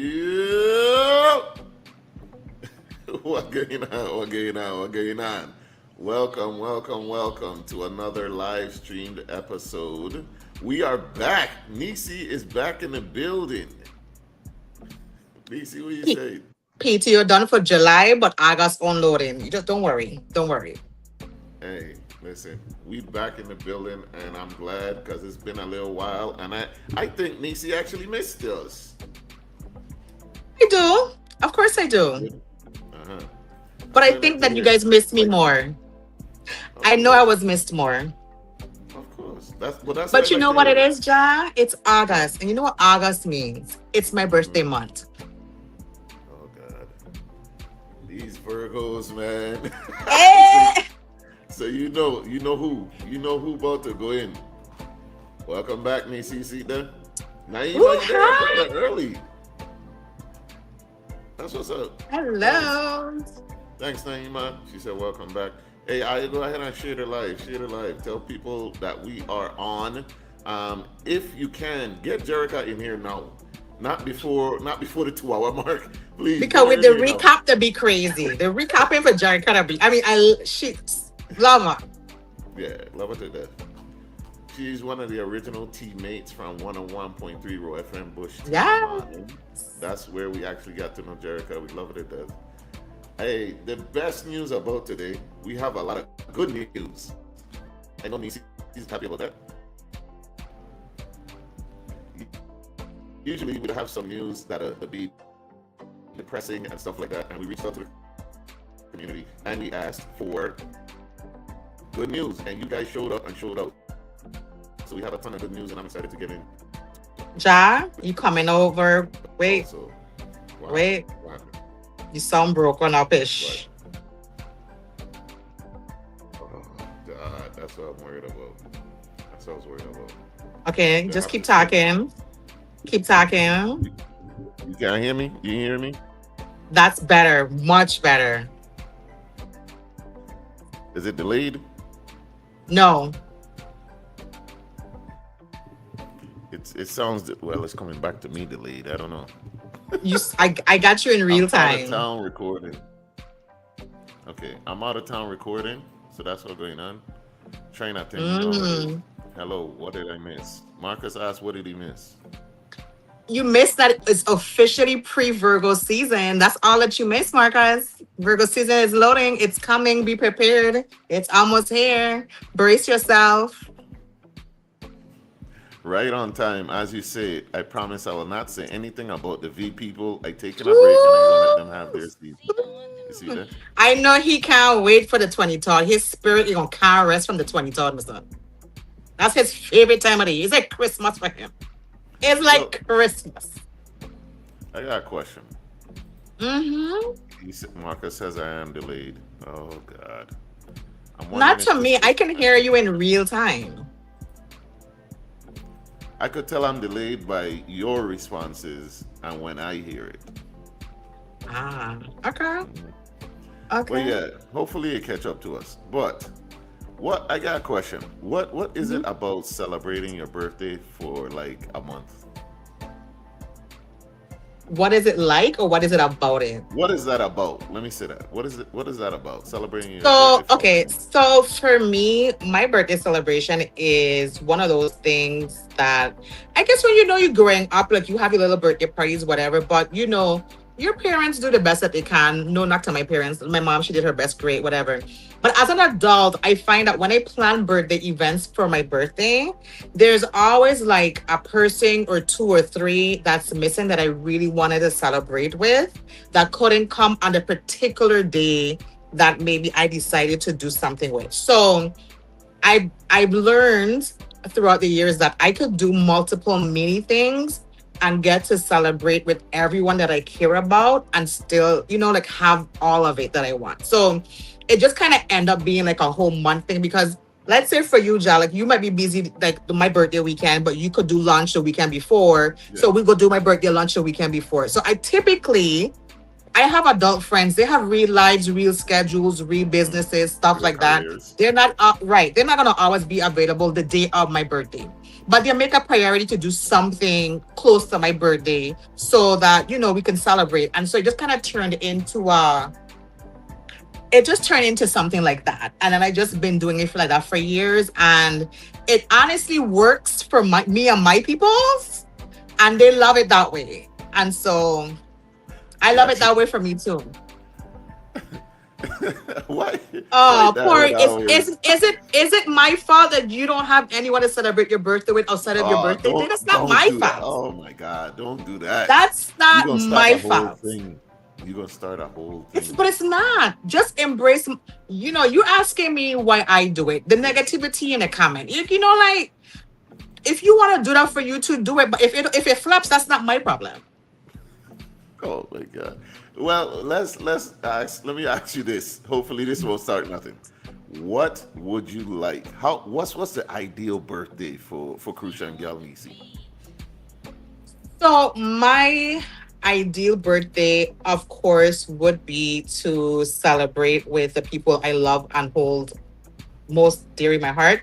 Yeah. What going on? What going on? What going on? Welcome, welcome, welcome to another live streamed episode. We are back. Neci is back in the building. Neci, what you P- say? PT, you're done for July, but August unloading. You just don't worry. Don't worry. Hey, listen, we back in the building, and I'm glad because it's been a little while, and I think Neci actually missed us. I do. Of course I do. Uh-huh. But That's I what I like think to that you hear. guys missed me Like, more. of I know I course, was missed more. of course. That's what I But you like know to what it hear. is, Ja? It's August. And you know what August means? It's my birthday Mhm. month. Oh God, these Virgos, man. so, Eh! so you know who about to go in. Welcome back, Neci. See there? Naima, Ooh, you there? Put hi. that early. That's what's up. Thanks. Hello. Thanks, Naima. She said, welcome back. Hey, I go ahead and share the live. Share the live. Tell people that we are on. If you can, get Jerica in here now. Not before the 2 hour mark. Please Because get with her the in here now. recap to be crazy. The recapping for Jerry kind of be. I mean, she love her. Yeah, love her to death. She's one of the original teammates from 101.3 Raw FM Bush Yeah. Mine. That's where we actually got to know Jerica. We love her to death. Hey, the best news about today, we have a lot of good news. I know Nici's happy about that. Usually we'd have some news that be depressing and stuff like that, and we reached out to the community and we asked for good news, and you guys showed up and showed out. So we have a ton of good news, and I'm excited to get in. Ja, you coming over? Wait, Also, wow, wait. wow, You sound broken what? up-ish. Oh God, that's what I'm worried about. That's what I was worried about. Okay, They just have keep to switch. talking. Keep talking. You, you can't hear me? You hear me? That's better. Much better. Is it delayed? No. It sounds well. It's coming back to me delayed. I don't know. I got you in I'm real out of time. town recording. Okay, I'm out of town recording, so that's what's going on. Trying not to, you know how it is. Mm. Hello, what did I miss? Marcus asked, what did he miss? You missed that it's officially pre-Virgo season. That's all that you missed, Marcus. Virgo season is loading. It's coming. Be prepared. It's almost here. Brace yourself. Right on time, as you say. I promise I will not say anything about the V people. I taking a break and I'm gonna let them have Woo! their season. You see that? I know he can't wait for the 23rd. His spirit is gonna can't rest from the 23rd, Mr. That's his favorite time of the year. It's like Christmas for him. It's So like Christmas. I got a question. Mm-hmm. Marcus says I am delayed. Oh God. I'm Not wondering to if this me. I is can hear you in real time. I could tell I'm delayed by your responses and when I hear it. Ah, okay. Mhm. But Okay. yeah, hopefully it catch up to us. But what I got a question. What is Mhm. it about celebrating your birthday for like a month? What is it like, or what is it about it? What is that about? Let me say that. What is that about? Celebrating your birthday So, for a okay. month. So for me, my birthday celebration is one of those things that I guess when you know you're growing up, like you have your little birthday parties, whatever, but you know, your parents do the best that they can. No knock to my parents. My mom, she did her best, great, whatever. But as an adult, I find that when I plan birthday events for my birthday, there's always like a person or two or three that's missing that I really wanted to celebrate with that couldn't come on the particular day that maybe I decided to do something with. So I've learned throughout the years that I could do multiple mini things and get to celebrate with everyone that I care about and still, like have all of it that I want. So it just kind of end up being like a whole month thing because let's say for you, Ja, like you might be busy like my birthday weekend, but you could do lunch the weekend before. Yeah. So we go do my birthday lunch the weekend before. So I have adult friends. They have real lives, real schedules, real businesses, stuff Real like that. careers. They're not right. They're not gonna always be available the day of my birthday, but they make a priority to do something close to my birthday so that we can celebrate. And so it just kind of turned into something like that. And then I just been doing it for like that for years, and it honestly works for me and my peoples, and they love it that way. And so I love it Yes. that way for me too. Why? Why Oh, that poor way is always? is it my fault that you don't have anyone to celebrate your birthday with outside of your Oh, birthday day? That's not don't my do that. fault. Oh my God, don't do that. That's You're not gonna start my a whole fault. thing. You're gonna start a whole It's thing. but it's not. Just embrace. You asking me why I do it. The negativity in the comment. Like if you want to do that for you to do it, but if it flops, that's not my problem. Oh my God. Well, let's ask. Let me ask you this. Hopefully, this won't start nothing. What would you like? What's the ideal birthday for Crucian Gal Neci? So my ideal birthday, of course, would be to celebrate with the people I love and hold most dear in my heart.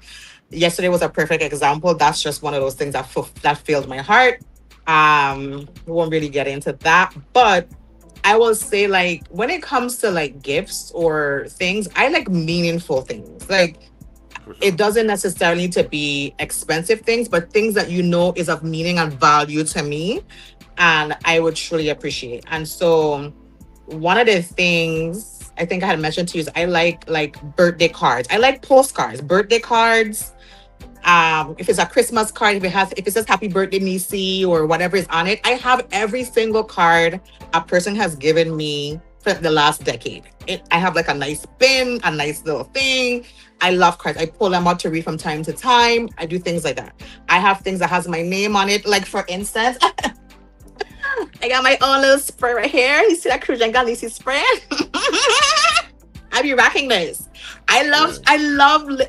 Yesterday was a perfect example. That's just one of those things that filled my heart. We won't really get into that, but I will say, like, when it comes to like gifts or things, I like meaningful things. Like, For sure. it doesn't necessarily need to be expensive things, but things that is of meaning and value to me, and I would truly appreciate. And so, one of the things I think I had mentioned to you is I like birthday cards. I like postcards, birthday cards. If it's a Christmas card, if it says happy birthday Nisi or whatever is on it, I have every single card a person has given me for the last decade. I have like a nice pin, a nice little thing. I love cards. I pull them out to read from time to time. I do things like that. I have things that has my name on it. Like for instance, I got my own little spray right here. You see that Crucian Gal Neci spray? I be rocking this. Yeah.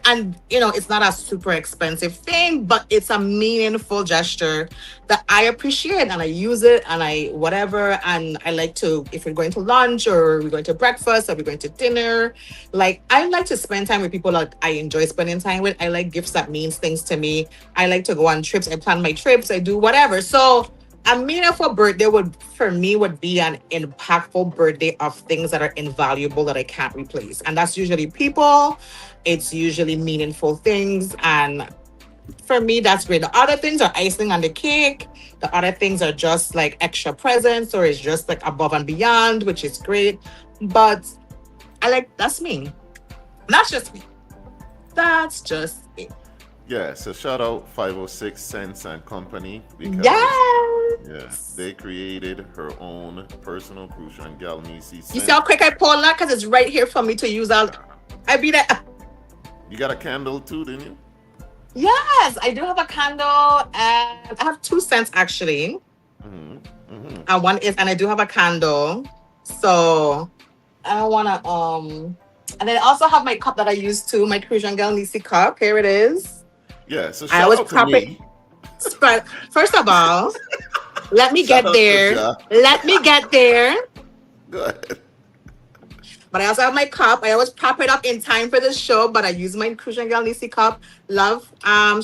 And it's not a super expensive thing, but it's a meaningful gesture that I appreciate, and I use it, and I whatever. And I like to, if we're going to lunch or we're going to breakfast or we're going to dinner, like I like to spend time with people that I enjoy spending time with. I like gifts that means things to me. I like to go on trips. I plan my trips. I do whatever. So a meaningful birthday would be an impactful birthday of things that are invaluable that I can't replace. And that's usually people, it's usually meaningful things. And for me, that's great. The other things are icing on the cake. The other things are just like extra presents, or it's just like above and beyond, which is great. But that's me. That's just me. That's just it. Yeah. So shout out 506 Cents and Company because yeah, Yes. they created her own personal Crucian Gal Neci You see scent. how quick I pull that? Because it's right here for me to use. I be like, You got a candle too, didn't you? yes, I do have a candle, and I have 2 cents actually. Mm-hmm. Mm-hmm. And I do have a candle. So I don't wanna and then I also have my cup that I use too, my Crucian Gal Neci cup. Here it is. Yeah. So I shout always out to prop it. me. But first of all, let me Shout get out to there. Ja. Let me get there. Go ahead. But I also have my cup. I always prop it up in time for the show, but I use my Crucian Gal Neci cup. Love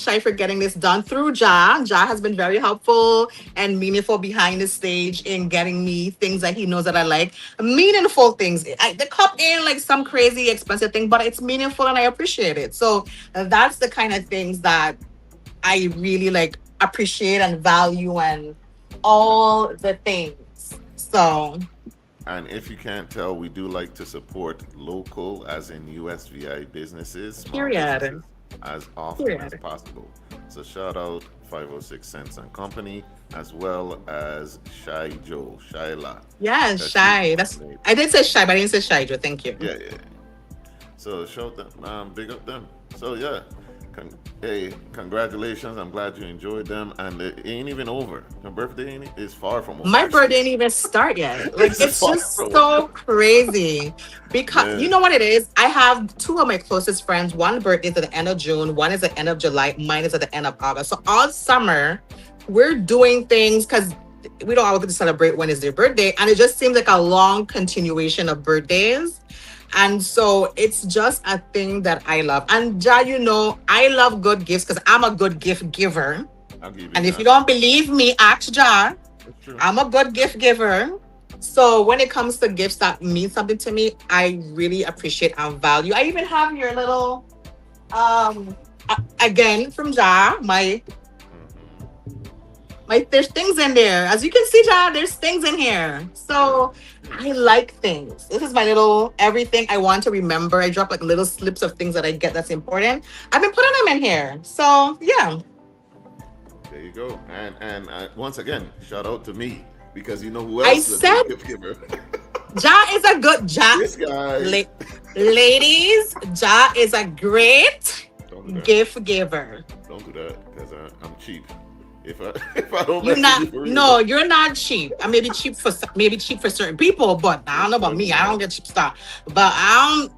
Shai for getting this done through Ja. Ja has been very helpful and meaningful behind the stage in getting me things that he knows that I like. Meaningful things. The cup ain't like some crazy expensive thing, but it's meaningful and I appreciate it. So that's the kind of things that I really like appreciate and value and all the things. So And if you can't tell, we do like to support local, as in USVI businesses, small businesses, period. as often as Period. possible. So shout out 506 Cents and Company, as well as Shy Joe, Shyla. Yeah, That she's shy. my That's mate. I did say shy, but I didn't say shy, Joe. Thank you. Yeah, yeah. So show them, big up them. So yeah, Hey, congratulations. I'm glad you enjoyed them. And it ain't even over. Your birthday is far from over, My birthday actually. didn't even start yet. Like It's it's far just from so over. crazy. Because you Man, know what it is? I have two of my closest friends. One birthday is at the end of June, one is at the end of July, mine is at the end of August. So all summer, we're doing things because we don't always get to celebrate when it's their birthday. And it just seems like a long continuation of birthdays. And so it's just a thing that I love. And Ja, I love good gifts because I'm a good gift giver. I'll give you And if you that. don't believe me, ask Ja. It's true. I'm a good gift giver. So when it comes to gifts that mean something to me, I really appreciate and value. I even have your little again from Ja, Hmm. my there's things in there. As you can see, Ja, there's things in here. Yeah. So Yeah. I like things. This is my little everything I want to remember. I drop like little slips of things that I get that's important. I've been putting them in here. So yeah. There you go. And once again, shout out to me because you know who I else is a said good gift giver? Ja is a good Ja. This guy. La- Ladies, Ja is a great Don't do that. gift giver. Don't do that because I'm cheap. If I if I don't You message not you for real, no, you're not cheap. I may be cheap for maybe cheap for certain people, but I don't know about don't me. do I don't that. get cheap stuff. But I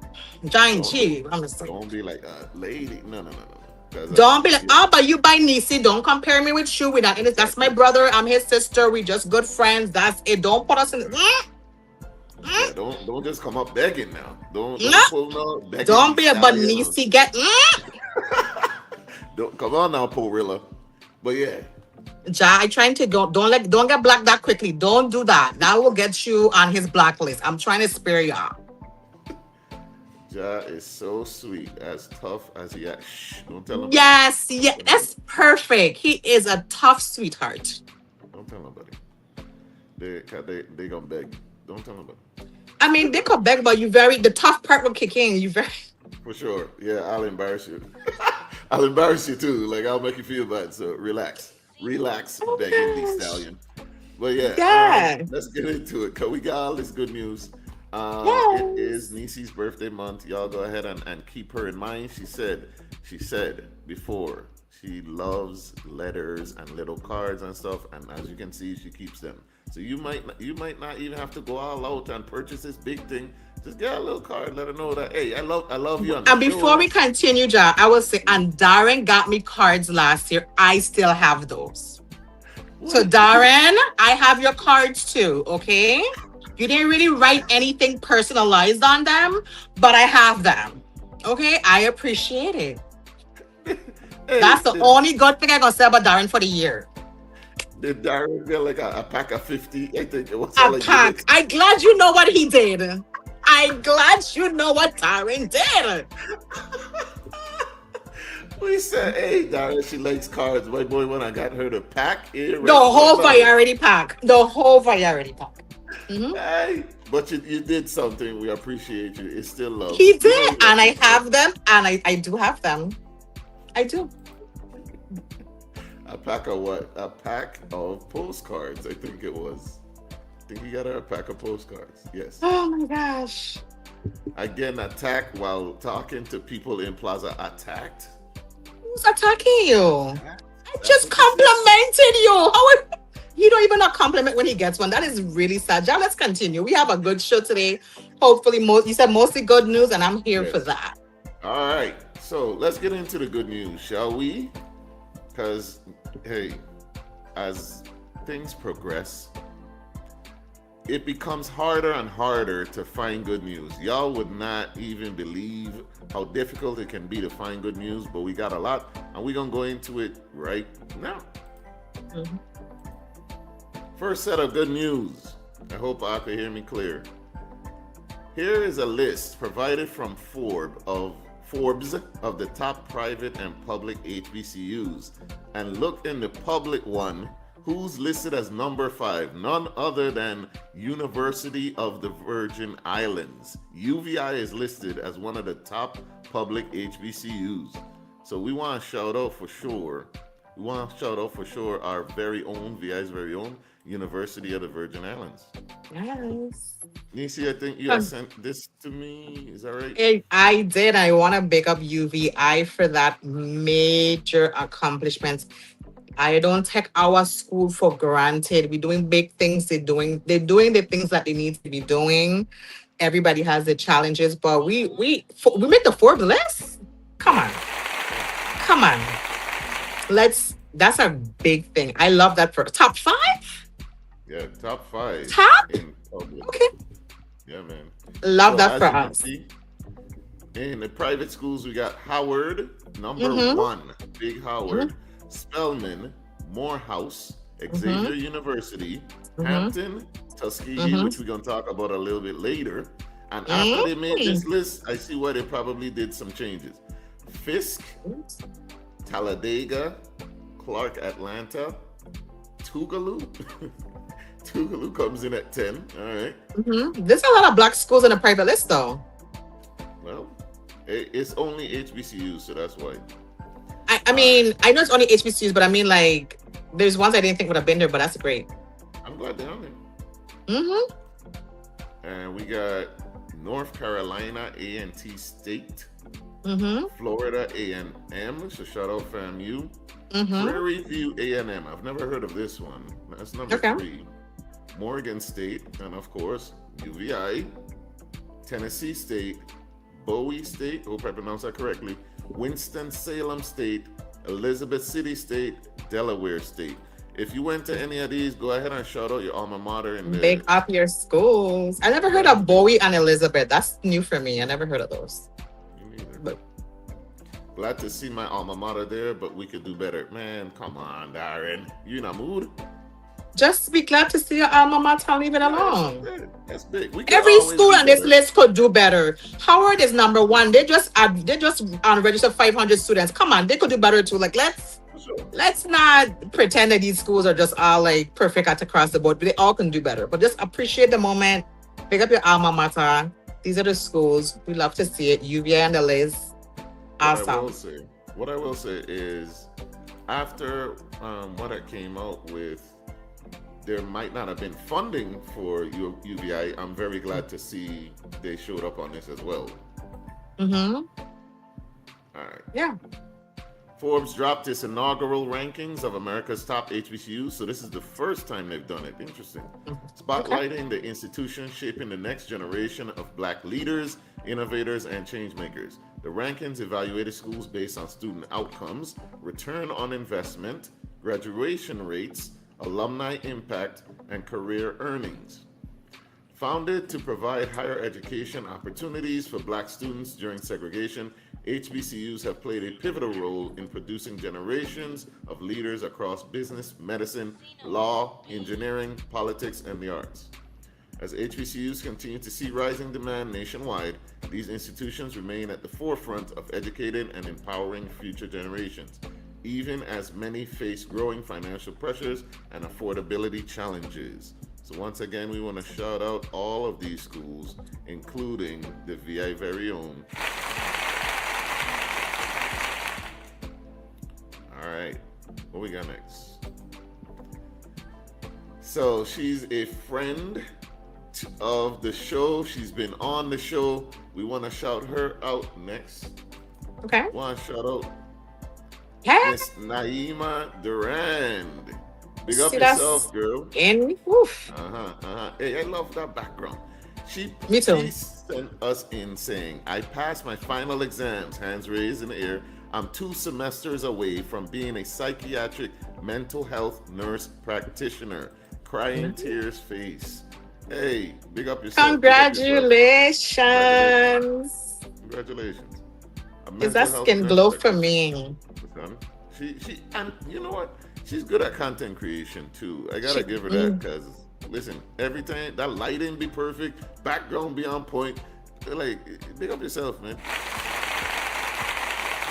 Ja ain't Don't cheap. I'm just saying. don't be like a lady. No, no, no, no. Because Don't be like, yeah, oh, but you buy Nisi. Don't compare me with you. We're not in it. That's my exactly. brother. I'm his sister. We just good friends. That's it. Don't put us in. Yeah, don't just come up begging now. Don't Mm. pull no begging Don't the be a but stallion. Nisi get. Don't come on now, Porilla. But yeah, Ja, I trying to don't get black that quickly. Don't do that. That will get you on his blacklist. I'm trying to spare y'all. Ja is so sweet, as tough as he acts. Shh, don't tell nobody. Yes, yeah, Don't tell nobody. that's perfect. He is a tough sweetheart. Don't tell nobody. They gonna beg. Don't tell nobody. I mean, they could beg, but the tough part will kick in. You very For sure. Yeah, I'll embarrass you. I'll embarrass you too. Like I'll make you feel bad. So relax. Relax, oh begging the gosh. stallion. But yeah, Yeah. let's get into it. Cause we got all this good news. It is Yes. Nisi's birthday month. Y'all go ahead and keep her in mind. She said before she loves letters and little cards and stuff. And as you can see, she keeps them. So you might not even have to go all out and purchase this big thing. Just get a little card. Let her know that hey, I love you on the And before show. we continue, Ja, I will say, and Darren got me cards last year. I still have those. So, What? Darren, I have your cards too, okay? You didn't really write anything personalized on them, but I have them. Okay? I appreciate it. Hey, That's the did only good thing I'm going to say about Darren for the year. did Darren get like a pack of 50? I think it was A all I give pack. it. I'm glad you know what he did. I'm glad you know what Darren did. We said, hey, Darren, she likes cards. My boy, when I got her the pack, here, The right? What whole about? variety pack. The whole variety pack. Mhm. Hey, but you did something. We appreciate you. It's still love. He You know did. we And I appreciate have them. And I do have them. I do. a pack of what? A pack of postcards. I think it was. I think he got her a pack of postcards. Yes. Oh my gosh. Again, attacked while talking to people in Plaza. Attacked. Who's attacking you? Attacked? I That's just what you said. complimented you. You don't even not compliment when he gets one. That is really sad. Now let's continue. We have a good show today. Hopefully, you said mostly good news, and I'm here for Yes. that. All right. So let's get into the good news, shall we? Because, hey, as things progress, it becomes harder and harder to find good news. Y'all would not even believe how difficult it can be to find good news, but we got a lot, and we're going to go into it right now. Mhm. First set of good news. I hope I can hear me clear. Here is a list provided from Forbes of the top private and public HBCUs. And look in the public one, who's listed as number 5, none other than University of the Virgin Islands. UVI is listed as one of the top public HBCUs. So we want to shout out for sure we want to shout out for sure our very own, VI's very own University of the Virgin Islands. Yes. Nisi, I think you had Um, sent this to me. Is that right? I did. I want to big up UVI for that major accomplishment. I don't take our school for granted. We're doing big things. They're doing the things that they need to be doing. Everybody has their challenges, but we make the Forbes list. Come on, come on. That's a big thing. I love that for top five. Yeah, top five Top. in public. Okay, Yeah, man. love So that for as you can us. see, in the private schools, we got Howard, number Mm-hmm. one, Big Mm-hmm. Howard, Spelman, Morehouse, Mm-hmm. Xavier University, Mm-hmm. Hampton, Tuskegee, Mm-hmm. which we're going to talk about a little bit later. And after they made Mm-hmm. this list, I see why they probably did some changes. Fisk, Talladega, Clark, Atlanta, Tougaloo. Tougaloo comes in at 10. All right. Mm-hmm. There's a lot of black schools in the private list, though. Well, it's only HBCU, so that's why. I mean, I know it's only HBCUs, but I mean, like, there's ones I didn't think would have been there, but that's great. I'm glad they're on there. Mm-hmm. And we got North Carolina A&T State, Mm-hmm. Florida A&M, so shout out FAMU. Mm-hmm. Prairie View A&M, I've never heard of this one. That's number Okay. 3. Morgan State, and of course, UVI, Tennessee State, Bowie State, hope I pronounced that correctly, Winston-Salem State, Elizabeth City State, Delaware State. If you went to any of these, go ahead and shout out your alma mater in Big there. up your schools. I never heard of Bowie and Elizabeth. That's new for me. I never heard of those. Me neither. But Glad to see my alma mater there, but we could do better. Man, come on, Darren. You in a mood? just be glad to see your alma mater and leave it alone. That's big. We can Every always school do on this better. list could do better. Howard is number one. They just registered 500 students. Come on, they could do better too. Like For sure. let's not pretend that these schools are just all like perfect at across the board. But they all can do better. But just appreciate the moment. Pick up your alma mater. These are the schools. We love to see it. UVA and the list. Awesome. What I will say is, after what I came out with, there might not have been funding for UVI. I'm very glad to see they showed up on this as well. Mm-hmm. All right. Yeah. Forbes dropped its inaugural rankings of America's top HBCUs, so this is the first time they've done it. Interesting. Spotlighting the institutions shaping the next generation of Black leaders, innovators, and changemakers. The rankings evaluated schools based on student outcomes, return on investment, graduation rates, alumni impact, and career earnings. Founded to provide higher education opportunities for Black students during segregation, HBCUs have played a pivotal role in producing generations of leaders across business, medicine, law, engineering, politics, and the arts. As HBCUs continue to see rising demand nationwide, these institutions remain at the forefront of educating and empowering future generations, even as many face growing financial pressures and affordability challenges. So once again, we want to shout out all of these schools, including the VI very own. All right, what we got next? So she's a friend of the show. She's been on the show. We want to shout her out next. Okay. Want to shout out Yeah. Miss Naima Durand. Big up See, that's- yourself, girl. And woof. Hey, I love that background. Me too. She sent us in saying, I passed my final exams, hands raised in the air. I'm 2 semesters away from being a psychiatric mental health nurse practitioner. Crying tears face. Hey, big up yourself. Big up yourself. Congratulations. Congratulations. A Is mental that health skin nurse glow for practitioner. me? She, and you know what? She's good at content creation too. I gotta give her that because listen, every time that lighting be perfect, background be on point. Like, big up yourself, man.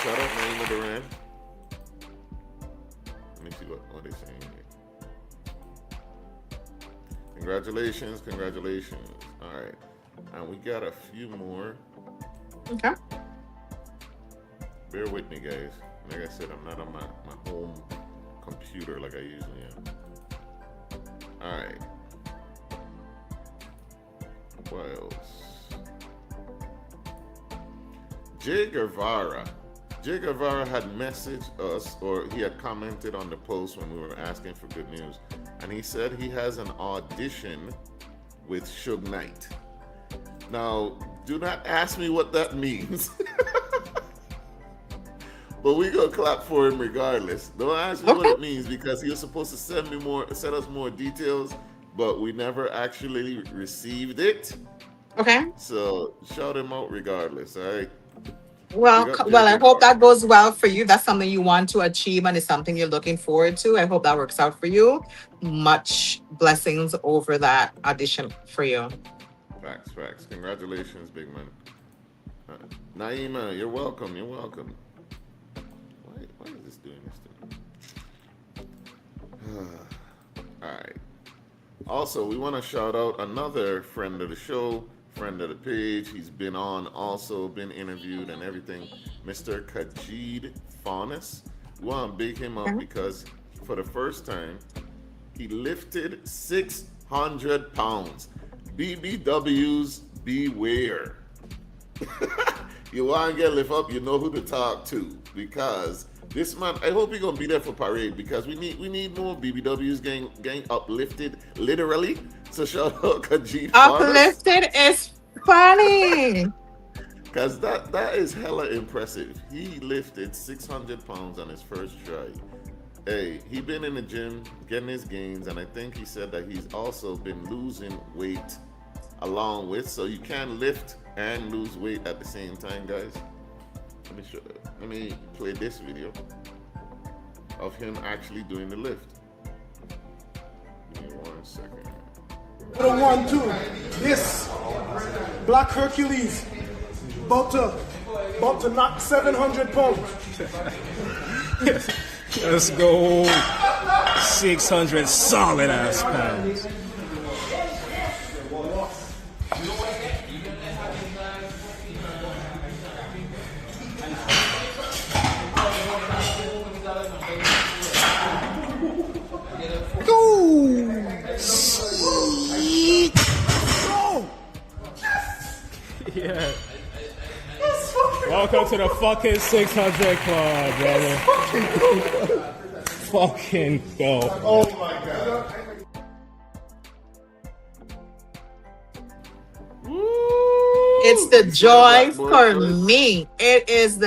Shout out Naima Duran. Let me see what they're saying here. Congratulations. All right, and we got a few more. Okay. Bear with me, guys. Like I said, I'm not on my home computer like I usually am. All right. What else? Jay Guevara. Jay Guevara had messaged us, or he had commented on the post when we were asking for good news, and he said he has an audition with Suge Knight. Now, do not ask me what that means. But we gonna clap for him regardless. Don't ask me what it means, because he was supposed to send us more details, but we never actually received it. Okay. So shout him out regardless. All right. Well, I hope that goes well for you. That's something you want to achieve, and it's something you're looking forward to. I hope that works out for you. Much blessings over that audition for you. Facts. Congratulations, big man. Naima, you're welcome. Why is this doing this to me? All right. Also, we want to shout out another friend of the show, friend of the page. He's been on, also been interviewed and everything. Mr. Kajid Faunus. We want to big him up because for the first time, he lifted 600 pounds. BBWs, beware. You want to get lift up, you know who to talk to, because this man, I hope he's gonna be there for parade, because we need more BBWs getting uplifted, literally. So shout out Kajit. Uplifted is funny. Because that is hella impressive. He lifted 600 pounds on his first try. Hey, he been in the gym getting his gains, and I think he said that he's also been losing weight along with. So you can lift and lose weight at the same time, guys. Let me play this video of him actually doing the lift. Give me 1 second. The 1-2. This Black Hercules about to knock 700 pounds. Let's go. 600 solid ass pounds. Yeah. Welcome to the fucking 600 club, brother. Fucking go. Oh my god. It's the joy for me. It is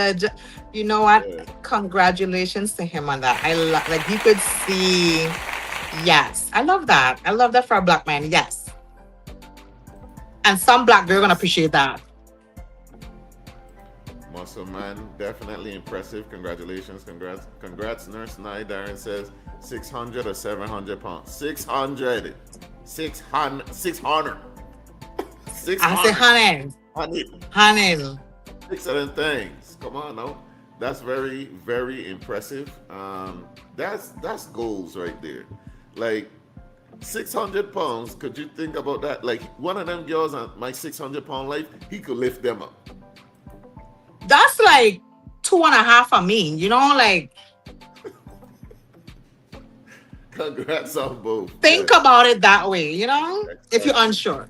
you know what? Yeah. Congratulations to him on that. I like you could see. Yes, I love that. I love that for a black man. Yes, and some black girl gonna appreciate that. Muscle man, definitely impressive. Congratulations, congrats, Nurse Nye. Darren says 600 or 700 pounds. 600. 600. 600. I say, honey. 600 things. Come on now. That's very, very impressive. That's goals right there. Like 600 pounds. Could you think about that? Like one of them girls on my 600-pound life, he could lift them up. That's like 2.5 of me. You know, like. Congrats on both. Think about it that way. You know, if you're unsure.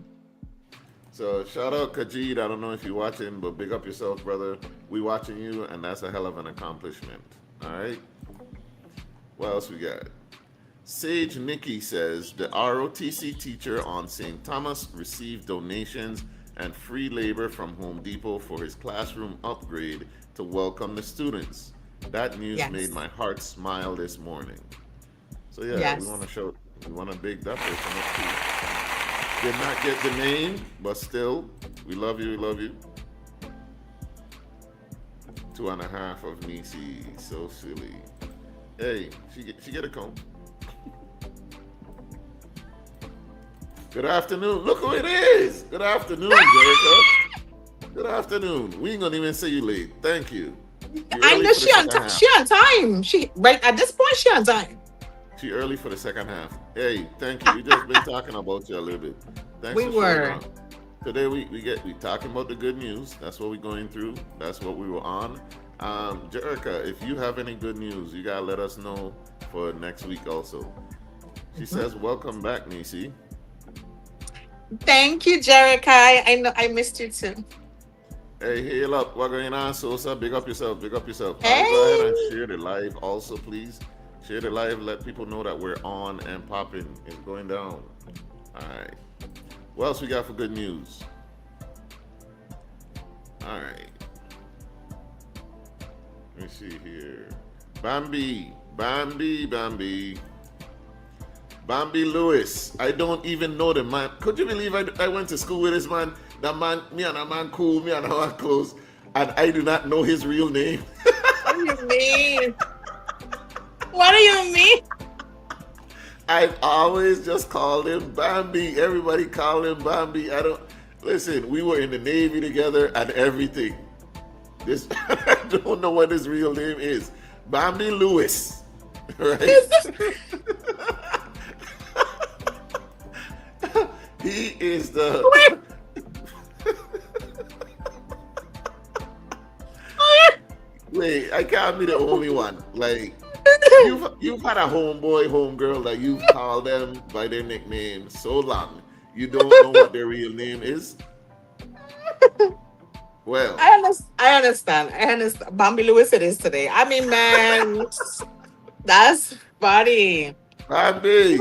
So shout out Kajid. I don't know if you're watching, but big up yourself, brother. We watching you, and that's a hell of an accomplishment. All right. What else we got? Sage Nikki says the ROTC teacher on St. Thomas received donations and free labor from Home Depot for his classroom upgrade to welcome the students. That news made my heart smile this morning. So yeah, we want to big that person up too. Did not get the name, but still, we love you. 2.5 of Nisi, so silly. Hey, she get a comb. Good afternoon. Look who it is. Good afternoon, Jericho. Good afternoon. We ain't gonna even say you late. Thank you. I know she on time. She right at this point she on time. She early for the second half. Hey, thank you. We just been talking about you a little bit. Thanks we for were. Today we talking about the good news. That's what we're going through. That's what we were on. Jerica, if you have any good news, you gotta let us know for next week also. She says, "Welcome back, Nisi." Thank you, Jerica. I know I missed you too. Hey, hail up. What going on, Sosa? Big up yourself. Big up yourself. All right, go ahead and Hey. share the live also, please. Share the live. Let people know that we're on and popping. It's going down. All right. What else we got for good news? All right. Let me see here. Bambi. Bambi. Bambi. Bambi Lewis. I don't even know the man. Could you believe I went to school with this man? That man, me and that man cool, me and that man close. And I do not know his real name. What do you mean? What do you mean? I always just called him Bambi. Everybody called him Bambi. I don't listen. We were in the Navy together and everything. This I don't know what his real name is. Bambi Lewis, right? He is the. Wait. Wait, I can't be the only one. Like you've had a homeboy, homegirl that you've called them by their nickname so long, you don't know what their real name is. Well, I understand. I understand. Bambi Lewis it is today. I mean, man, that's funny. Bambi,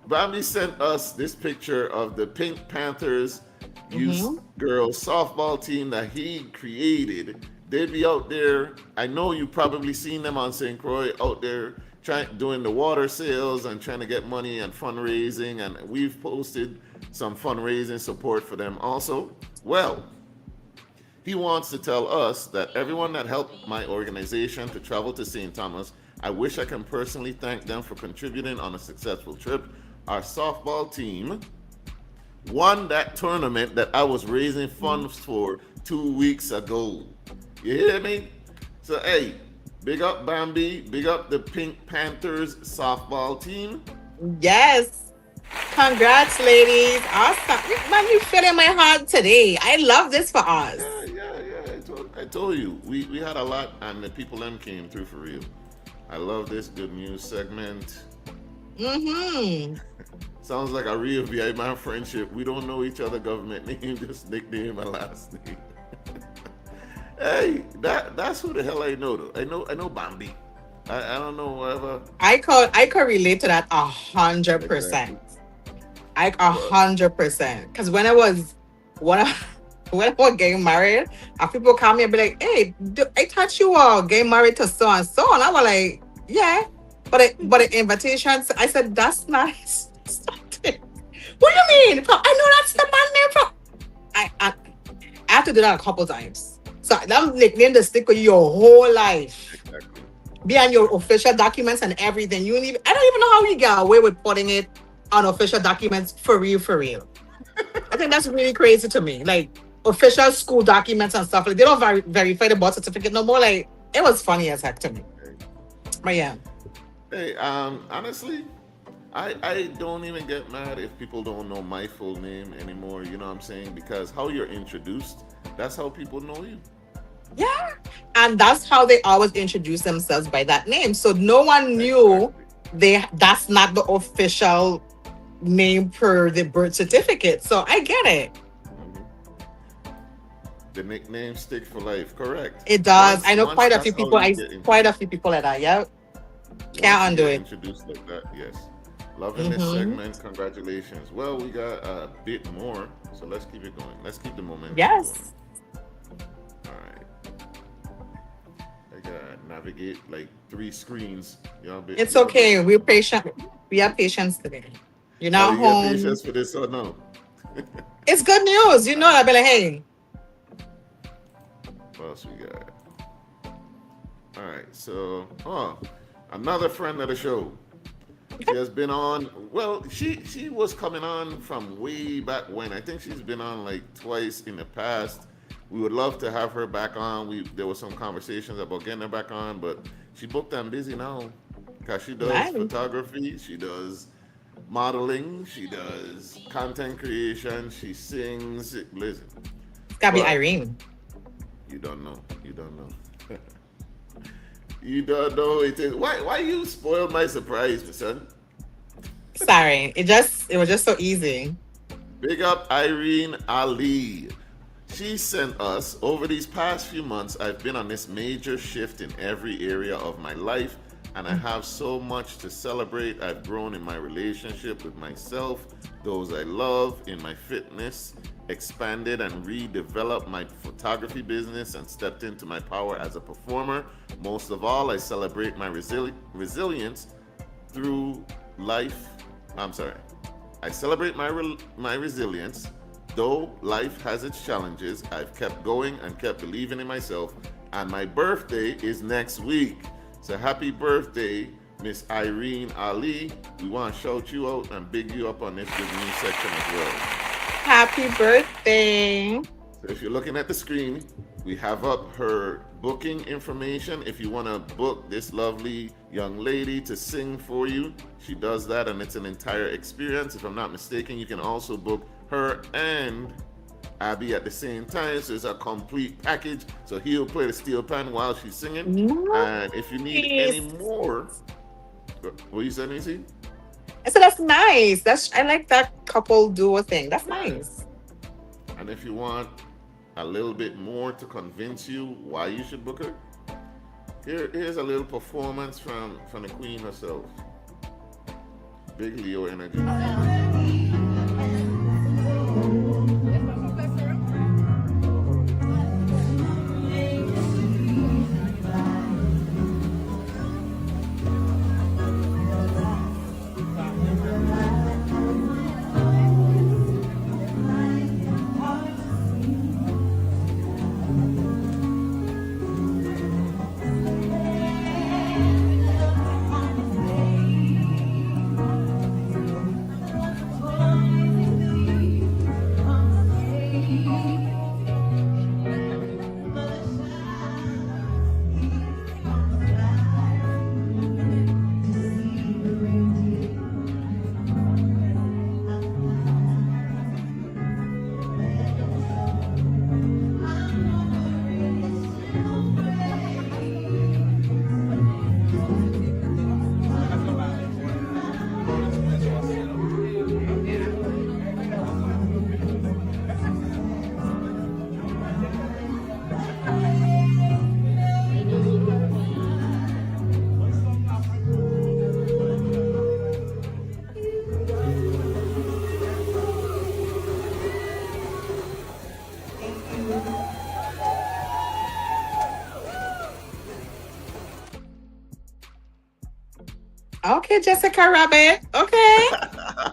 Bambi sent us this picture of the Pink Panthers youth Hmm. girls softball team that he created. They'd be out there. I know you've probably seen them on St. Croix out there trying doing the water sales and trying to get money and fundraising. And we've posted some fundraising support for them also. Well, he wants to tell us that everyone that helped my organization to travel to St. Thomas, I wish I can personally thank them for contributing on a successful trip. Our softball team won that tournament that I was raising funds for 2 weeks ago. You hear me? So, hey, big up Bambi, big up the Pink Panthers softball team. Yes. Congrats, ladies. Awesome. Man, you feel in my heart today. I love this for us. Yeah. I told you, we had a lot, and the people them came through for real. I love this good news segment. Mm-hmm. Sounds like a real VI man friendship. We don't know each other government name, just nickname and last name. Hey, that's who the hell I know though. I know Bambi. I don't know whatever. I could relate to that 100%. Exactly. I But 100%. Because when I when I was getting married, and people call me and be like, "Hey, I thought you were getting married to so and so," and I was like, "Yeah," but the invitations, I said, "That's not something." What do you mean? I know that's the man name from. I have to do that a couple times. So that nickname to stick with you your whole life. exactly. Be on your official documents and everything. I don't even know how you get away with putting it on official documents for real, for real. I think that's really crazy to me. Like official school documents and stuff. Like they don't verify the birth certificate no more. Like it was funny as heck to me. But yeah. Hey, honestly, I don't even get mad if people don't know my full name anymore. You know what I'm saying? Because how you're introduced, that's how people know you. Yeah. And that's how they always introduce themselves by that name. So no one knew Exactly. that's not the official name per the birth certificate. So I get it. Mhm. The nickname stick for life. Correct. It does. I know Once quite a few that's how people. you I get quite a introduced. few people like that. Yeah. Once Can't you undo get it. introduced like that, yes. Loving this Hmm. segment. Congratulations. Well, we got a bit more, so let's keep it going. Let's keep the momentum going. Yes. All right. I gotta navigate like 3 screens. It's Y'all bit okay. much We're for me. patient. We have patience today. You're Oh, not you get home. patience for this or no? It's good news. You All know, right. I'll be like, hey, What else we got? All right. So, another friend of the show. She has been on. Well, she was coming on from way back when. I think she's been on like twice in the past. We would love to have her back on. There were some conversations about getting her back on, but she booked and busy now because she does nice. photography, she does modeling, she does content creation, she sings. Listen, It's gotta be but Irene. you don't know. You don't know. You don't know it is. Why you spoiled my surprise, my son? Sorry, it was just so easy. Big up Irene Ali. She sent us, over these past few months, I've been on this major shift in every area of my life, and I have so much to celebrate. I've grown in my relationship with myself, those I love, in my fitness, expanded and redeveloped my photography business, and stepped into my power as a performer. Most of all, I celebrate my resilience through life. I'm sorry. I celebrate my resilience. Though life has its challenges, I've kept going and kept believing in myself. And my birthday is next week. So happy birthday, Miss Irene Ali. We want to shout you out and big you up on this good news section as well. Happy birthday. So if you're looking at the screen, we have up her booking information. If you want to book this lovely young lady to sing for you, she does that, and it's an entire experience. If I'm not mistaken, you can also book her and Abby at the same time, so it's a complete package. So he'll play the steel pan while she's singing. Nice. And if you need any more, what you said, Neci? I said that's nice. I like that couple duo thing. That's nice. And if you want a little bit more to convince you why you should book her, here's a little performance from the queen herself. Big Leo energy. Okay, Jessica Rabbit. Okay.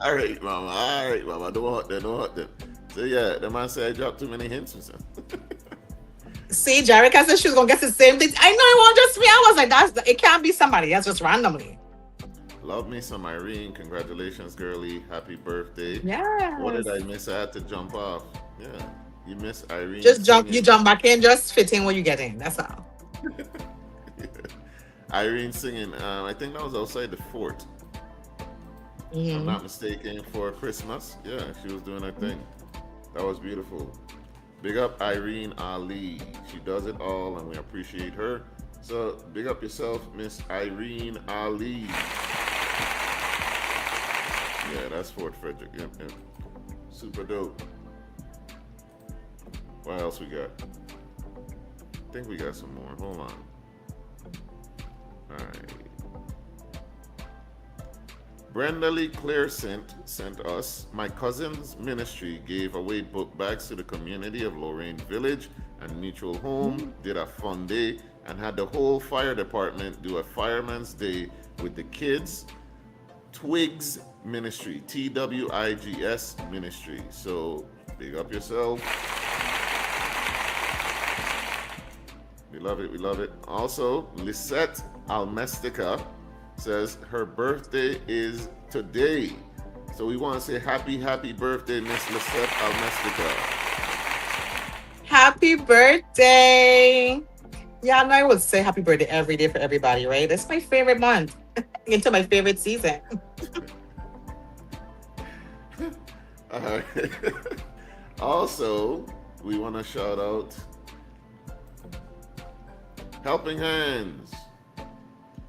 All right, mama. All right, mama. Don't hurt them. Don't hurt them. So yeah, the man said I dropped too many hints or something. See, Jerica said she was gonna get the same thing. I know it won't just me. I was like, it can't be somebody else just randomly. Love me some Irene. Congratulations, girlie. Happy birthday. Yeah. What did I miss? I had to jump off. Yeah. You miss Irene. Just jump. singing. You jump back in. Just fit in what you get in. That's all. Irene singing. I think that was outside the fort. If I'm not mistaken, for Christmas. Yeah, she was doing her thing. That was beautiful. Big up Irene Ali. She does it all, and we appreciate her. So big up yourself, Miss Irene Ali. Yeah, that's Fort Frederick. Yep, yep. Super dope. What else we got? I think we got some more. Hold on. All right. Brenda Lee Claire sent us, my cousin's ministry gave away book bags to the community of Lorraine Village and Mutual Home, did a fun day, and had the whole fire department do a fireman's day with the kids. Twigs Ministry, TWIGS Ministry. So big up yourself. We love it, we love it. Also, Lisette Almestica says her birthday is today. So we want to say happy birthday, Miss Lisette Almestica. Happy birthday. Yeah, I know I would say happy birthday every day for everybody, right? That's my favorite month. Into my favorite season. Also, we want to shout out Helping Hands.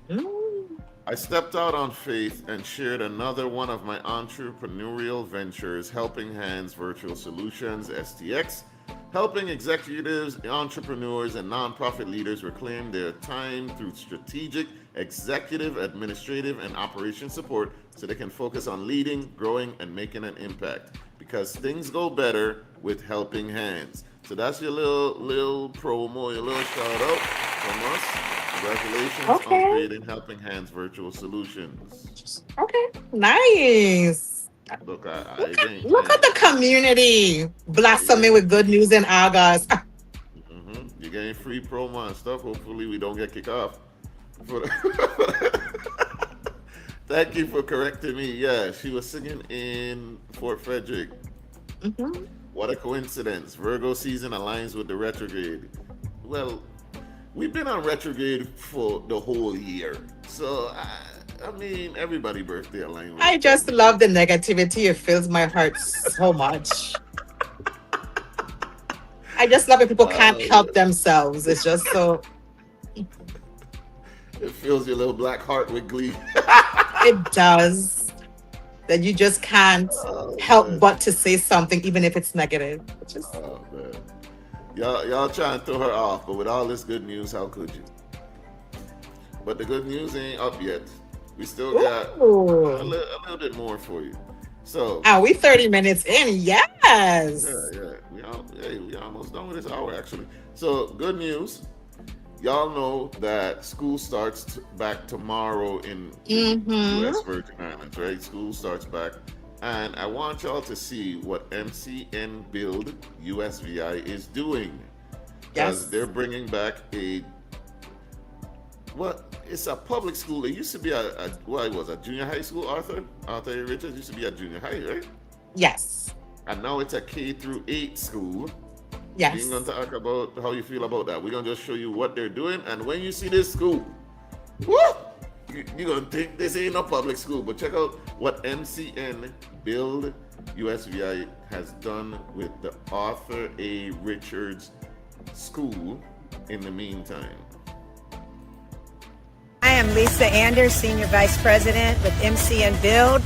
Mm. I stepped out on faith and shared another one of my entrepreneurial ventures, Helping Hands Virtual Solutions, STX, helping executives, entrepreneurs, and nonprofit leaders reclaim their time through strategic, executive, administrative, and operation support so they can focus on leading, growing, and making an impact. Because things go better with Helping Hands. So that's your little promo, your little shout out from us. Congratulations on Okay. creating Helping Hands Virtual Solutions. Okay. Nice. Look, Look at the community blossoming with good news in August. You're getting free promo and stuff. Hopefully, we don't get kicked off. Thank you for correcting me. Yeah, she was singing in Fort Frederick. Mhm. What a coincidence. Virgo season aligns with the retrograde. Well, we've been on retrograde for the whole year. So, I mean, everybody's birthday aligns with I just love the negativity. It fills my heart so much. I just love it. People can't help themselves. It's just so. It fills your little black heart with glee. It does. That you just can't help but to say something, even if it's negative. It's just. Oh man, y'all trying to throw her off, but with all this good news, how could you? But the good news ain't up yet. We still got a Ooh. little bit more for you. So Are we 30 minutes in? Yes. yeah, we almost done with this hour actually. So good news. Y'all know that school starts back tomorrow in Mm-hmm. U.S. Virgin Islands, right? School starts back. And I want y'all to see what MCN Build USVI is doing. Because Yes. they're bringing back it's a public school. It used to be a junior high school, Arthur A. Richards used to be a junior high, right? Yes. And now it's a K through 8 school. Yes. We're going to talk about how you feel about that. We're going to just show you what they're doing. And when you see this school, woo, you're going to think this ain't a public school. But check out what MCN Build USVI has done with the Arthur A. Richards School in the meantime. I am Lisa Anders, Senior Vice President with MCN Build.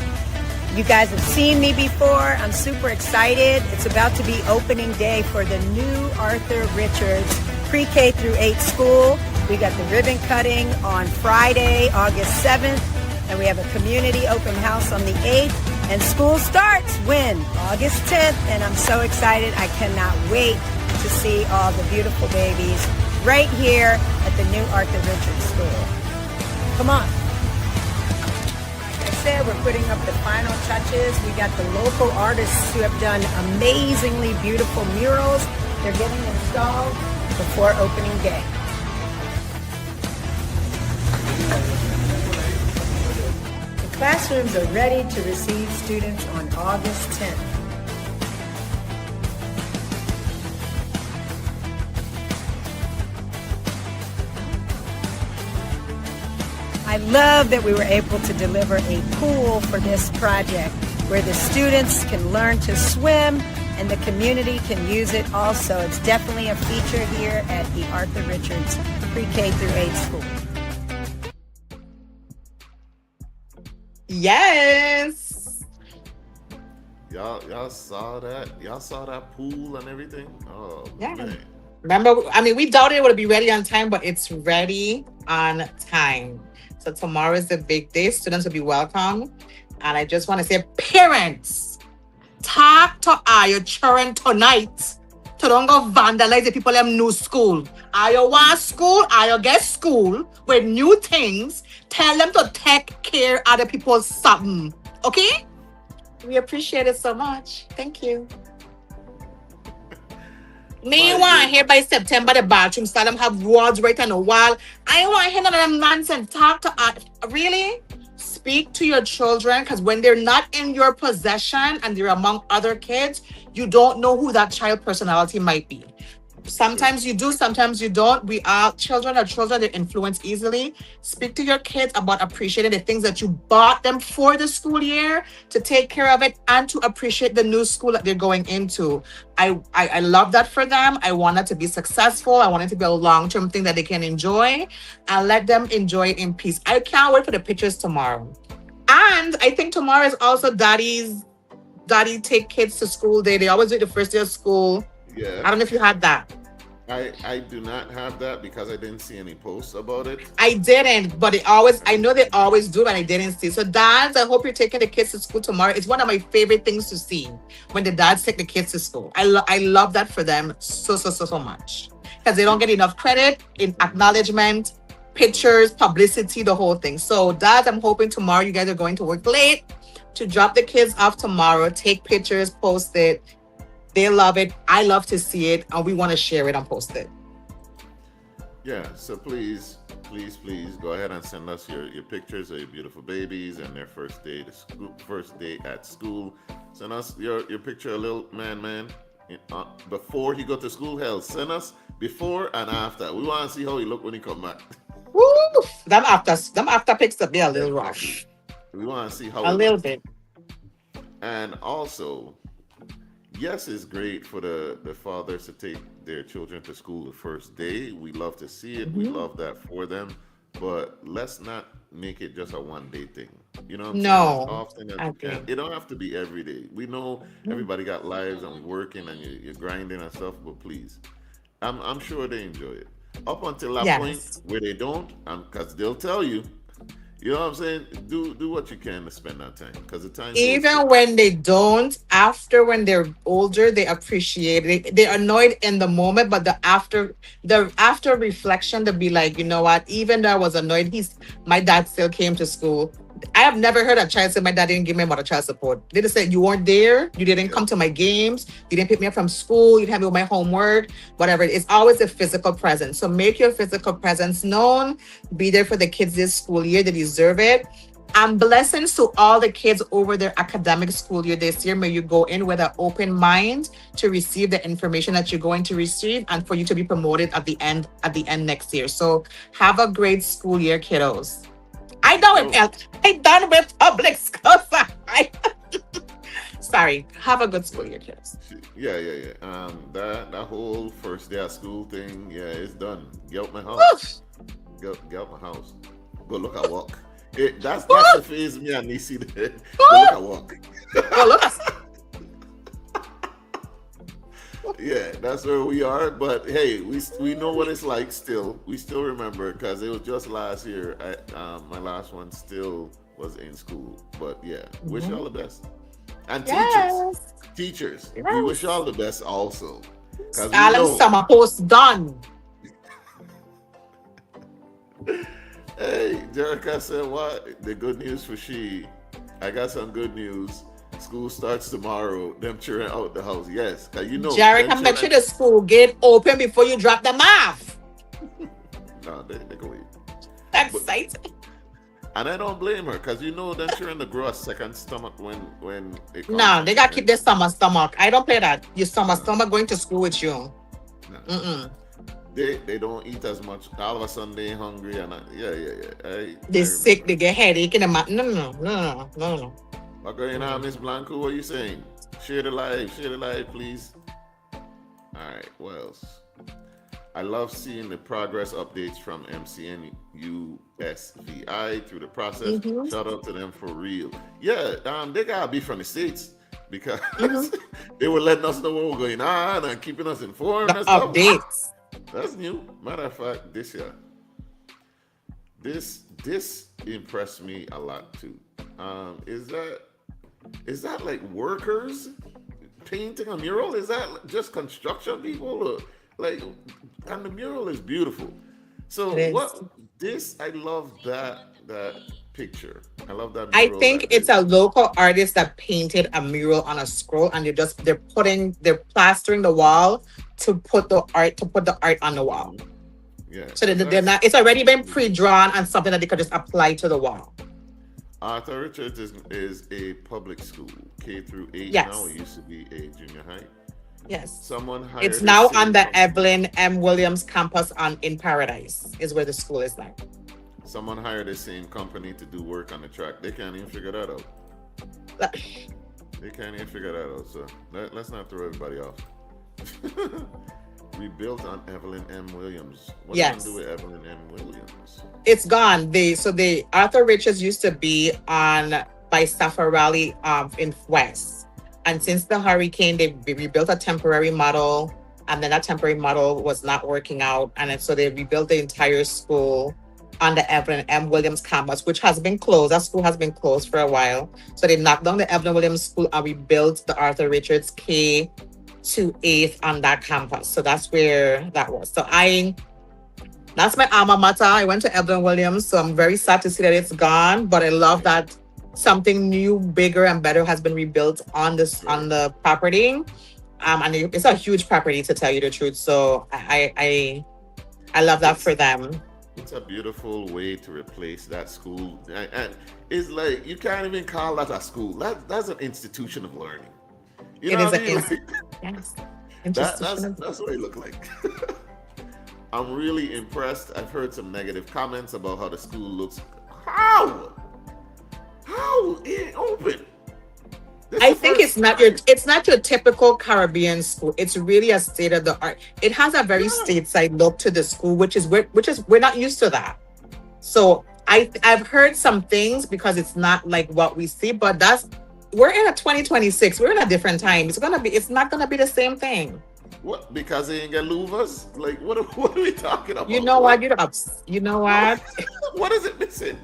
You guys have seen me before. I'm super excited. It's about to be opening day for the new Arthur Richards pre-K through 8 school. We got the ribbon cutting on Friday, August 7th, and we have a community open house on the 8th. And school starts when? August 10th, and I'm so excited. I cannot wait to see all the beautiful babies right here at the new Arthur Richards School. Come on. Like I said, we're putting up the final touches. We got the local artists who have done amazingly beautiful murals. They're getting installed before opening day. The classrooms are ready to receive students on August 10th. I love that we were able to deliver a pool for this project where the students can learn to swim and the community can use it also. It's definitely a feature here at the Arthur Richards Pre-K through 8 School. Yes. Y'all saw that? Y'all saw that pool and everything? Oh Yeah. man. Remember, I mean, we doubted it would be ready on time, but it's ready on time. So tomorrow is the big day. Students will be welcome. And I just want to say, parents, talk to your children tonight. To don't go vandalize the people in new school. You want school, you get school with new things. Tell them to take care of the people's something. Okay? We appreciate it so much. Thank you. Me want here by September the bathroom start them have words right on the wall. I want hear none of them nonsense. Talk to really speak to your children, because when they're not in your possession and they're among other kids, you don't know who that child personality might be. Sometimes you do, sometimes you don't. We are children are children, they're influenced easily. Speak to your kids about appreciating the things that you bought them for the school year, to take care of it and to appreciate the new school that they're going into. I love that for them. I want it to be successful. I want it to be a long-term thing that they can enjoy, and let them enjoy it in peace. I can't wait for the pictures tomorrow. And I think tomorrow is also daddy take kids to school day. They always do it the first day of school. Yeah. I don't know if you had that. I do not have that because I didn't see any posts about it. I didn't, but I know they always do, and I didn't see. So dads, I hope you're taking the kids to school tomorrow. It's one of my favorite things to see when the dads take the kids to school. I love that for them so much, because they don't get enough credit in acknowledgement, pictures, publicity, the whole thing. So dads, I'm hoping tomorrow you guys are going to work late to drop the kids off tomorrow, take pictures, post it. They love it. I love to see it, and we want to share it and post it. Yeah, so please go ahead and send us your pictures of your beautiful babies and their first day at school. Send us your picture of little man before he go to school. Hell, send us before and after. We want to see how he look when he come back. Woo! Them after pics to be a little rush. We want to see how A little bit. And also, yes, it's great for the fathers to take their children to school the first day. We love to see it. We love that for them. But let's not make it just a one-day thing. You know what I'm saying? No. As often as you can. It don't have to be every day. We know everybody got lives and working and you're grinding and stuff, but please. I'm sure they enjoy it. Up until that point where they don't, because they'll tell you. You know what I'm saying? Do what you can to spend that time, because the time. Even when they don't, after, when they're older, they appreciate it. They're annoyed in the moment, but the after reflection, they'll be like, you know what? Even though I was annoyed, my dad still came to school. I have never heard a child say my dad didn't give me mother child support. They just said, you weren't there, you didn't come to my games, you didn't pick me up from school, you didn't help me with my homework, whatever. It's always a physical presence. So make your physical presence known. Be there for the kids this school year. They deserve it. And blessings to all the kids over their academic school year this year. May you go in with an open mind to receive the information that you're going to receive, and for you to be promoted at the end next year. So have a great school year, kiddos. I done with public school. Sorry. Have a good school year, kids. Yeah. That whole first day of school thing, it's done. Get out my house. Get out my house. Go look at walk. That's the phase me and Neci there. Go look at walk. Go look at. Yeah, that's where we are. But hey, we know what it's like still. We still remember, because it was just last year. My last one still was in school. But yeah, wish y'all the best. And teachers, Yes. we wish y'all the best also. Alan summer post done. Hey, Jerica said what? The good news for she. I got some good news. School starts tomorrow. Them children out the house. Yes, you know. Jerica, make sure the school gate open before you drop them off. No, they can wait. That's exciting. And I don't blame her, because you know them children to grow a second stomach when they come. No, they gotta keep their stomach. I don't play that. Your stomach going to school with you. No. They don't eat as much. All of a sudden they hungry and They're sick. They get headache and no. What's going on, Miss Blanco? What are you saying? Share the live, please. All right, what else? I love seeing the progress updates from MCN USVI through the process. Shout out to them for real. Yeah, they gotta be from the States, because they were letting us know what was going on and keeping us informed. The updates. That's new. Matter of fact, this year, this impressed me a lot too. Is that like workers painting a mural? Is that just construction people? And the mural is beautiful. So I love that picture. I love that mural. I think it's a local artist that painted a mural on a scroll, and they're plastering the wall to put the art on the wall. Yeah. So they're not. It's already been pre-drawn and something that they could just apply to the wall. Arthur Richards is a public school, K through 8 Yes. now. It used to be a junior high. Yes. Someone hired It's the now same on the company. Evelyn M. Williams campus in Paradise, is where the school is now. Someone hired the same company to do work on the track. They can't even figure that out. They can't even figure that out. So let's not throw everybody off. We built on Evelyn M. Williams. What are you Yes. gonna do with Evelyn M. Williams? It's gone. The Arthur Richards used to be on by Safarali in West. And since the hurricane, they rebuilt a temporary model, and then that temporary model was not working out. And so they rebuilt the entire school on the Evelyn M. Williams campus, which has been closed. That school has been closed for a while. So they knocked down the Evelyn Williams school and rebuilt the Arthur Richards K to 8th on that campus. So that's where that was. So that's my alma mater. I went to Evelyn Williams, so I'm very sad to see that it's gone. But I love that something new, bigger, and better has been rebuilt on the property. And it's a huge property, to tell you the truth. So I love that for them. It's a beautiful way to replace that school. And it's like, you can't even call that a school. That's an institution of learning. You know what I mean? Yes. That's what it looked like. I'm really impressed. I've heard some negative comments about how the school looks. How? It ain't open? I think it's not your typical Caribbean school. It's really a state of the art. It has a very stateside look to the school, which is we're not used to that. So I've heard some things because it's not like what we see, but we're in a 2026. We're in a different time. It's not gonna be the same thing. What? Because they ain't got louvers? Like, what are we talking about? You know what? You know what? What is it missing?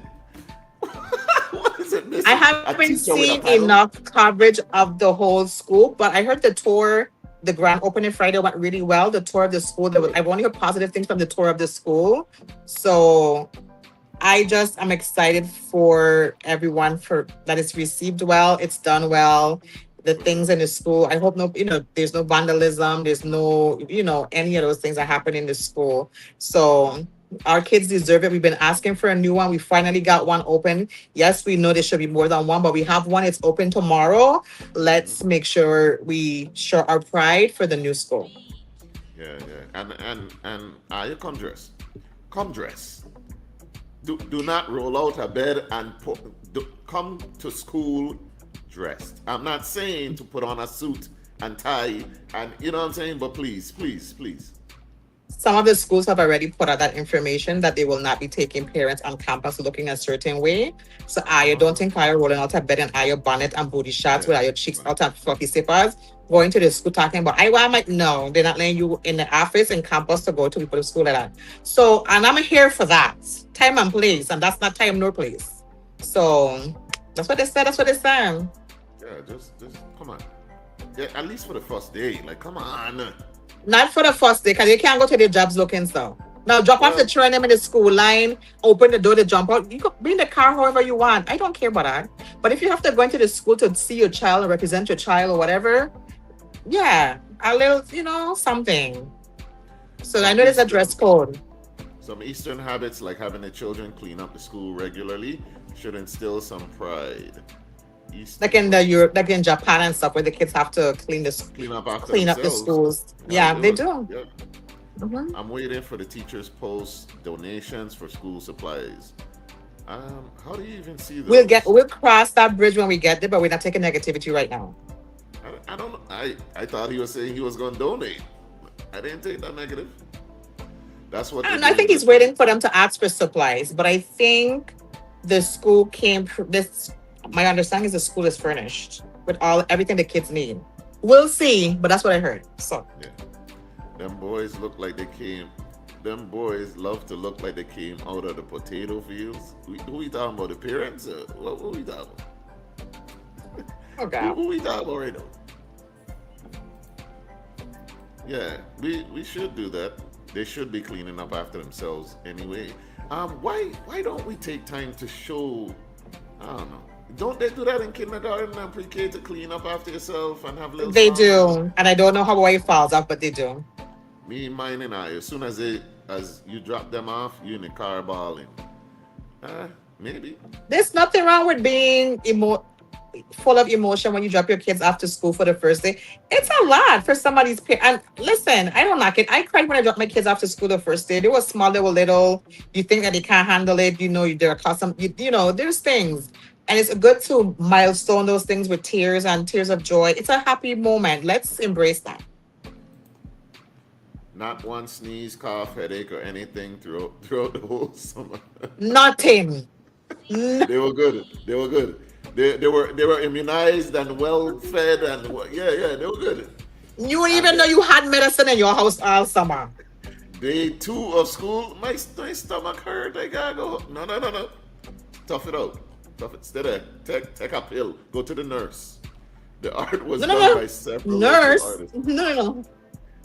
What is it missing? I haven't seen enough coverage of the whole school, but I heard the grand opening Friday went really well. The tour of the school, I've only heard positive things from the tour of the school. So I'm excited for everyone that it's received well, it's done well. The things in the school, I hope there's no vandalism, there's no, any of those things that happen in the school. So our kids deserve it. We've been asking for a new one. We finally got one open. Yes, we know there should be more than one, but we have one. It's open tomorrow. Let's make sure we show our pride for the new school. Yeah. And you come dress. Come dress. Do not roll out of bed and come to school dressed. I'm not saying to put on a suit and tie, and you know what I'm saying, but please. Some of the schools have already put out that information that they will not be taking parents on campus looking a certain way. So don't think you're rolling out of bed and your bonnet and booty shots with your cheeks out and fluffy slippers, going to the school talking about, no, they're not letting you in the office and campus to go to people to school like that. So, and I'm here for that. Time and place, and that's not time nor place. So, that's what they said. Yeah, just come on. Yeah, at least for the first day. Like, come on. Not for the first day, because you can't go to their jobs looking so. Now, drop off the children them in the school line, open the door to jump out. You can be in the car however you want. I don't care about that. But if you have to go into the school to see your child or represent your child or whatever, yeah, a little, something. So I know there's a dress code. Some Eastern habits, like having the children clean up the school regularly, should instill some pride. Like in Japan and stuff, where the kids have to clean up the schools. Yeah, they do. Yep. Mm-hmm. I'm waiting for the teachers post donations for school supplies. How do you even see those? We'll cross that bridge when we get there, but we're not taking negativity right now. I don't know. I thought he was saying he was going to donate. I didn't take that negative. That's what I think he's waiting for them to ask for supplies, but I think the school my understanding is the school is furnished with everything the kids need. We'll see, but that's what I heard. So yeah. Them boys love to look like they came out of the potato fields. Who we talking about? The parents? What we talking about? Oh God. Who we talking about right now? Yeah, we should do that. They should be cleaning up after themselves anyway. Why don't we take time to show? I don't know. Don't they do that in kindergarten and pre-K to clean up after yourself and have little? They do, and I don't know how it falls off, but they do. Me, mine, and I. As soon as you drop them off, you in the car bawling. Maybe. There's nothing wrong with being full of emotion when you drop your kids off to school for the first day. It's a lot for somebody's parents. And listen, I don't knock it. I cried when I dropped my kids off to school the first day. They were small, they were little. You think that they can't handle it. You know, they're accustomed. You know, there's things. And it's good to milestone those things with tears and tears of joy. It's a happy moment. Let's embrace that. Not one sneeze, cough, headache, or anything throughout the whole summer. Nothing. They were good. They were good. They were immunized and well fed and yeah, they were good. You didn't even know you had medicine in your house all summer. Day 2 of school, my stomach hurt. I gotta go. No. Tough it out. Tough it. Stay there. Take a pill. Go to the nurse. The art was done by several nurse. artists. No.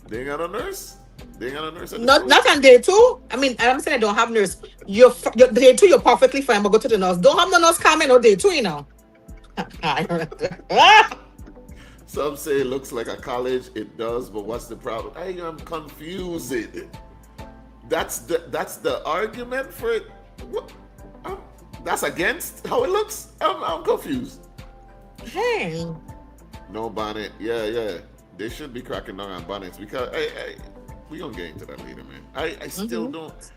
They ain't got a nurse. They ain't got a nurse. At the Not school? not on day 2. I mean, I'm saying I don't have nurse. You're day 2. You're perfectly fine. But go to the nurse. Don't have no nurse come in on day 2. You know. Some say it looks like a college. It does, but what's the problem? I am confused. That's the argument for it. What? That's against how it looks. I'm confused. Hey. No bonnet. Yeah. They should be cracking down on bonnets because we gonna get into that later, man. I still don't.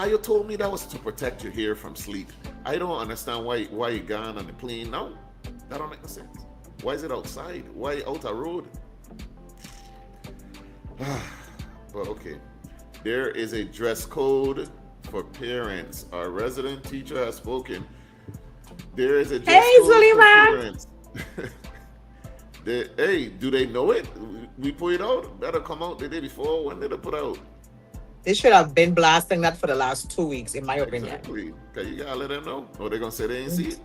You told me that was to protect your hair from sleep. I don't understand why you gone on the plane. No, that don't make no sense. Why is it outside? Why out a road? But okay, there is a dress code for parents. Our resident teacher has spoken. There is a dress code for parents. Do they know it? We put it out. Better come out the day before. When did it put out? They should have been blasting that for the last 2 weeks, in my opinion. Exactly. Okay, you gotta let them know. Or they're gonna say they ain't see it.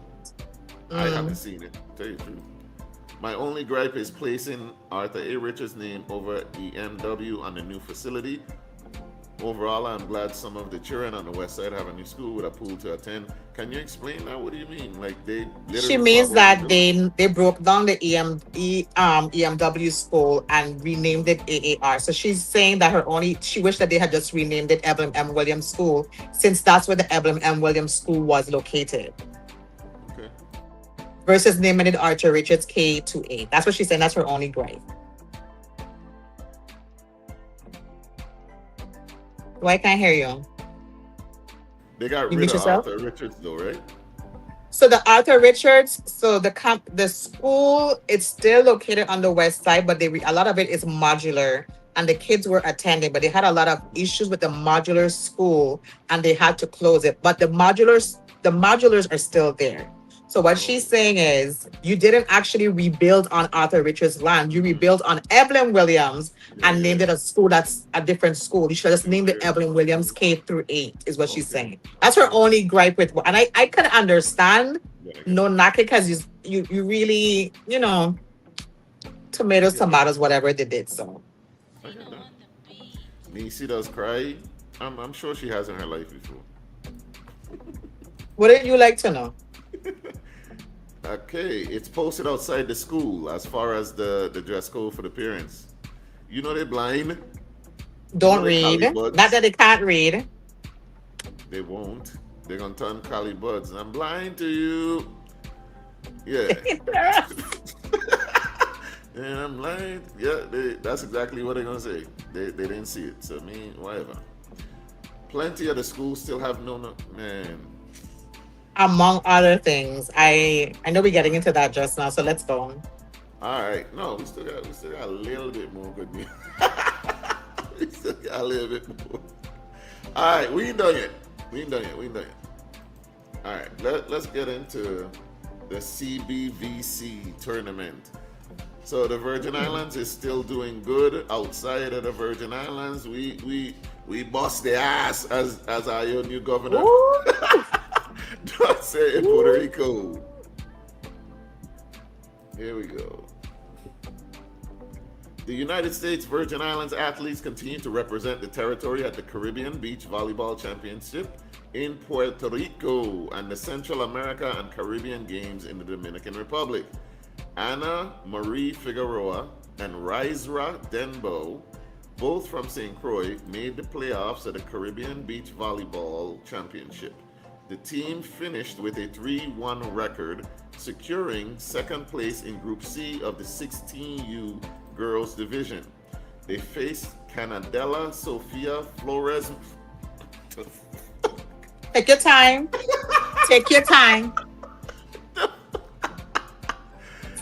I haven't seen it. Tell you the truth. My only gripe is placing Arthur A. Richards' name over EMW on the new facility. Overall, I'm glad some of the children on the west side have a new school with a pool to attend. Can you explain that? What do you mean? Like they literally She means that they broke down the EMW school and renamed it AAR. So she's saying that she wished that they had just renamed it Evelyn M. Williams School, since that's where the Evelyn M. Williams School was located. Okay. Versus naming it Arthur Richards K-8. That's what she's saying. That's her only gripe. Why can't I hear you? They got You rid mute of yourself? Arthur Richards though, right? So the Arthur Richards, so the school, it's still located on the west side, but a lot of it is modular, and the kids were attending, but they had a lot of issues with the modular school, and they had to close it. But the modulars are still there. So what she's saying is, you didn't actually rebuild on Arthur Richards' land. You rebuilt on Evelyn Williams and named it a school that's a different school. You should have just named it Evelyn Williams K-8, is what she's saying. That's her only gripe with, and I can understand, no knock it, because you really, tomatoes, whatever they did. So Neci does cry. I'm sure she has in her life before. wouldn't you like to know? Okay, it's posted outside the school as far as the dress code for the parents. You know they're blind. Don't They're read. Calibuds. Not that they can't read. They won't. They're gonna turn Cali buds. I'm blind to you. Yeah. And I'm blind. Yeah, that's exactly what they're gonna say. They didn't see it. So whatever. Plenty of the schools still have no man. Among other things. I know we're getting into that just now, so let's go. All right. No, we still got a little bit more good news. We still got a little bit more. All right, we ain't done yet. All right, let's get into the CBVC tournament. So the Virgin Islands is still doing good. Outside of the Virgin Islands, we bust the ass as our new governor. Don't say in Puerto Rico. Here we go. The United States Virgin Islands athletes continue to represent the territory at the Caribbean Beach Volleyball Championship in Puerto Rico and the Central America and Caribbean Games in the Dominican Republic. Ana Marie Figueroa and Raizra Denbo, both from St. Croix, made the playoffs at the Caribbean Beach Volleyball Championship. The team finished with a 3-1 record, securing second place in Group C of the 16U Girls Division. They faced Canadella Sofia Flores. Take your time. Take your time.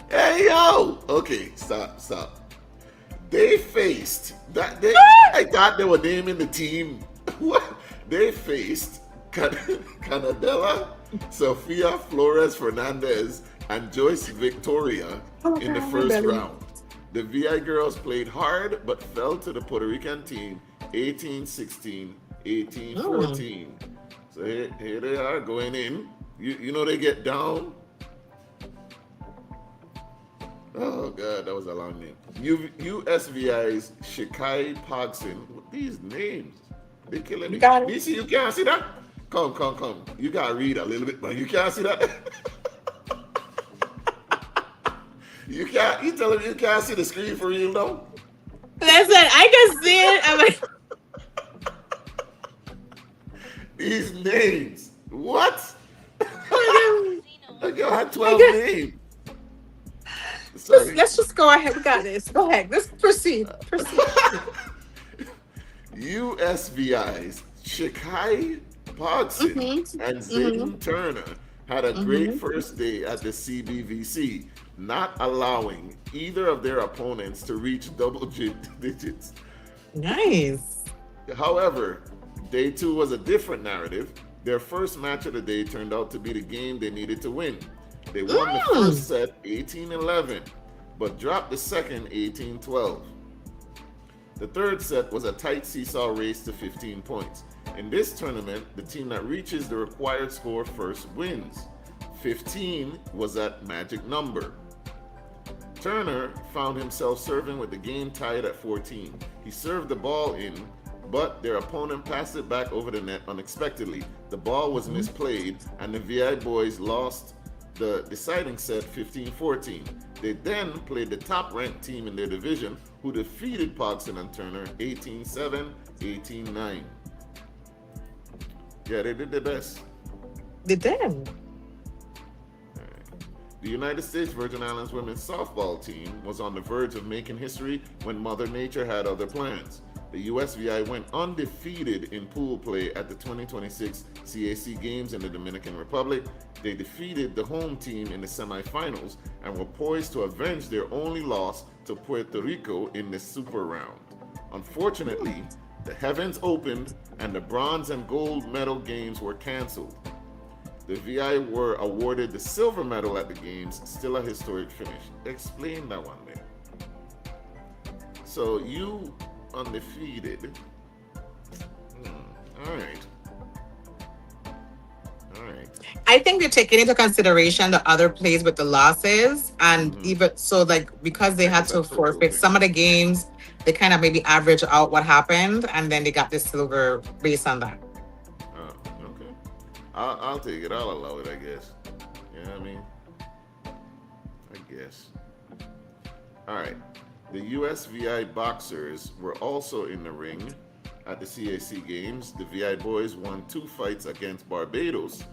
Hey yo! Okay, stop. They faced that. I thought they were naming the team. What? They faced Canadella, Sofia Flores Fernandez, and Joyce Victoria in the first round. The VI girls played hard but fell to the Puerto Rican team 18-16, 18-14. So here they are going in. You know they get down. Oh God, that was a long name. USVI's Shikai Pogson. What these names? They killing me. DC, you can't see that? Come. You gotta read a little bit, but you can't see that. You telling me you can't see the screen for real though? Listen, I can see it. I'm like, these names. What? That girl had 12 names. let's just go ahead. We got this. Go ahead. Let's proceed. USVI's Shikai Pogson and Zayden Turner had a great first day at the CBVC, not allowing either of their opponents to reach double digits. Nice. However, day 2 was a different narrative. Their first match of the day turned out to be the game they needed to win. They won the first set 18-11, but dropped the second 18-12. The third set was a tight seesaw race to 15 points. In this tournament, the team that reaches the required score first wins. 15 was that magic number. Turner found himself serving with the game tied at 14. He served the ball in, but their opponent passed it back over the net unexpectedly. The ball was misplayed, and the VI boys lost the deciding set 15-14. They then played the top-ranked team in their division, who defeated Pogson and Turner 18-7, 18-9. Yeah, they did their best. They did. The United States Virgin Islands women's softball team was on the verge of making history when Mother Nature had other plans. The USVI went undefeated in pool play at the 2026 CAC Games in the Dominican Republic. They defeated the home team in the semifinals and were poised to avenge their only loss to Puerto Rico in the Super Round. Unfortunately, the heavens opened and the bronze and gold medal games were canceled. The VI were awarded the silver medal at the games, still a historic finish. Explain that one there. So you undefeated. All right. I think they're taking into consideration the other plays with the losses, and even so, like because they had to forfeit some of the games, they kind of maybe average out what happened, and then they got the silver based on that. Oh, okay. I'll take it. I'll allow it, I guess. You know what I mean? I guess. All right. The USVI boxers were also in the ring at the CAC Games. The VI boys won 2 fights against Barbados.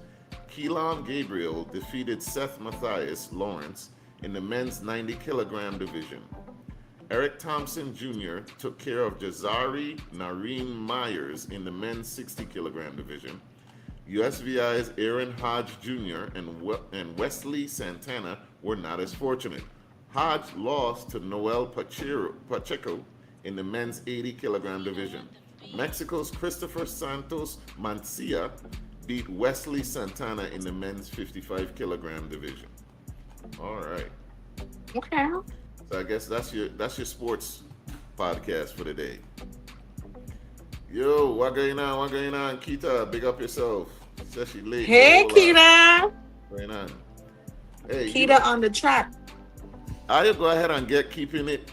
Keelan Gabriel defeated Seth Matthias Lawrence in the men's 90-kilogram division. Eric Thompson Jr. took care of Jazari Nareen Myers in the men's 60-kilogram division. USVI's Aaron Hodge Jr. and Wesley Santana were not as fortunate. Hodge lost to Noel Pacheco in the men's 80-kilogram division. Mexico's Christopher Santos Mancia beat Wesley Santana in the men's 55-kilogram division. All right. Okay. So I guess that's your sports podcast for the day. Yo, what going on? Kita, big up yourself. Says she late. Hey, Kita. What's going on? Hey, Kita on the track. I'll go ahead and get Keeping It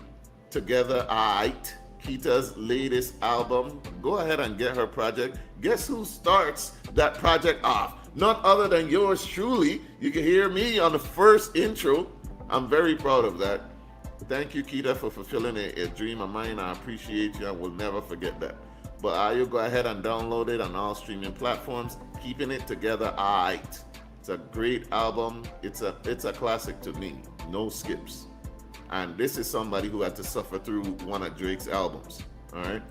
Together Aight, Kita's latest album. Go ahead and get her project. Guess who starts that project off? None other than yours truly. You can hear me on the first intro. I'm very proud of that. Thank you, Kita, for fulfilling a dream of mine. I appreciate you. I will never forget that. But you'll go ahead and download it on all streaming platforms. Keeping It Together, alright. It's a great album. It's a classic to me. No skips. And this is somebody who had to suffer through one of Drake's albums. All right.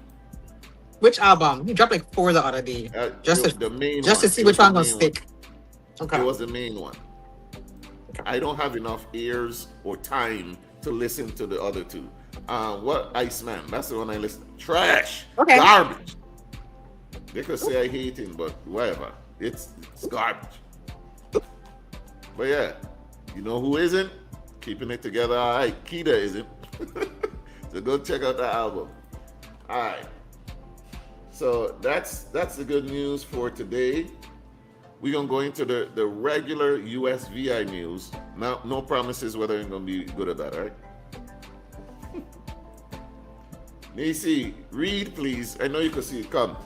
Which album? He dropped like 4 the other day. The main just one. to see which one gonna main stick. Okay. It was the main one. I don't have enough ears or time to listen to the other two. What Iceman? That's the one I listen. Trash. Okay. Garbage. They could say I hate him, but whatever. It's garbage. But yeah, you know who isn't? Keeping It Together, all right. Keita isn't. So go check out that album. All right. So that's the good news for today. We're gonna go into the regular USVI news. Now, no promises whether it's gonna be good or bad, all right? Neci, read please. I know you can see it. Come.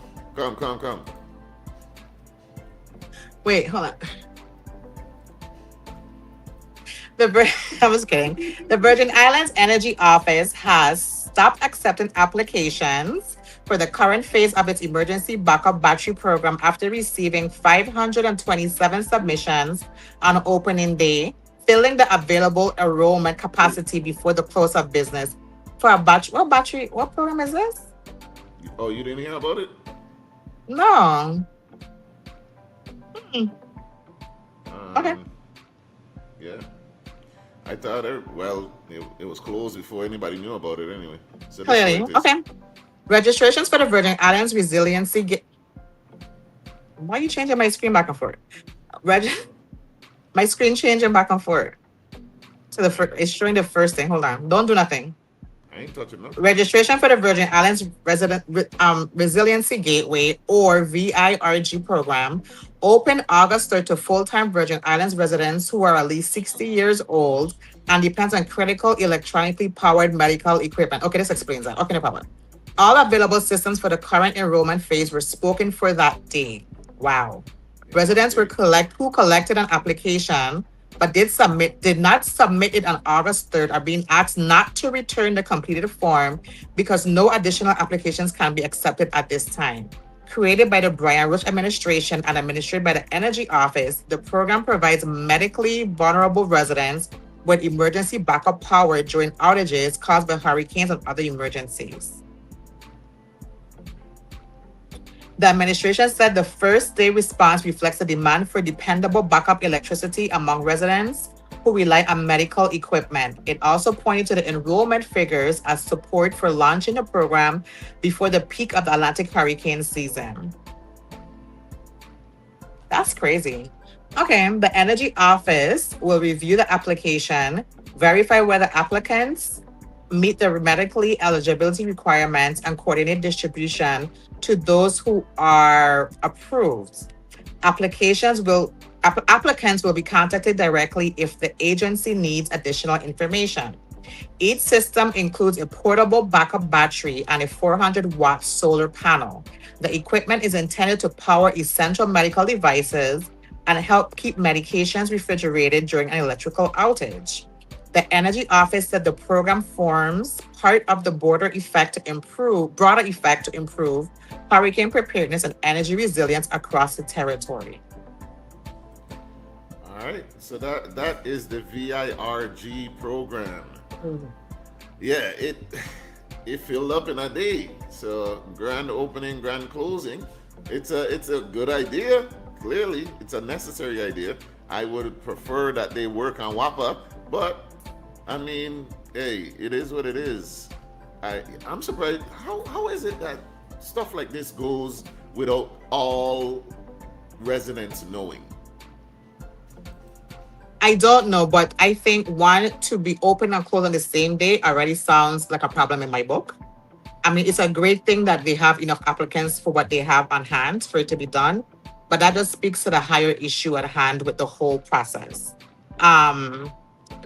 Wait, hold on. I was kidding. The Virgin Islands Energy Office has stopped accepting applications for the current phase of its emergency backup battery program after receiving 527 submissions on opening day, filling the available enrollment capacity before the close of business. For a battery, what program is this? Oh, you didn't hear about it? No. Okay. Yeah. I thought it was closed before anybody knew about it anyway. So Clearly. Okay. Registrations for the Virgin Islands Resiliency. Why are you changing my screen back and forth? My screen changing back and forth. So it's showing the first thing. Hold on. Don't do nothing. I ain't touching nothing. Registration for the Virgin Islands Resiliency Gateway or VIRG program open August 3rd to full-time Virgin Islands residents who are at least 60 years old and depends on critical electronically powered medical equipment. Okay, this explains that. Okay, no problem. All available systems for the current enrollment phase were spoken for that day. Wow. Residents who collected an application but did not submit it on August 3rd are being asked not to return the completed form because no additional applications can be accepted at this time. Created by the Brian Rush administration and administered by the Energy Office, the program provides medically vulnerable residents with emergency backup power during outages caused by hurricanes and other emergencies. The administration said the first day response reflects the demand for dependable backup electricity among residents who rely on medical equipment. It also pointed to the enrollment figures as support for launching the program before the peak of the Atlantic hurricane season. That's crazy. Okay, the Energy Office will review the application, verify whether applicants meet the medically eligibility requirements, and coordinate distribution to those who are approved. Applicants will be contacted directly if the agency needs additional information. Each system includes a portable backup battery and a 400-watt solar panel. The equipment is intended to power essential medical devices and help keep medications refrigerated during an electrical outage. The Energy Office said the program forms part of the broader effect to improve hurricane preparedness and energy resilience across the territory. All right, so that is the VIRG program. Mm-hmm. Yeah, it filled up in a day. So grand opening, grand closing. It's a good idea. Clearly, it's a necessary idea. I would prefer that they work on WAPA, but I mean, hey, it is what it is. I'm surprised. How is it that stuff like this goes without all residents knowing? I don't know, but I think one to be open and closed on the same day already sounds like a problem in my book. I mean, it's a great thing that they have enough applicants for what they have on hand for it to be done, but that just speaks to the higher issue at hand with the whole process.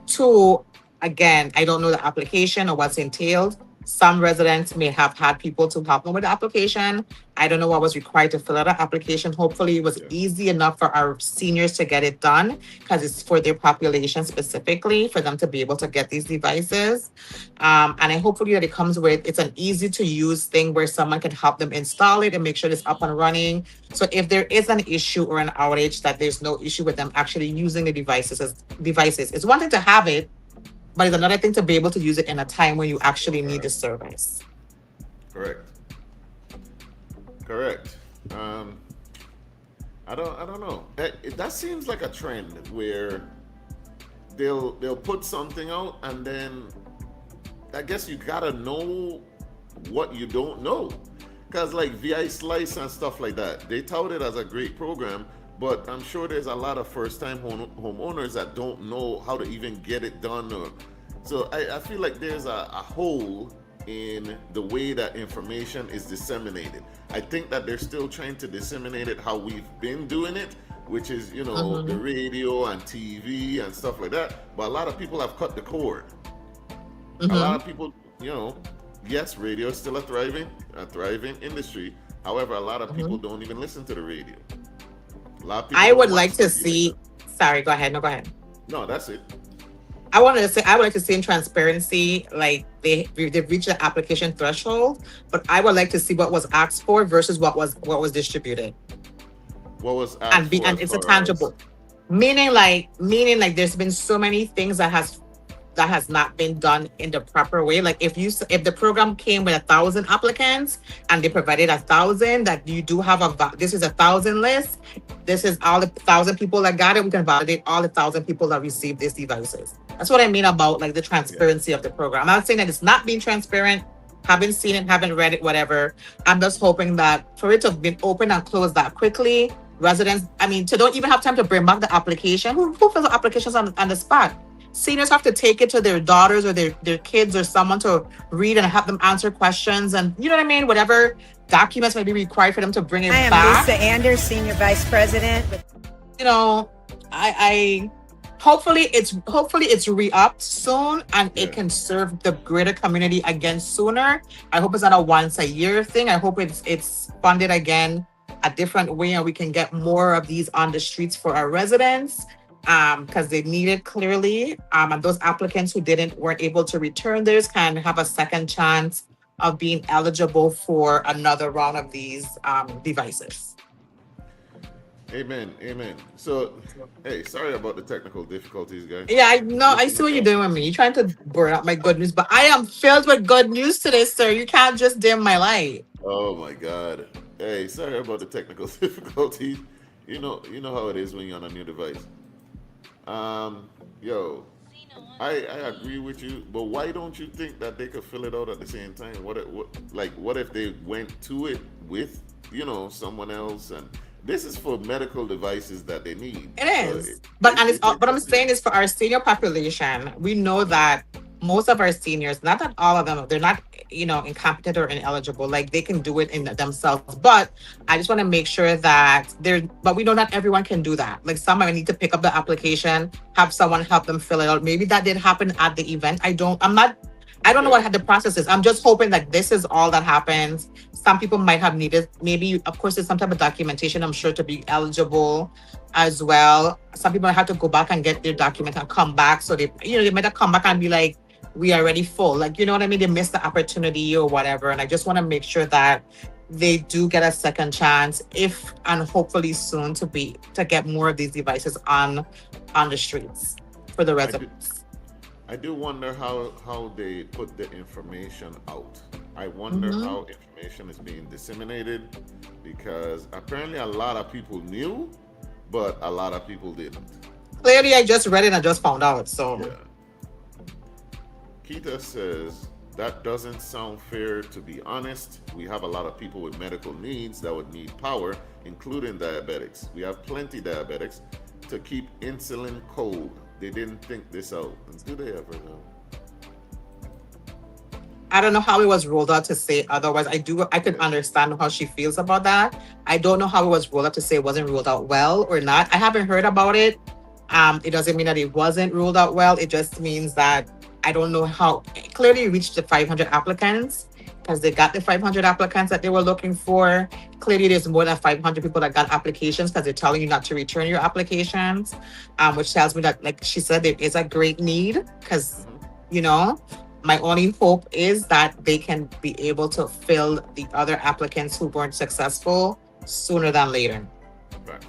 Two, again, I don't know the application or what's entailed, Some residents may have had people to help them with the application. I don't know what was required to fill out the application. Hopefully, it was Yeah. easy enough for our seniors to get it done because it's for their population specifically for them to be able to get these devices. And I hopefully that it comes with it's an easy to use thing where someone can help them install it and make sure it's up and running. So if there is an issue or an outage, that there's no issue with them actually using the devices. It's one thing to have it, but it's another thing to be able to use it in a time when you actually need the service. Correct. Correct. I don't know. That seems like a trend where they'll put something out, and then I guess you gotta know what you don't know. Cause like VI Slice and stuff like that, they tout it as a great program, but I'm sure there's a lot of first-time homeowners that don't know how to even get it done. So I feel like there's a hole in the way that information is disseminated. I think that they're still trying to disseminate it how we've been doing it, which is, you know, the radio and TV and stuff like that. But a lot of people have cut the cord. A lot of people, you know, yes, radio is still a thriving industry. However, a lot of people don't even listen to the radio. A lot of people I don't would watch like to TV see. like Sorry, go ahead. No, go ahead. that. No, that's it. I wanted to say I would like to see in transparency, like they've reached the application threshold, but I would like to see what was asked for versus what was distributed, What was and asked for and as it's a far tangible. Meaning like there's been so many things that has not been done in the proper way. Like if the program came with 1,000 applicants and they provided 1,000, that you do have this is 1,000 list. This is all the 1,000 people that got it. We can validate all the 1,000 people that received these devices. That's what I mean about like the transparency of the program. I'm not saying that it's not being transparent. Haven't seen it, haven't read it, whatever. I'm just hoping that for it to have been open and closed that quickly, residents, to don't even have time to bring back the application. Who fills the applications on the spot? Seniors have to take it to their daughters or their kids or someone to read and have them answer questions, and you know what I mean? Whatever documents may be required for them to bring it I am back. Lisa Anders, Senior Vice President. You know, I hopefully it's re-upped soon and it can serve the greater community again sooner. I hope it's not a once a year thing. I hope it's funded again a different way and we can get more of these on the streets for our residents. Because they need it clearly. And those applicants who weren't able to return theirs can have a second chance of being eligible for another round of these devices. Amen. So, hey, sorry about the technical difficulties, guys. Yeah, I know. I see what you're doing with me. You're trying to burn up my good news, but I am filled with good news today, sir. You can't just dim my light. Oh my God. Hey, sorry about the technical difficulties. You know how it is when you're on a new device. Yo, I agree with you, but why don't you think that they could fill it out at the same time? What if they went to it with, someone else? And this is for medical devices that they need. It is, but I'm saying is for our senior population. We know that most of our seniors, not that all of them, they're not, incompetent or ineligible. Like they can do it in themselves. But I just want to make sure that but we know not everyone can do that. Like some might need to pick up the application, have someone help them fill it out. Maybe that did happen at the event. I don't know what the process is. I'm just hoping that this is all that happens. Some people might have needed, maybe, of course, there's some type of documentation, I'm sure, to be eligible as well. Some people might have to go back and get their document and come back. So they might have come back and be like, we are already full. Like, you know what I mean? They missed the opportunity or whatever. And I just want to make sure that they do get a second chance and hopefully soon to get more of these devices on the streets for the residents. I do wonder how they put the information out. I wonder how information is being disseminated, because apparently a lot of people knew, but a lot of people didn't. Clearly, I just read it and I just found out. So. Yeah. Keita says, that doesn't sound fair, to be honest. We have a lot of people with medical needs that would need power, including diabetics. We have plenty diabetics to keep insulin cold. They didn't think this out. Do they ever know? I don't know how it was rolled out to say otherwise. I could understand how she feels about that. I don't know how it was rolled out to say it wasn't rolled out well or not. I haven't heard about it. It doesn't mean that it wasn't ruled out well. It just means that I don't know how clearly it reached the 500 applicants because they got the 500 applicants that they were looking for. Clearly, there's more than 500 people that got applications because they're telling you not to return your applications, which tells me that, like she said, there is a great need because, you know, my only hope is that they can be able to fill the other applicants who weren't successful sooner than later. Right.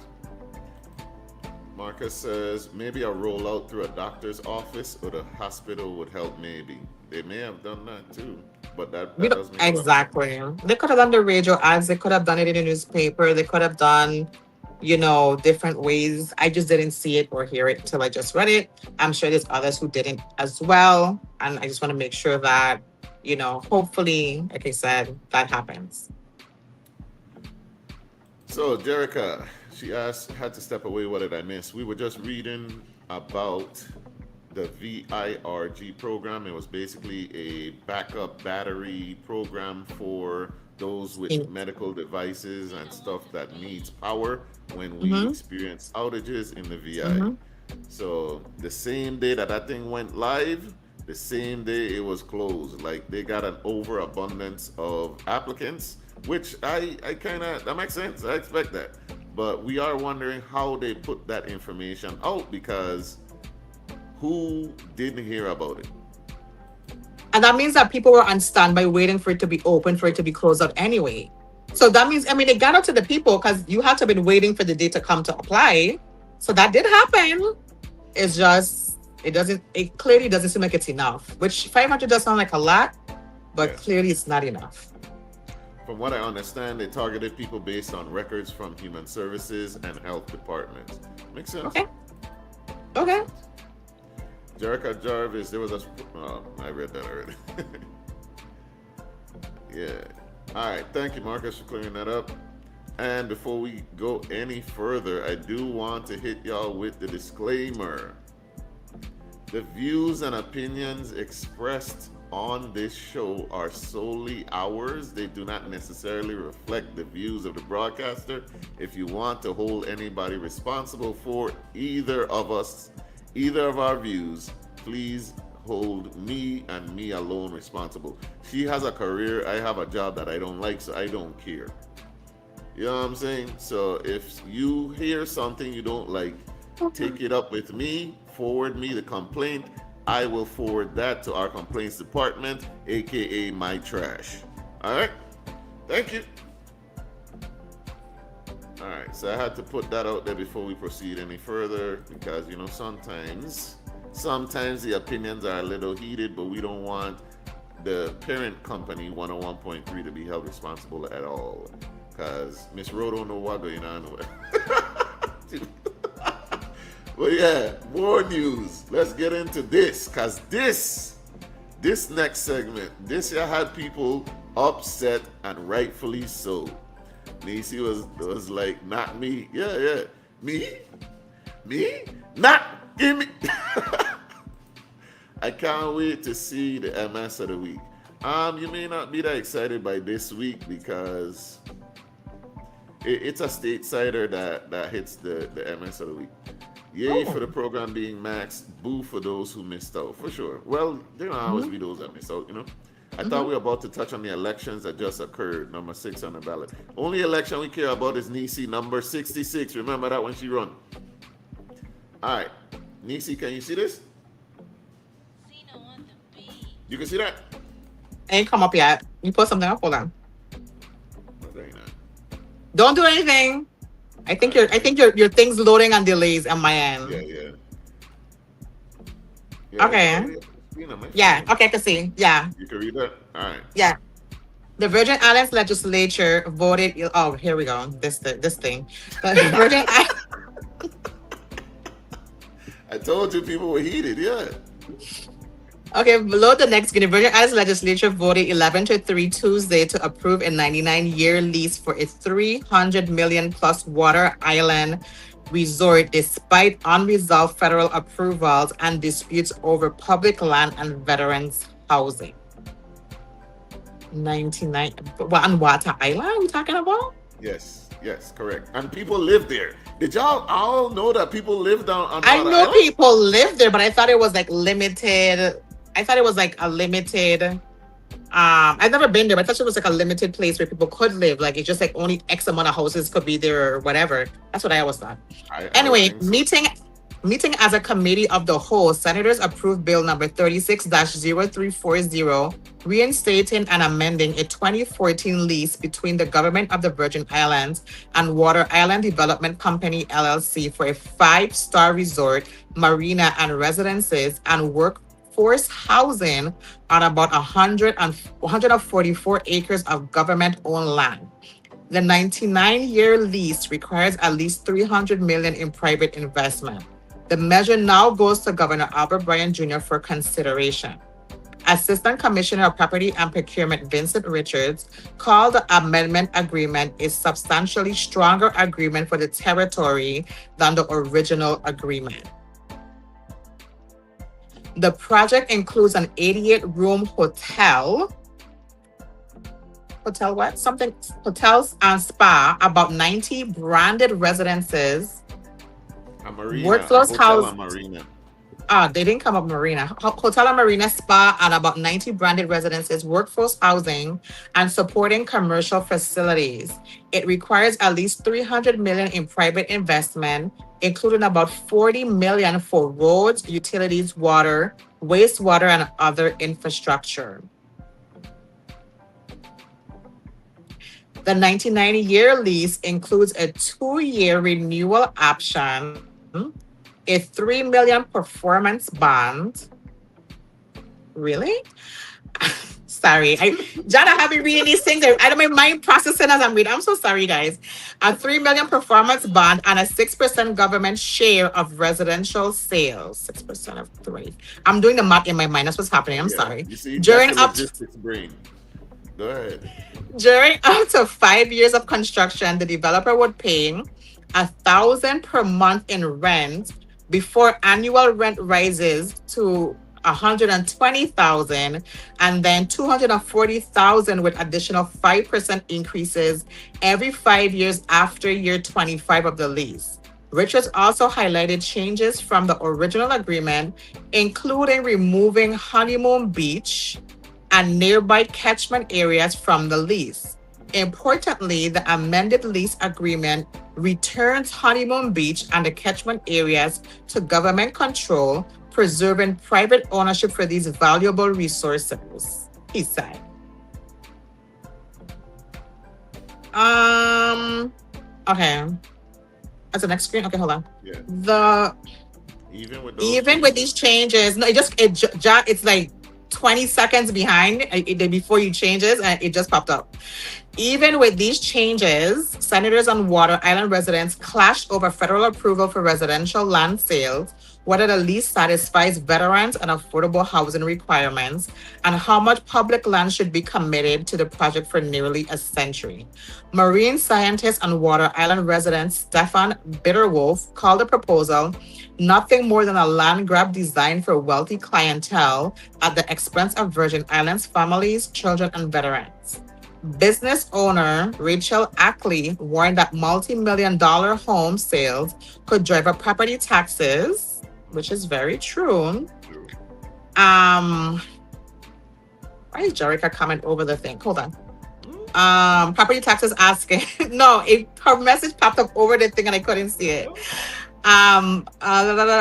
Marcus says maybe a rollout through a doctor's office or the hospital would help. Maybe they may have done that too, but that doesn't exactly. They could have done the radio ads. They could have done it in the newspaper. They could have done, you know, different ways. I just didn't see it or hear it till I just read it. I'm sure there's others who didn't as well, and I just want to make sure that, you know, hopefully, like I said, that happens. So, Jerica, she asked, had to step away. What did I miss? We were just reading about the VIRG program. It was basically a backup battery program for those with medical devices and stuff that needs power when we experience outages in the VI. So, the same day that thing went live, the same day it was closed. Like, they got an overabundance of applicants, which I kind of, that makes sense. I expect that. But we are wondering how they put that information out because who didn't hear about it? And that means that people were on standby waiting for it to be open, for it to be closed up anyway. So that means, I mean, it got out to the people because you had to have been waiting for the day to come to apply. So that did happen. It's just, it clearly doesn't seem like it's enough, which 500 does sound like a lot, but clearly it's not enough. From what I understand, they targeted people based on records from human services and health departments. Makes sense. Okay. Jerica Jarvis, there was a... I read that already. Yeah. All right. Thank you, Marcus, for clearing that up. And before we go any further, I do want to hit y'all with the disclaimer. The views and opinions expressed on this show are solely ours. They do not necessarily reflect the views of the broadcaster. If you want to hold anybody responsible for either of our views, please hold me and me alone responsible. She has a career, I have a job that I don't like, so I don't care. You know what I'm saying? So if you hear something you don't like, take it up with me, forward me the complaint. I will forward that to our complaints department, aka my trash. All right? Thank you. All right, so I had to put that out there before we proceed any further because, you know, sometimes the opinions are a little heated, but we don't want the parent company 101.3 to be held responsible at all because Miss Ro don't know what going on with. But yeah, more news. Let's get into this, because this next segment, this year had people upset and rightfully so. Neci was like, not me. Yeah. Me? Not give me. I can't wait to see the MS of the week. You may not be that excited by this week because it's a statesider that hits the MS of the week. Yay for the program being maxed. Boo for those who missed out. For sure. Well, there will always be those that missed out, you know. I thought we were about to touch on the elections that just occurred, number 6 on the ballot. Only election we care about is Neci, number 66. Remember that when she run. All right. Neci, can you see this? You can see that? Ain't come up yet. You put something up. Hold on. Very nice. Don't do anything. I think your thing's loading on delays on my end. Yeah. Okay. Yeah. Okay, I can see. Yeah. You can read that? All right. Yeah. The Virgin Islands legislature voted. Oh, here we go. This thing. The Virgin I told you people were heated. Yeah. Okay, below the next, the Virgin Islands legislature voted 11-3 Tuesday to approve a 99-year lease for a $300 million plus water island resort, despite unresolved federal approvals and disputes over public land and veterans housing. 99. What on Water Island? Are we talking about? Yes. Yes, correct. And people live there. Did y'all all know that people live down on I Water know Island? people live there, but I thought it was like limited. I thought it was like a limited. I've never been there, but I thought it was like a limited place where people could live. Like it's just like only X amount of houses could be there or whatever. That's what I always thought. I don't Anyway, think so. meeting as a committee of the whole, senators approved bill number 36-0340, reinstating and amending a 2014 lease between the government of the Virgin Islands and Water Island Development Company LLC for a 5-star resort, marina, and residences and workforce housing on about 144 acres of government-owned land. The 99-year lease requires at least $300 million in private investment. The measure now goes to Governor Albert Bryan Jr. for consideration. Assistant Commissioner of Property and Procurement Vincent Richards called the amendment agreement a substantially stronger agreement for the territory than the original agreement. The project includes an 88-room hotel. Hotel what? Something, hotels and spa, about 90 branded residences. A marina. Workflows A hotel house. and marina. They didn't come up marina. Hotel and marina, spa, and about 90 branded residences, workforce housing, and supporting commercial facilities. It requires at least $300 million in private investment, including about $40 million for roads, utilities, water, wastewater, and other infrastructure. The 1990-year lease includes a 2-year renewal option, a $3 million performance bond. Really? Sorry. John, I have been reading these things. I don't mind processing as I'm reading. I'm so sorry, guys. A $3 million performance bond and a 6% government share of residential sales. 6% of 3. I'm doing the math in my mind. That's what's happening. I'm sorry. You see, During that's the up to logistics brain. Go ahead. During up to 5 years of construction, the developer would pay $1,000 per month in rent before annual rent rises to $120,000 and then $240,000 with additional 5% increases every 5 years after year 25 of the lease. Richards also highlighted changes from the original agreement, including removing Honeymoon Beach and nearby catchment areas from the lease. Importantly, the amended lease agreement returns Honeymoon Beach and the catchment areas to government control, preserving private ownership for these valuable resources, he said. Okay. That's the next screen. Okay, hold on. Yeah. Even with these changes, no, it's like 20 seconds behind before you changes, and it just popped up. Even with these changes, senators and Water Island residents clashed over federal approval for residential land sales, whether the lease satisfies veterans and affordable housing requirements, and how much public land should be committed to the project for nearly a century. Marine scientist and Water Island resident Stefan Bitterwolf called the proposal nothing more than a land grab designed for wealthy clientele at the expense of Virgin Islands families, children, and veterans. Business owner Rachel Ackley warned that multi-million-dollar home sales could drive up property taxes, which is very true. Why is Jerica comment over the thing? Hold on. Property taxes asking. No, her message popped up over the thing and I couldn't see it.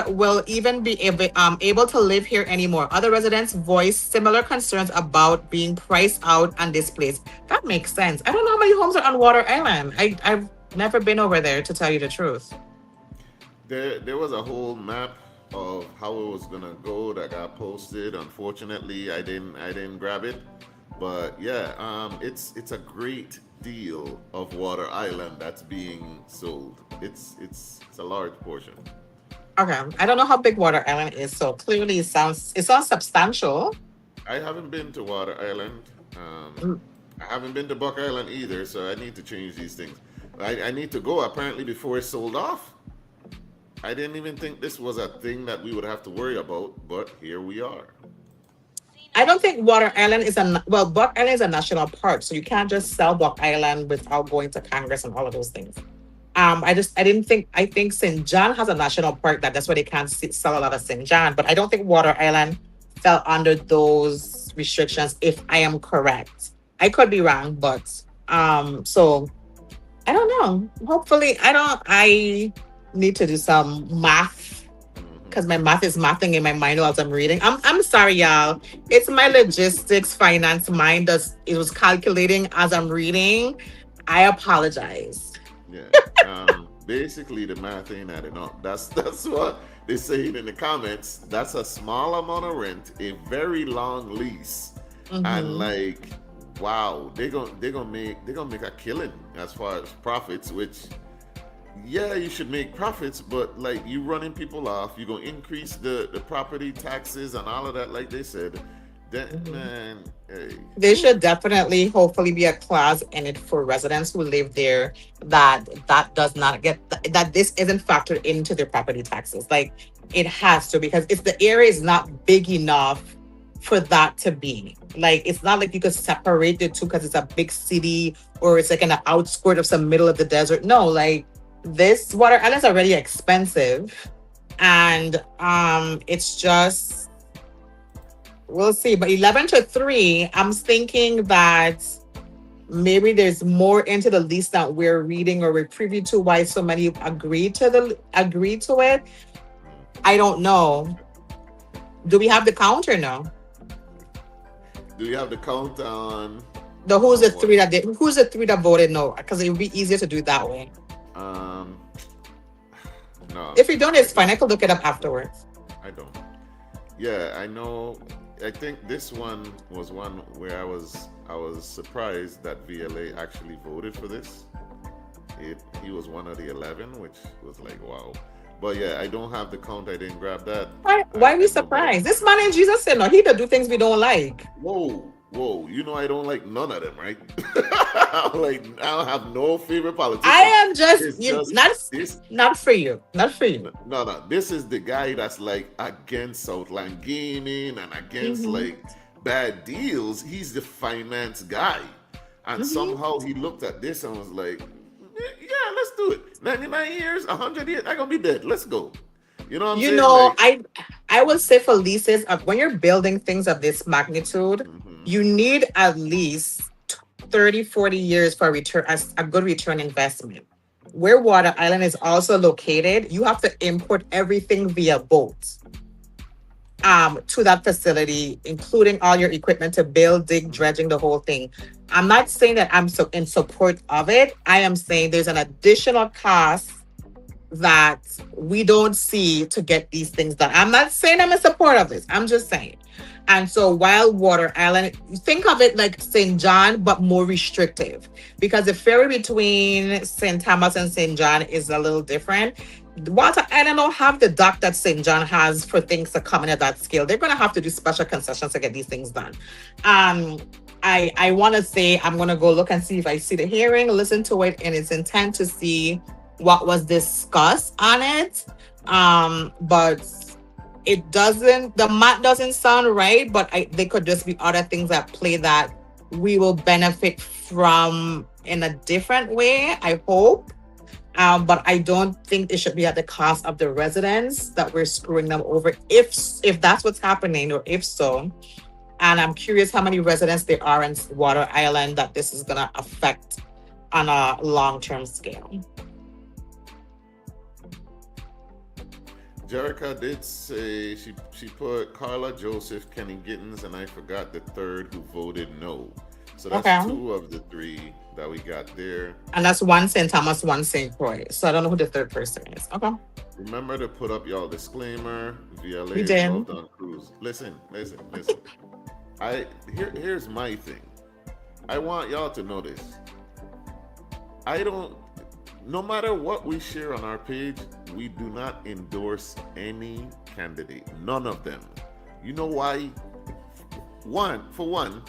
Will even be able to live here anymore. Other residents voiced similar concerns about being priced out and displaced. That makes sense. I don't know how many homes are on Water Island. I've never been over there, to tell you the truth. There was a whole map of how it was gonna go that got posted. Unfortunately, I didn't grab it. But yeah, it's a great deal of Water Island that's being sold. It's a large portion. Okay, I don't know how big Water Island is, so clearly it sounds substantial. I haven't been to Water Island. I haven't been to Buck Island either, so I need to change these things. I need to go apparently before it's sold off. I didn't even think this was a thing that we would have to worry about, but here we are. I don't think Water Island is Buck Island is a national park, so you can't just sell Buck Island without going to Congress and all of those things. I didn't think I think St. John has a national park that's why they can't sell a lot of St. John, but I don't think Water Island fell under those restrictions. If I am correct, I could be wrong, but so I don't know. Hopefully, I don't. I need to do some math because my math is mathing in my mind while I'm reading. I'm sorry, y'all. It's my logistics, finance mind it was calculating as I'm reading. I apologize. Yeah. Basically, the math ain't adding up. That's what they say in the comments. That's a small amount of rent, a very long lease, and like, wow, they're gonna make a killing as far as profits. Which, yeah, you should make profits, but like you running people off, you're gonna increase the property taxes and all of that, like they said. Then man, hey. There should definitely, hopefully, be a clause in it for residents who live there that does not get that this isn't factored into their property taxes. Like it has to, because if the area is not big enough for that to be. Like it's not like you could separate the two because it's a big city or it's like in the outskirt of some middle of the desert. No, like this Water Island is already expensive, and it's just. We'll see. But 11-3, I'm thinking that maybe there's more into the lease that we're reading or we're privy to why so many agree to it. I don't know. Do we have the count or no? Do you have the count on who's the three that voted no? Because it would be easier to do it that way. No. If you don't, it's fine. I could look it up afterwards. I don't. Yeah, I know. I think this one was one where I was surprised that VLA actually voted for this. He was one of the 11, which was like wow. But yeah, I don't have the count. I didn't grab that. Why are we surprised? This man in Jesus said no. He does do things we don't like. Whoa. You know I don't like none of them, right? Like I don't have no favorite politician. I am not for you. Not for you. No. This is the guy that's like against Southland gaming and against like bad deals. He's the finance guy. And somehow he looked at this and was like, yeah, let's do it. 99 years, 100 years, I'm gonna be dead. Let's go. You know what I'm saying? Like, I would say for leases, when you're building things of this magnitude, you need at least 30-40 years for a good return investment. Where Water Island is also located, you have to import everything via boat to that facility, including all your equipment to build, dig, dredging, the whole thing. I'm not saying that I'm so in support of it. I am saying there's an additional cost that we don't see to get these things done. I'm not saying I'm in support of this. I'm just saying. And so while Water Island, think of it like St. John, but more restrictive, because the ferry between St. Thomas and St. John is a little different. Water Island don't have the dock that St. John has for things to come in at that scale. They're going to have to do special concessions to get these things done. I want to say I'm going to go look and see if I see the hearing, listen to it in its intent to see what was discussed on it. But the math doesn't sound right, but they could just be other things at play that we will benefit from in a different way, I hope. But I don't think it should be at the cost of the residents that we're screwing them over, if that's what's happening, or if so. And I'm curious how many residents there are in Water Island that this is going to affect on a long-term scale. Jerica did say she put Carla, Joseph, Kenny Gittens, and I forgot the third who voted no. So that's two of the three that we got there. And that's one St. Thomas, one St. Croix. So I don't know who the third person is. Okay. Remember to put up y'all disclaimer. VLA we did. On cruise. Listen. Here's my thing. I want y'all to know this. No matter what we share on our page, we do not endorse any candidate. None of them. You know why? For one,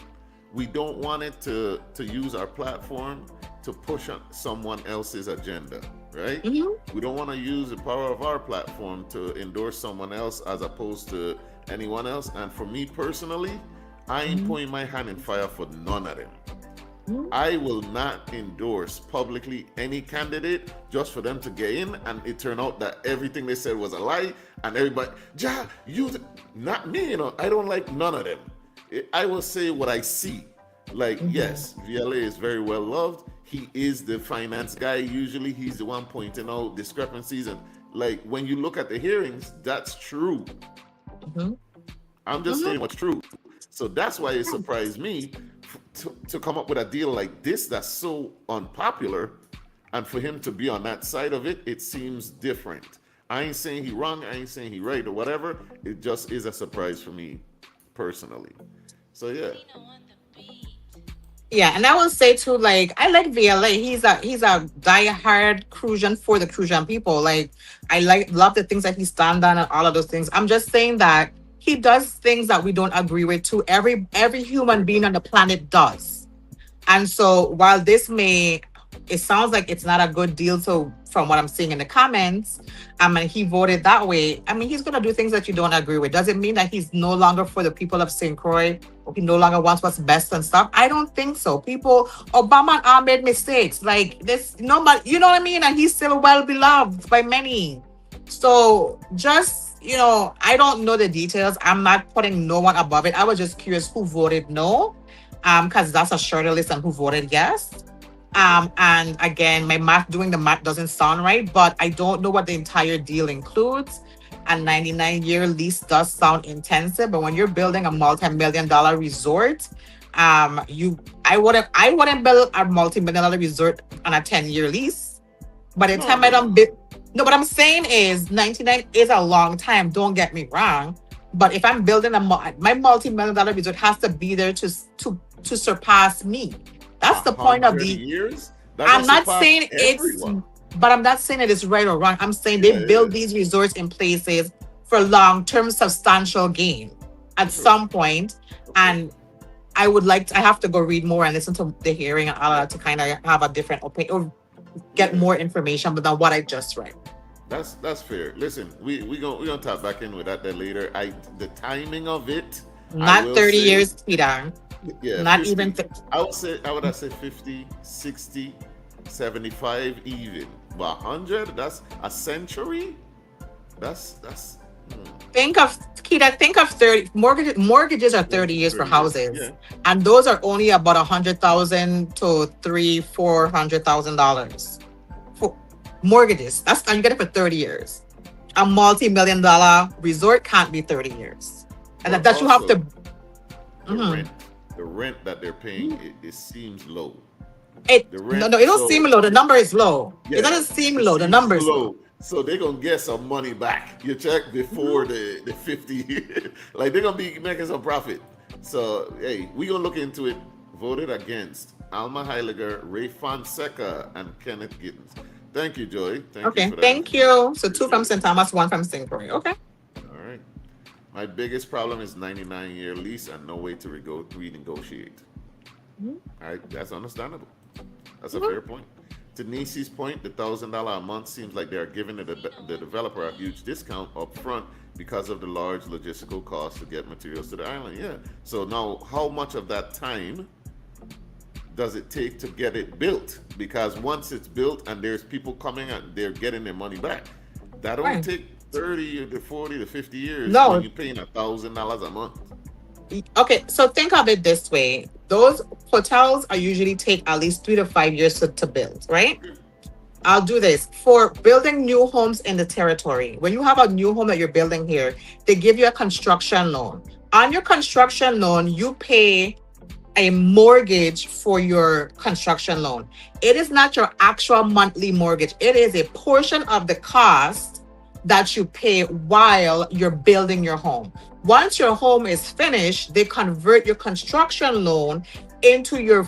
we don't want it to use our platform to push on someone else's agenda, right? We don't want to use the power of our platform to endorse someone else as opposed to anyone else. And for me personally, I ain't putting my hand in fire for none of them. I will not endorse publicly any candidate just for them to get in and it turned out that everything they said was a lie and everybody, not me, I don't like none of them. I will say what I see. Like, yes, VLA is very well loved. He is the finance guy. Usually he's the one pointing out discrepancies. And like, when you look at the hearings, that's true. I'm just saying what's true. So that's why it surprised me to come up with a deal like this that's so unpopular, and for him to be on that side of it, it seems different. I ain't saying he wrong, I ain't saying he right or whatever. It just is a surprise for me personally. So yeah. Yeah, and I will say too, like, I like VLA. He's a diehard Crucian for the Crucian people. Like, I love the things that he stand on and all of those things. I'm just saying that he does things that we don't agree with too. Every human being on the planet does. And so while it sounds like it's not a good deal. So from what I'm seeing in the comments, and he voted that way. I mean, he's going to do things that you don't agree with. Does it mean that he's no longer for the people of St. Croix, or he no longer wants what's best and stuff? I don't think so. Obama and all made mistakes. Like this, nobody, you know what I mean? And he's still well beloved by many. So just, I don't know the details. I'm not putting no one above it. I was just curious who voted no, because that's a shorter list and who voted yes. And again, doing the math doesn't sound right, but I don't know what the entire deal includes. A 99-year lease does sound intensive, but when you're building a multi-million-dollar resort, I wouldn't build a multi-million-dollar resort on a 10-year lease. By the time I don't build, no, what I'm saying is 99 is a long time. Don't get me wrong, but if I'm building my multi-million-dollar resort has to be there to surpass me. That's the point of the years. I'm not saying but I'm not saying it is right or wrong. I'm saying they build these resorts in places for long-term substantial gain at some point. And I have to go read more and listen to the hearing and all that to kind of have a different opinion or get more information than what I just read. That's fair. Listen, we gonna talk back in with that later. The timing of it. Not 30 years, Peter. Yeah, not 50, even. I would say 50, 60, 75 even. But 100, that's a century. That's. Think of 30 mortgages are 30 years for houses, and those are only about $100,000 to $400,000 for mortgages. And you get it for 30 years. A multi-million-dollar resort can't be 30 years, and that you have to. The rent that they're paying, it seems low. It don't seem low. The number is low. Yeah, it doesn't seem low. The number is low. So they're gonna get some money back. You check before the 50. Like they're gonna be making some profit. So hey, we gonna look into it. Voted against Alma Heiliger, Ray Fonseca, and Kenneth Gittens. Thank you, Joy. Thank you. So 2 from St. Thomas, 1 from St. Croix. Okay. All right. My biggest problem is 99-year lease and no way to renegotiate. All right, that's understandable. That's a fair point. To Nici's point, the $1,000 a month seems like they are giving the developer a huge discount up front because of the large logistical cost to get materials to the island. Yeah. So now, how much of that time does it take to get it built? Because once it's built and there's people coming and they're getting their money back, that don't take 30 to 40 to 50 years when you're paying $1,000 a month. Okay, so think of it this way. Those hotels are usually take at least 3 to 5 years to build, right? I'll do this. For building new homes in the territory, when you have a new home that you're building here, they give you a construction loan. On your construction loan, you pay a mortgage for your construction loan. It is not your actual monthly mortgage. It is a portion of the cost that you pay while you're building your home. Once your home is finished, they convert your construction loan into your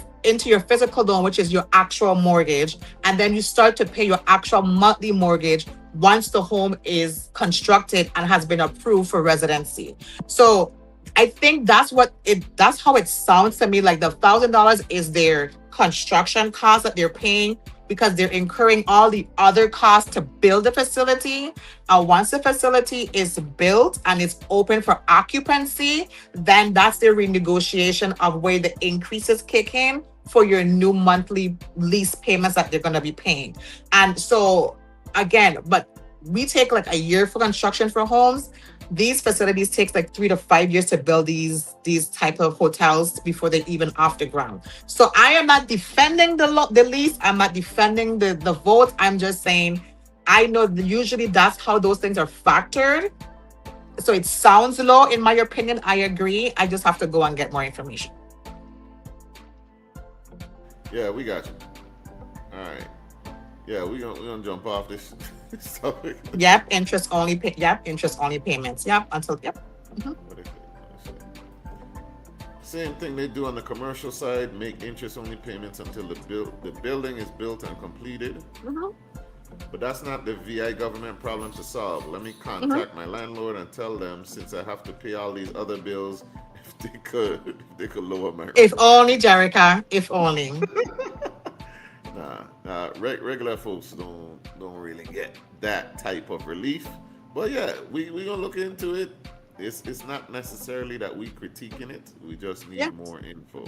physical loan, which is your actual mortgage, and then you start to pay your actual monthly mortgage once the home is constructed and has been approved for residency. So I think that's how it sounds to me. Like the $1,000 is their construction cost that they're paying because they're incurring all the other costs to build the facility. And once the facility is built and it's open for occupancy, then that's the renegotiation of where the increases kick in for your new monthly lease payments that they're going to be paying. And so, again, but we take like a year for construction for homes. These facilities take like 3 to 5 years to build these type of hotels before they even off the ground. So I am not defending the lease. I'm not defending the vote. I'm just saying I know usually that's how those things are factored. So it sounds low in my opinion. I agree. I just have to go and get more information. Yeah, we got you. All right. Yeah, we're gonna jump off this topic. Yep, interest only payments. Yep, until What is it? Same thing they do on the commercial side, make interest only payments until the building is built and completed. But that's not the VI government problem to solve. Let me contact my landlord and tell them, since I have to pay all these other bills, if they could lower my rent. If only, Jerica, if only. Nah, regular folks don't really get that type of relief. But yeah, we gonna look into it. It's not necessarily that we critiquing it. We just need more info.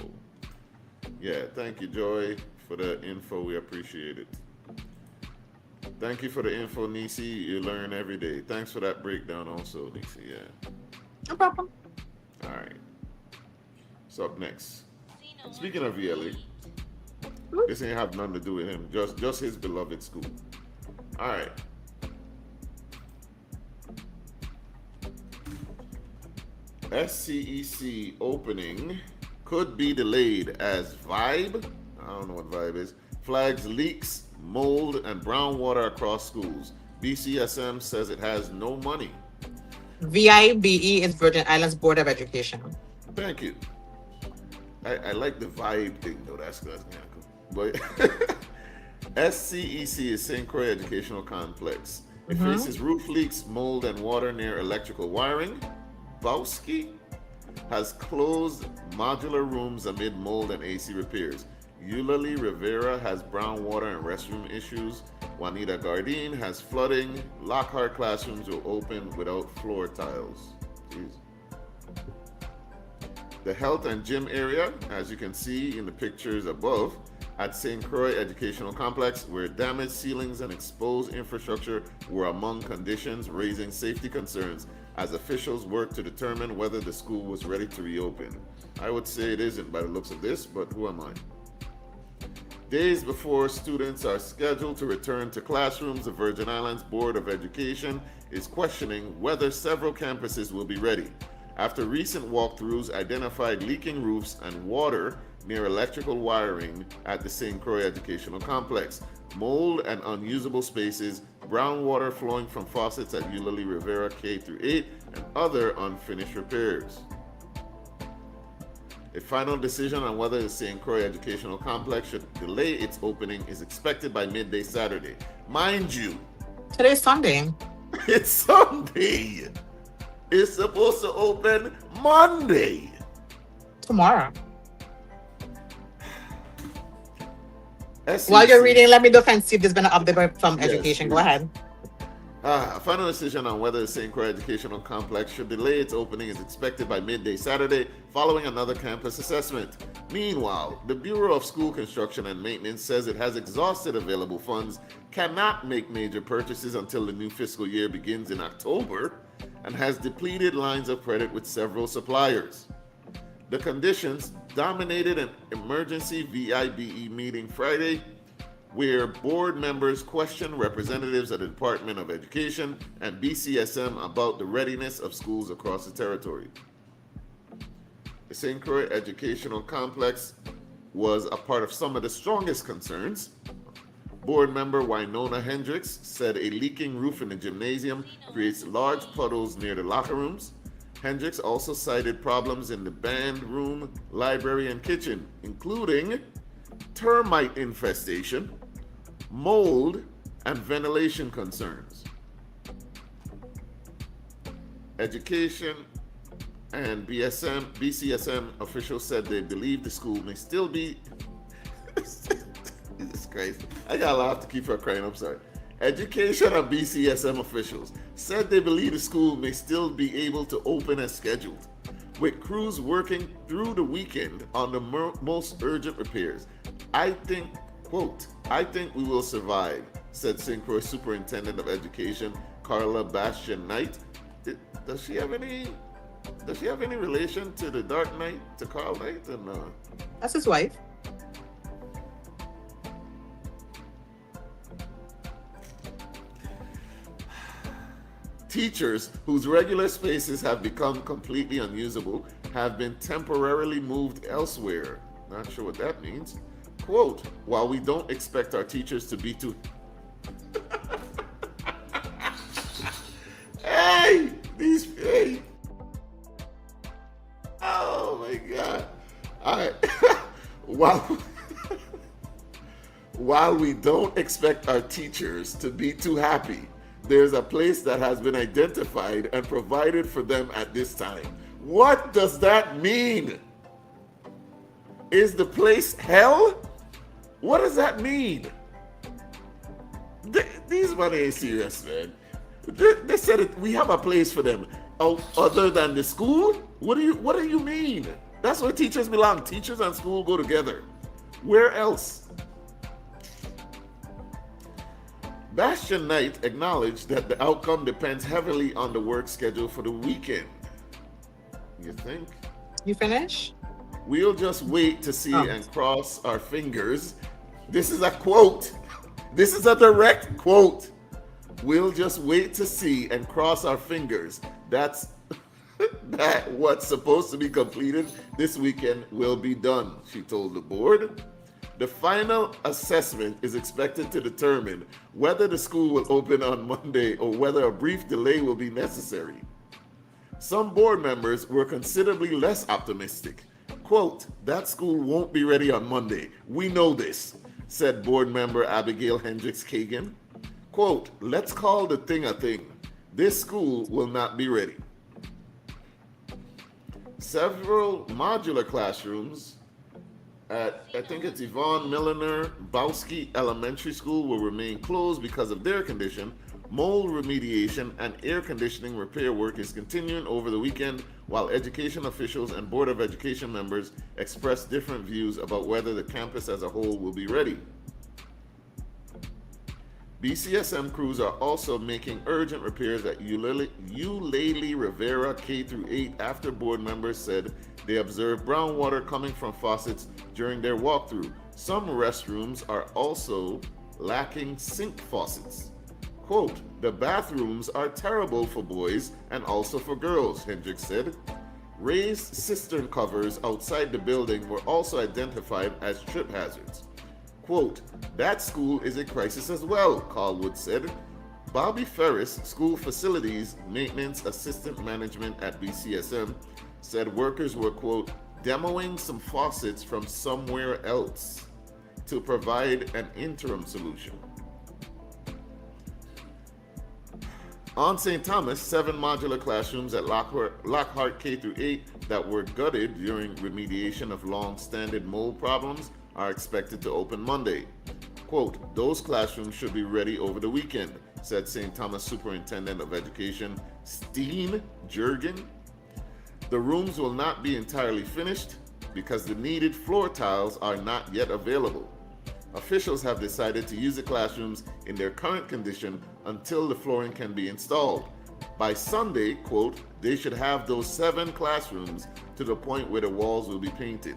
Yeah, thank you, Joy, for the info. We appreciate it. Thank you for the info, Nisi. You learn every day. Thanks for that breakdown also, Nisi. Yeah. No problem. All right. So up next. Speaking of VLA, this ain't have nothing to do with him. Just his beloved school. All right. SCEC opening could be delayed as Vibe, I don't know what Vibe is, flags leaks, mold, and brown water across schools. BCSM says it has no money. VIBE is Virgin Islands Board of Education. Thank you. I like the vibe thing though. That's kind of cool. But SCEC is St. Croix Educational Complex. It faces roof leaks, mold, and water near electrical wiring. Bowski has closed modular rooms amid mold and AC repairs. Eulalie Rivera has brown water and restroom issues. Juanita Gardine has flooding. Lockhart classrooms will open without floor tiles. Jeez. The health and gym area, as you can see in the pictures above, at St. Croix Educational Complex, where damaged ceilings and exposed infrastructure were among conditions raising safety concerns as officials work to determine whether the school was ready to reopen. I would say it isn't by the looks of this, but who am I? Days before students are scheduled to return to classrooms, the Virgin Islands Board of Education is questioning whether several campuses will be ready, after recent walkthroughs identified leaking roofs and water near electrical wiring at the St. Croix Educational Complex, mold and unusable spaces, brown water flowing from faucets at Eulalie Rivera K-8, and other unfinished repairs. A final decision on whether the St. Croix Educational Complex should delay its opening is expected by midday Saturday. Mind you, Today's Sunday. it's Sunday. It's supposed to open Monday. Tomorrow. SEC. While you're reading, let me look and see if there's been an update from education. Go ahead. A final decision on whether the St. Croix Educational Complex should delay its opening is expected by midday Saturday, following another campus assessment. Meanwhile, the Bureau of School Construction and Maintenance says it has exhausted available funds, cannot make major purchases until the new fiscal year begins in October, and has depleted lines of credit with several suppliers. The conditions dominated an emergency VIBE meeting Friday, where board members questioned representatives of the Department of Education and BCSM about the readiness of schools across the territory. The St. Croix Educational Complex was a part of some of the strongest concerns. Board member Winona Hendricks said a leaking roof in the gymnasium creates large puddles near the locker rooms. Hendricks also cited problems in the band room, library, and kitchen, including termite infestation, mold, and ventilation concerns. Education and BCSM officials said they believe the school may still be Jesus Christ. I gotta laugh to keep her crying. I'm sorry. Education and BCSM officials said they believe the school may still be able to open as scheduled, with crews working through the weekend on the most urgent repairs. I think, quote, I think we will survive, said St. Croix Superintendent of Education, Carla Bastian Knight. Does she have any relation to the Dark Knight, to Carl Knight? And, That's his wife. Teachers whose regular spaces have become completely unusable have been temporarily moved elsewhere. Not sure what that means. Quote, while we don't expect our teachers to be too... Hey! Hey! Oh my God. All right. While we don't expect our teachers to be too happy, there's a place that has been identified and provided for them at this time. What does that mean? Is the place hell? What does that mean? These money ain't serious, man. They said we have a place for them. Other than the school? What do you mean? That's where teachers belong. Teachers and school go together. Where else? Bastian Knight acknowledged that the outcome depends heavily on the work schedule for the weekend. You think? You finish? We'll just wait to see and cross our fingers. This is a quote. This is a direct quote. We'll just wait to see and cross our fingers. That's that what's supposed to be completed this weekend will be done, she told the board. The final assessment is expected to determine whether the school will open on Monday or whether a brief delay will be necessary. Some board members were considerably less optimistic. Quote, that school won't be ready on Monday. We know this, said board member Abigail Hendricks Kagan. Quote, let's call the thing a thing. This school will not be ready. Several modular classrooms at, I think it's Yvonne Milliner Bowski Elementary School will remain closed because of their condition. Mold remediation and air conditioning repair work is continuing over the weekend, while education officials and Board of Education members express different views about whether the campus as a whole will be ready. BCSM crews are also making urgent repairs at Eulalie Rivera K-8 after board members said they observed brown water coming from faucets during their walkthrough. Some restrooms are also lacking sink faucets. Quote, the bathrooms are terrible for boys and also for girls, Hendricks said. Raised cistern covers outside the building were also identified as trip hazards. Quote, that school is a crisis as well, Caldwood said. Bobby Ferris, school facilities maintenance assistant management at BCSM, said workers were, quote, demoing some faucets from somewhere else to provide an interim solution. On St. Thomas, 7 modular classrooms at Lockhart K-8 that were gutted during remediation of long-standing mold problems are expected to open Monday. Quote, those classrooms should be ready over the weekend, said St. Thomas Superintendent of Education Steen Jurgen. The rooms will not be entirely finished because the needed floor tiles are not yet available. Officials have decided to use the classrooms in their current condition until the flooring can be installed. By Sunday, quote, they should have those 7 classrooms to the point where the walls will be painted.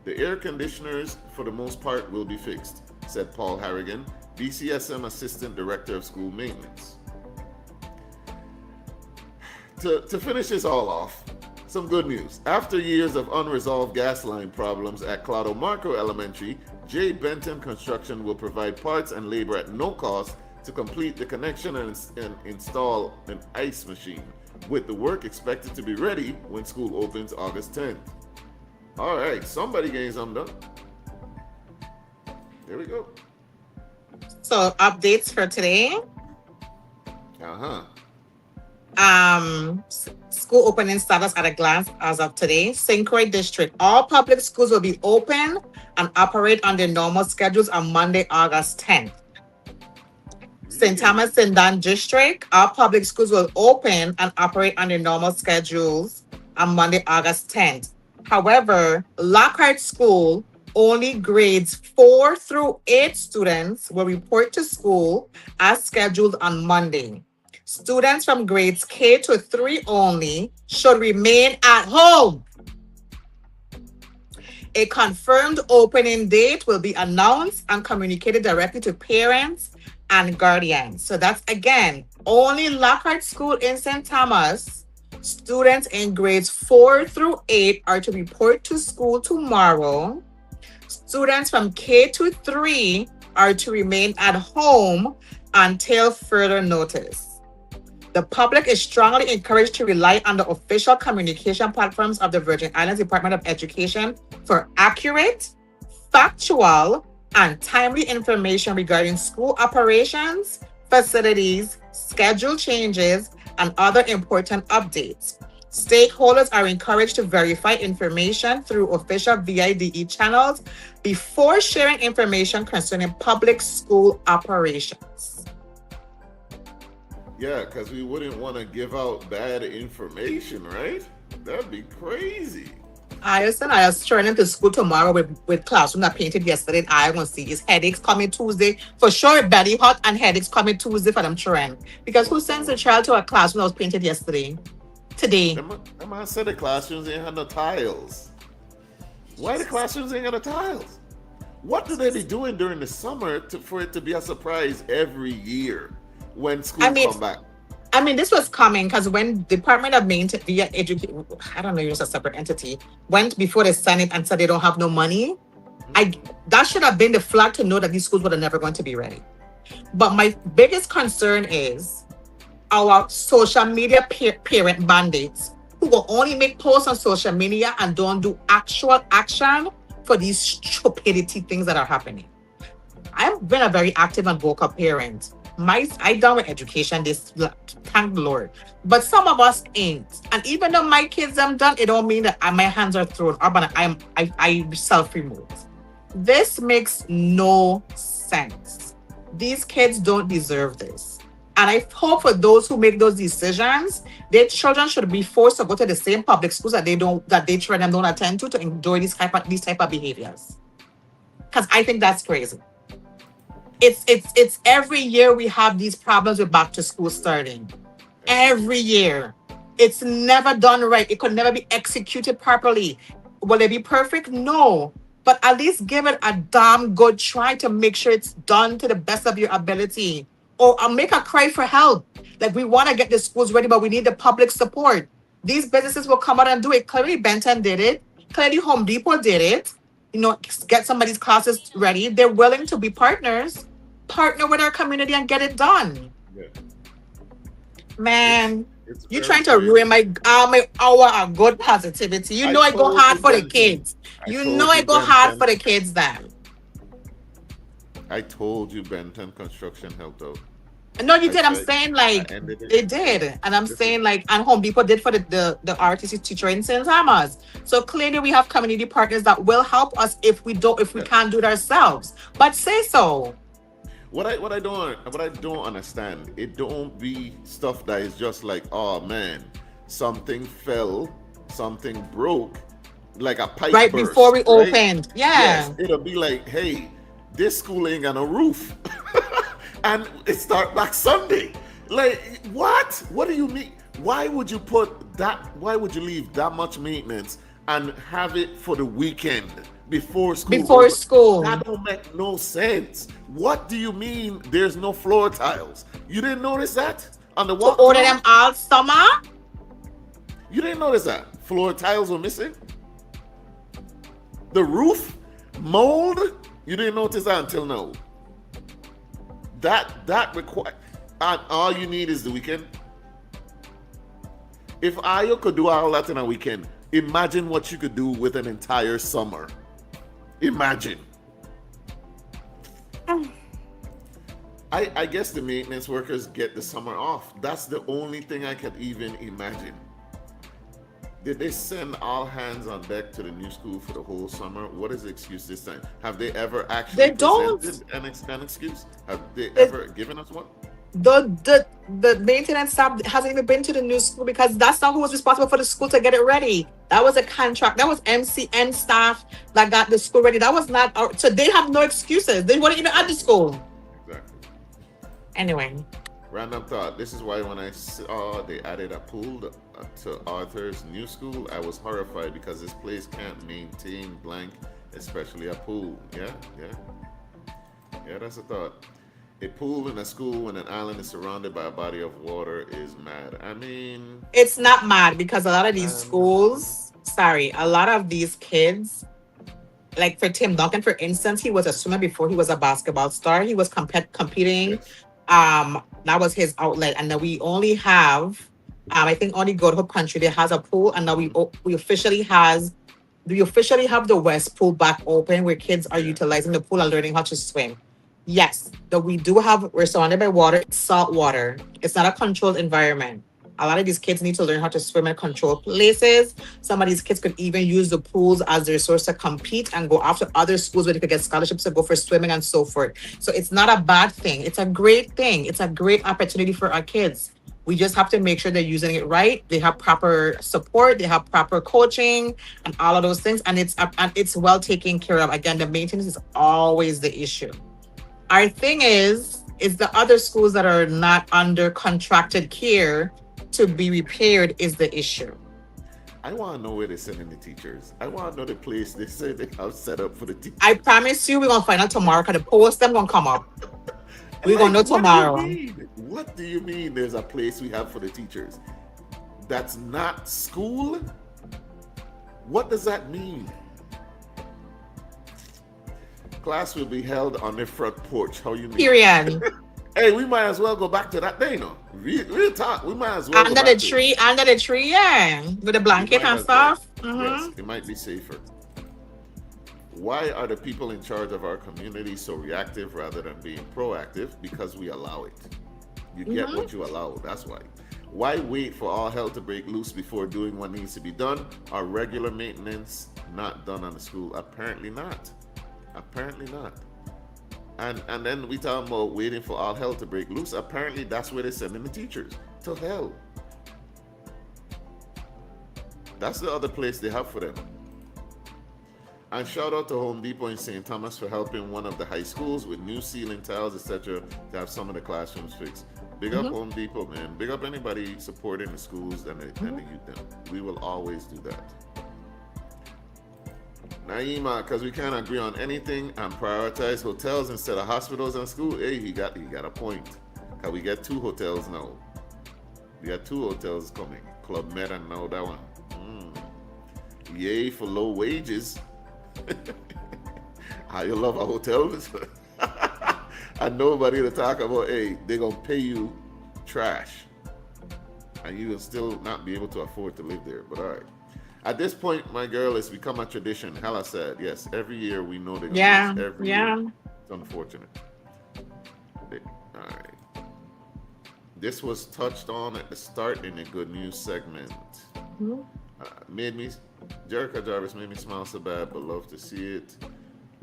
The air conditioners, for the most part, will be fixed, said Paul Harrigan, BCSM Assistant Director of School Maintenance. To finish this all off, some good news. After years of unresolved gas line problems at Claudio Marco Elementary, J. Benton Construction will provide parts and labor at no cost to complete the connection and install an ice machine, with the work expected to be ready when school opens August 10th. All right, somebody getting something done. There we go. So updates for today. School opening status at a glance as of today. St. Croix District. All public schools will be open and operate on their normal schedules on Monday, August 10th. St. Thomas and Dunn District. All public schools will open and operate on their normal schedules on Monday, August 10th. However, Lockhart School, only grades 4 through 8 students will report to school as scheduled on Monday. Students from grades K to 3 only should remain at home. A confirmed opening date will be announced and communicated directly to parents and guardians. So that's, again, only Lockhart School in St. Thomas. Students in grades 4 through 8 are to report to school tomorrow. Students from K to 3 are to remain at home until further notice. The public is strongly encouraged to rely on the official communication platforms of the Virgin Islands Department of Education for accurate, factual, and timely information regarding school operations, facilities, schedule changes, and other important updates. Stakeholders are encouraged to verify information through official VIDE channels before sharing information concerning public school operations. Yeah, because we wouldn't want to give out bad information, right? That'd be crazy. I was turning to school tomorrow with classroom that painted yesterday. I want to see his headaches coming Tuesday. For sure, belly hot and headaches coming Tuesday for them children. Because who sends a child to a classroom that was painted yesterday? Today. The man said the classrooms ain't had no tiles. Why the classrooms ain't got no tiles? What do they be doing during the summer for it to be a surprise every year when school come back? I mean, this was coming because when Department of Maintenance via Education, I don't know, it's a separate entity, went before the Senate and said they don't have no money. That should have been the flag to know that these schools were never going to be ready. But my biggest concern is our social media parent mandates who will only make posts on social media and don't do actual action for these stupidity things that are happening. I've been a very active and vocal parent. I done with education this, thank the Lord. But some of us ain't. And even though my kids are done, it don't mean that my hands are thrown up and I self-removed. This makes no sense. These kids don't deserve this. And I hope for those who make those decisions, their children should be forced to go to the same public schools that they train and don't attend to enjoy these type of behaviors. Because I think that's crazy. It's every year we have these problems with back to school starting. Every year. It's never done right. It could never be executed properly. Will it be perfect? No. But at least give it a damn good try to make sure it's done to the best of your ability. Or make a cry for help. Like, we want to get the schools ready, but we need the public support. These businesses will come out and do it. Clearly, Benton did it. Clearly, Home Depot did it. Get somebody's classes ready. They're willing to be partners. Partner with our community and get it done. Yeah. Man, you're trying to ruin my hour of good positivity. I go hard for the kids. I go hard for the kids then. I told you Benton Construction helped out. No, you did. I'm saying they did. And I'm saying and Home Depot did for the RTC teacher in St. Thomas. So clearly we have community partners that will help us if we can't do it ourselves. But say so. What I don't understand, it don't be stuff that is just like, oh man, something fell, something broke, like a pipe right burst, before we right? opened. Yeah. Yes, it'll be like, hey, this school ain't got no roof. And it start back Sunday. Like, what? What do you mean? Why would you leave that much maintenance and have it for the weekend? Before school. That don't make no sense. What do you mean there's no floor tiles? You didn't notice that on the wall? To order them all summer? You didn't notice that floor tiles were missing? The roof mold? You didn't notice that until now. That require, and all you need is the weekend. If Ayo could do all that in a weekend, imagine what you could do with an entire summer. Imagine. I guess the maintenance workers get the summer off. That's the only thing I could even imagine. Did they send all hands on deck to the new school for the whole summer? What is the excuse this time? Have they ever actually They don't. presented an excuse? Have they It, ever given us one? the maintenance staff hasn't even been to the new school because that's not who was responsible for the school to get it ready. That was a contract. That was MCN staff that got the school ready. That was not our, so they have no excuses. They weren't even at the school. Exactly. Anyway, Random thought. This is why when I saw they added a pool to Arthur's new school, I was horrified because this place can't maintain blank, especially a pool. Yeah, that's a thought. A pool in a school when an island is surrounded by a body of water is mad. I mean, it's not mad because a lot of these schools, a lot of these kids, like for Tim Duncan, for instance, he was a swimmer before he was a basketball star. He was competing. yes, That was his outlet. And then we only have, I think only Good Hope Country that has a pool. And now we officially have the West Pool back open where kids are utilizing the pool and learning how to swim. Yes, we're surrounded by water, it's salt water. It's not a controlled environment. A lot of these kids need to learn how to swim in controlled places. Some of these kids could even use the pools as their source to compete and go after other schools where they could get scholarships to go for swimming and so forth. So it's not a bad thing. It's a great thing. It's a great opportunity for our kids. We just have to make sure they're using it right. They have proper support. They have proper coaching and all of those things. And it's well taken care of. Again, the maintenance is always the issue. Our thing is the other schools that are not under contracted care to be repaired is the issue. I want to know where they're sending the teachers. I want to know the place they say they have set up for the teachers. I promise you we're going to find out tomorrow because the post them going to come up. We're Like, going to know tomorrow. What do you mean there's a place we have for the teachers? That's not school? What does that mean? Class will be held on the front porch. How you mean? Period. Hey, we might as well go back to that day, no? Real talk. We might as well Under the tree, yeah. With the blanket and stuff. Yes, it might be safer. Why are the people in charge of our community so reactive rather than being proactive? Because we allow it. You get what you allow, that's why. Why wait for all hell to break loose before doing what needs to be done? Are regular maintenance not done on the school? Apparently not. And then we talk about waiting for all hell to break loose. Apparently that's where they're sending the teachers, to hell. That's the other place they have for them. And shout out to Home Depot in St. Thomas for helping one of the high schools with new ceiling tiles, etc., to have some of the classrooms fixed. Big up Home Depot, man. Big up anybody supporting the schools and the youth them. We will always do that. Naima, because we can't agree on anything and prioritize hotels instead of hospitals and school. Hey, he got a point. Cause we get 2 hotels now. We got 2 hotels coming. Club Med and now that one. Yay for low wages. How you love a hotel? And nobody to talk about, hey, they're gonna pay you trash. And you will still not be able to afford to live there. But all right. At this point, my girl, it's become a tradition. Hella sad. Yes, every year we know they're gonna lose every year. It's unfortunate. All right. This was touched on at the start in a good news segment. Jerica Jarvis made me smile so bad, but love to see it.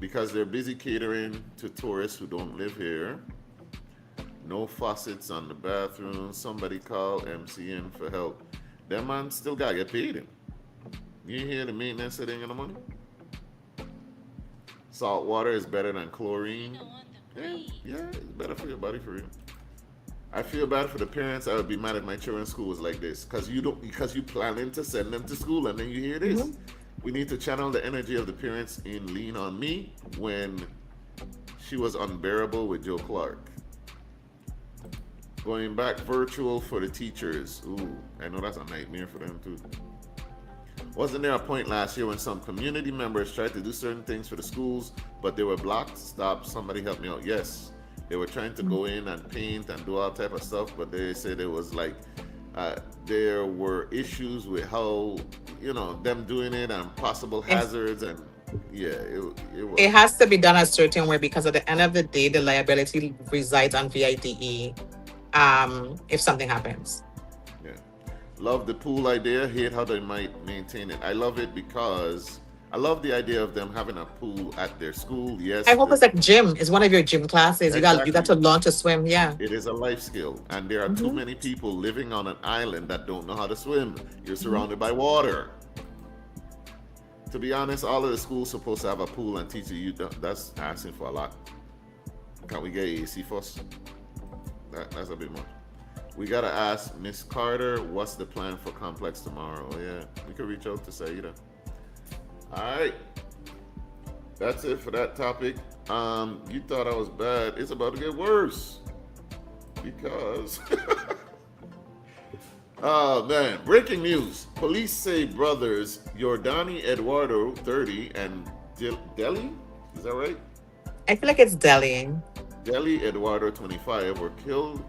Because they're busy catering to tourists who don't live here. No faucets on the bathroom. Somebody call MCN for help. That man still gotta get paid him. You hear the maintenance sitting in the money? Salt water is better than chlorine. Yeah, it's better for your body, for real. I feel bad for the parents. I would be mad if my children's school was like this. Because you planning to send them to school and then you hear this. We need to channel the energy of the parents in Lean on Me when she was unbearable with Joe Clark. Going back virtual for the teachers. Ooh, I know that's a nightmare for them too. Wasn't there a point last year when some community members tried to do certain things for the schools, but they were blocked? Stop, somebody help me out. Yes, they were trying to go in and paint and do all type of stuff, but they said it was like there were issues with how, them doing it and possible hazards and Yeah, it was. It has to be done a certain way because at the end of the day, the liability resides on VIDE. If something happens. Yeah. Love the pool idea. Hate how they might maintain it. I love it because I love the idea of them having a pool at their school. Yes, I hope it's like gym. It's one of your gym classes. You got exactly. to learn to swim. Yeah. It is a life skill, and there are too many people living on an island that don't know how to swim. You're surrounded by water. To be honest, all of the schools supposed to have a pool and teach you. That's asking for a lot. Can we get AC first? That's a bit much. We gotta ask Miss Carter, what's the plan for Complex tomorrow? Yeah, we could reach out to Saida. All right, that's it for that topic. You thought I was bad. It's about to get worse because. Oh man, breaking news. Police say brothers Jordani Eduardo, 30, and Deli, is that right? I feel like it's deli. Deli Eduardo, 25, were killed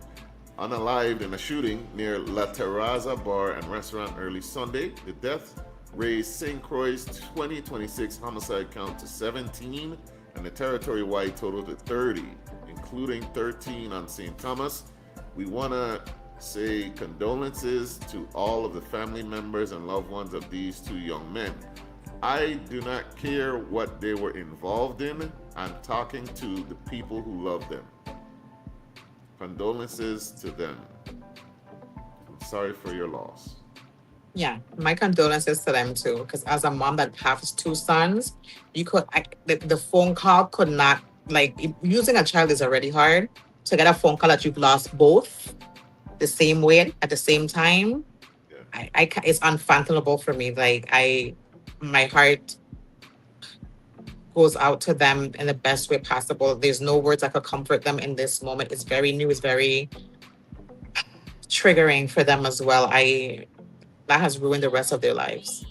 unalived in a shooting near La Terraza Bar and Restaurant early Sunday. The death raised St. Croix's 2026 homicide count to 17 and the territory-wide total to 30, including 13 on St. Thomas. We want to say condolences to all of the family members and loved ones of these two young men. I do not care what they were involved in. I'm talking to the people who love them. Condolences to them. I'm sorry for your loss. Yeah, my condolences to them too. Because as a mom that has two sons, the phone call could not, like, using a child is already hard. To get a phone call that you've lost both the same way at the same time, yeah. It's unfathomable for me. Like, my heart goes out to them in the best way possible. There's no words that could comfort them in this moment. It's very new. It's very triggering for them as well. That has ruined the rest of their lives.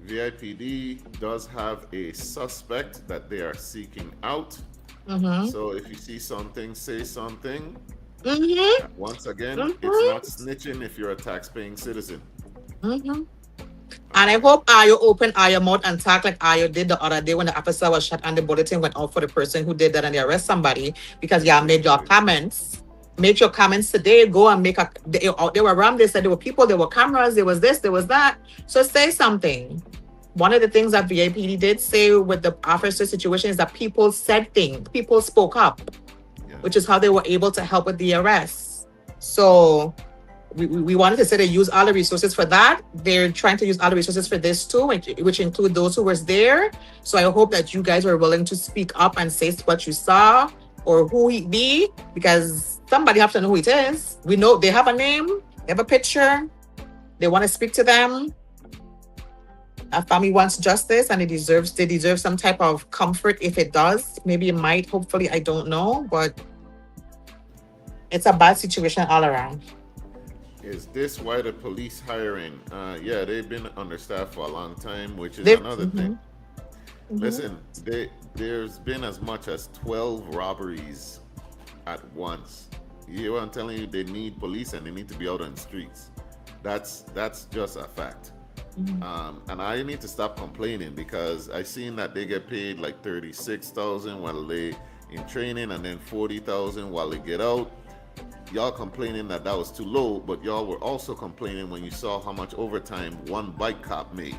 VIPD does have a suspect that they are seeking out. So if you see something, say something. Once again, it's not snitching if you're a tax-paying citizen. And I hope Ayo open Ayo mouth and talk like Ayo did the other day when the officer was shot and the bulletin went out for the person who did that and they arrest somebody because y'all made your comments. Make your comments today. Go and make they were around. They said there were people, there were cameras, there was this, there was that. So say something. One of the things that VIPD did say with the officer situation is that people said things. People spoke up, which is how they were able to help with the arrests. So we wanted to say they use all the resources for that. They're trying to use all the resources for this too, which include those who were there. So I hope that you guys were willing to speak up and say what you saw or who he be, because somebody has to know who it is. We know they have a name, they have a picture, they want to speak to them. A family wants justice and they deserve some type of comfort if it does. Maybe it might, hopefully, I don't know, but it's a bad situation all around. Is this why the police hiring? Yeah, they've been understaffed for a long time, which is another thing. Listen, there's been as much as 12 robberies at once. You hear what I'm telling you? They need police and they need to be out on the streets. That's just a fact. And I need to stop complaining because I seen that they get paid like $36,000 while they in training and then $40,000 while they get out. Y'all complaining that was too low, but y'all were also complaining when you saw how much overtime one bike cop made.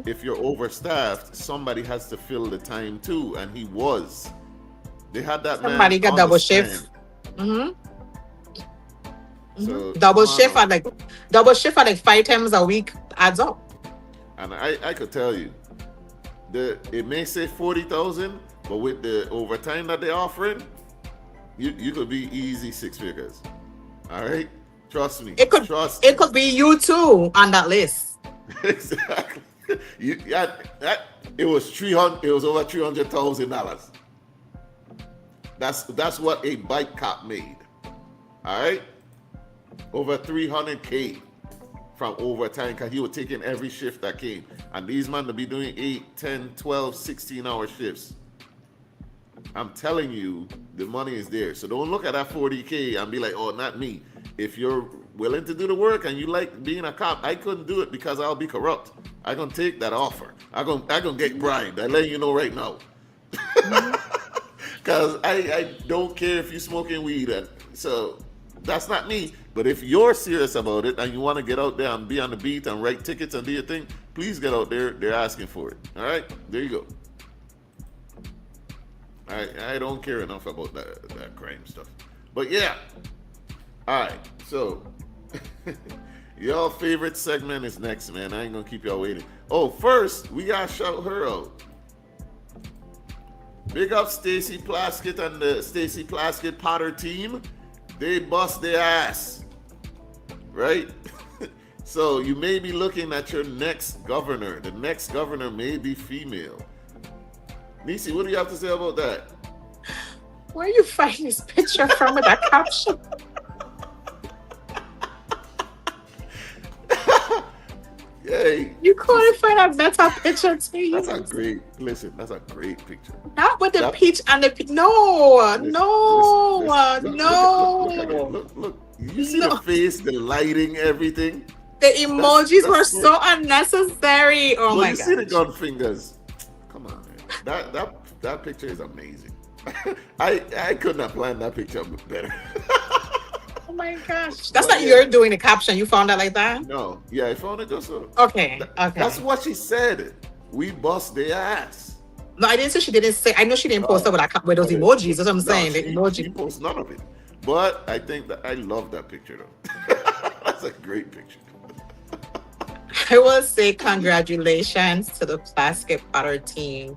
If you're overstaffed, somebody has to fill the time too, and he was. They had that somebody man got double shift. So double shift at like 5 times a week adds up. And I could tell you, it may say 40,000, but with the overtime that they're offering, you could be easy 6 figures. All right, trust me. It could be you too on that list. Exactly. It was $300. It was over $300,000. That's what a bike cop made. All right, over $300K from overtime because he was taking every shift that came. And these men will be doing 8, 10, 12, 16-hour shifts. I'm telling you, the money is there. So don't look at that $40K and be like, oh, not me. If you're willing to do the work and you like being a cop, I couldn't do it because I'll be corrupt. I gonna take that offer. I gonna get bribed. I let you know right now. Cause I don't care if you smoking weed, and so that's not me. But if you're serious about it and you want to get out there and be on the beat and write tickets and do your thing, please get out there. They're asking for it. All right, there you go. I don't care enough about that crime stuff. But yeah. All right, so y'all favorite segment is next, man. I ain't gonna keep y'all waiting. Oh, first we gotta shout her out. Big up Stacy Plaskett and the Stacy Plaskett Potter team. They bust their ass, right? So you may be looking at your next governor. The next governor may be female. Neci, what do you have to say about that? Where you find this picture from with that caption? Yay. You couldn't find a better picture to you. That's a great picture. Not with the That- peach and the no, Listen, no. Look. You see the face, the lighting, everything? The emojis That's were great. so unnecessary. Oh Well, my you see the god. gun fingers. Come on, man. That picture is amazing. I couldn't have planned that picture better. Oh my gosh. That's But not yeah. you're doing the caption. You found that like that? No, yeah, I found it just so. Okay. Okay. That's what she said. We bust their ass. No, I didn't say she didn't say. I know she didn't post Oh. it with those Okay. emojis. That's what I'm No, saying. The she emoji. posts none of it. But I think that I love that picture though. That's a great picture. I will say congratulations to the Plaskett Potter team.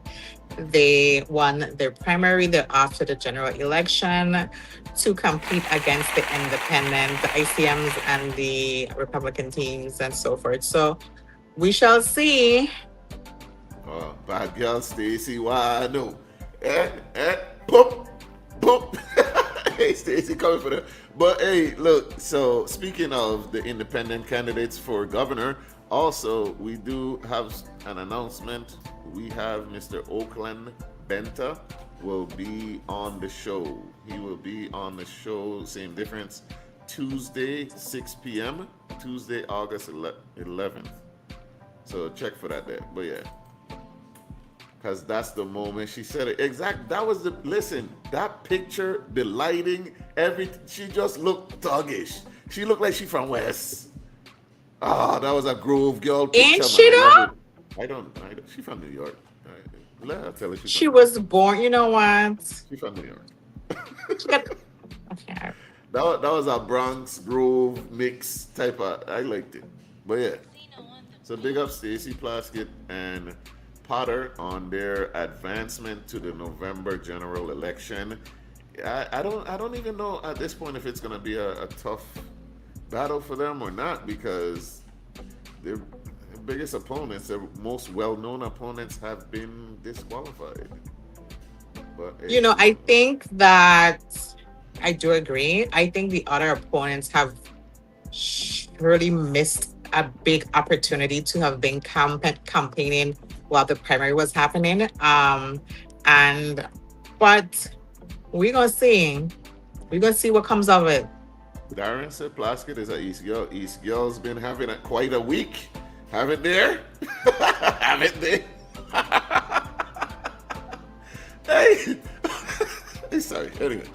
They won their primary after the general election to compete against the independent, the ICMs and the Republican teams and so forth. So we shall see. Bad girl Stacy, why no? Boop, boop. Hey, Stacy, coming for that. But hey, look. So speaking of the independent candidates for governor, also we do have an announcement. We have Mr. Oakland Benta will be on the show. He will be on the show. Same difference. Tuesday, 6 p.m. Tuesday, August 11th. So check for that there. But yeah. Because that's the moment she said it. Exact. That was the, listen, that picture, the lighting, everything. She just looked thuggish. She looked like she from West. Ah, that was a Grove girl picture. Ain't man. she I love though? it. I don't. She from New York. Let her tell her She was born, you know what? She from New York. She got, okay. That was a Bronx Grove mix type of. I liked it. But yeah. So big up Stacy Plaskett and Potter on their advancement to the November general election. I don't even know at this point if it's gonna be a tough battle for them or not, because their biggest opponents, their most well-known opponents, have been disqualified. But You know, I think that I do agree. I think the other opponents have surely missed a big opportunity to have been campaigning while the primary was happening. But we're gonna see. We're gonna see what comes of it. Darren said Plaskett is an East girl. East girl's been having quite a week. Haven't there? Haven't they? Hey. Hey, sorry. Anyway.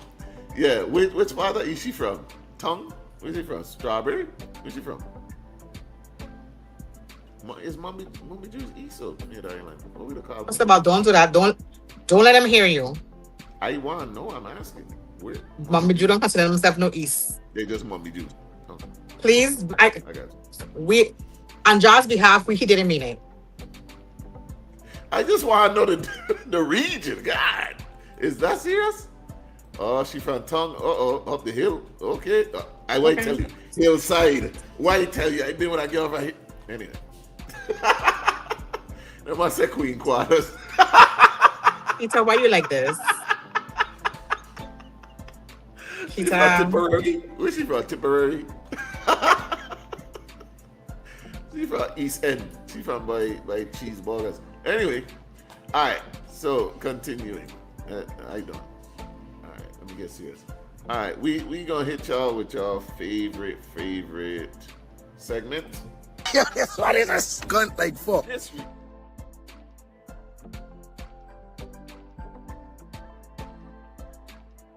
Yeah, which part is she from? Tongue? Where's she from? Strawberry? Where's she from? Is Mommy Juice East or Mid Island? What we call What's about? Don't do that. Don't let them hear you. I want to know. I'm asking. Where? Mommy Jude don't consider themselves no East. They just Mommy Juice. Oh, Please, I got you. we on Josh's behalf, he didn't mean it. I just want to know the region. God, is that serious? Oh, she from Tongue. Up the hill. Okay. I won't tell you. Hillside. Why tell you? I been when I get over here. Anyway. That must say Queen Quarters. Peter, why you like this? She from Tipperary. Where's she from? Tipperary. She from East End. She from by Cheeseburgers. Anyway, all right. So continuing. I don't. All right. Let me get serious. All right, we gonna hit y'all with y'all favorite segment Yeah, that's what is a skunt like fuck. this week.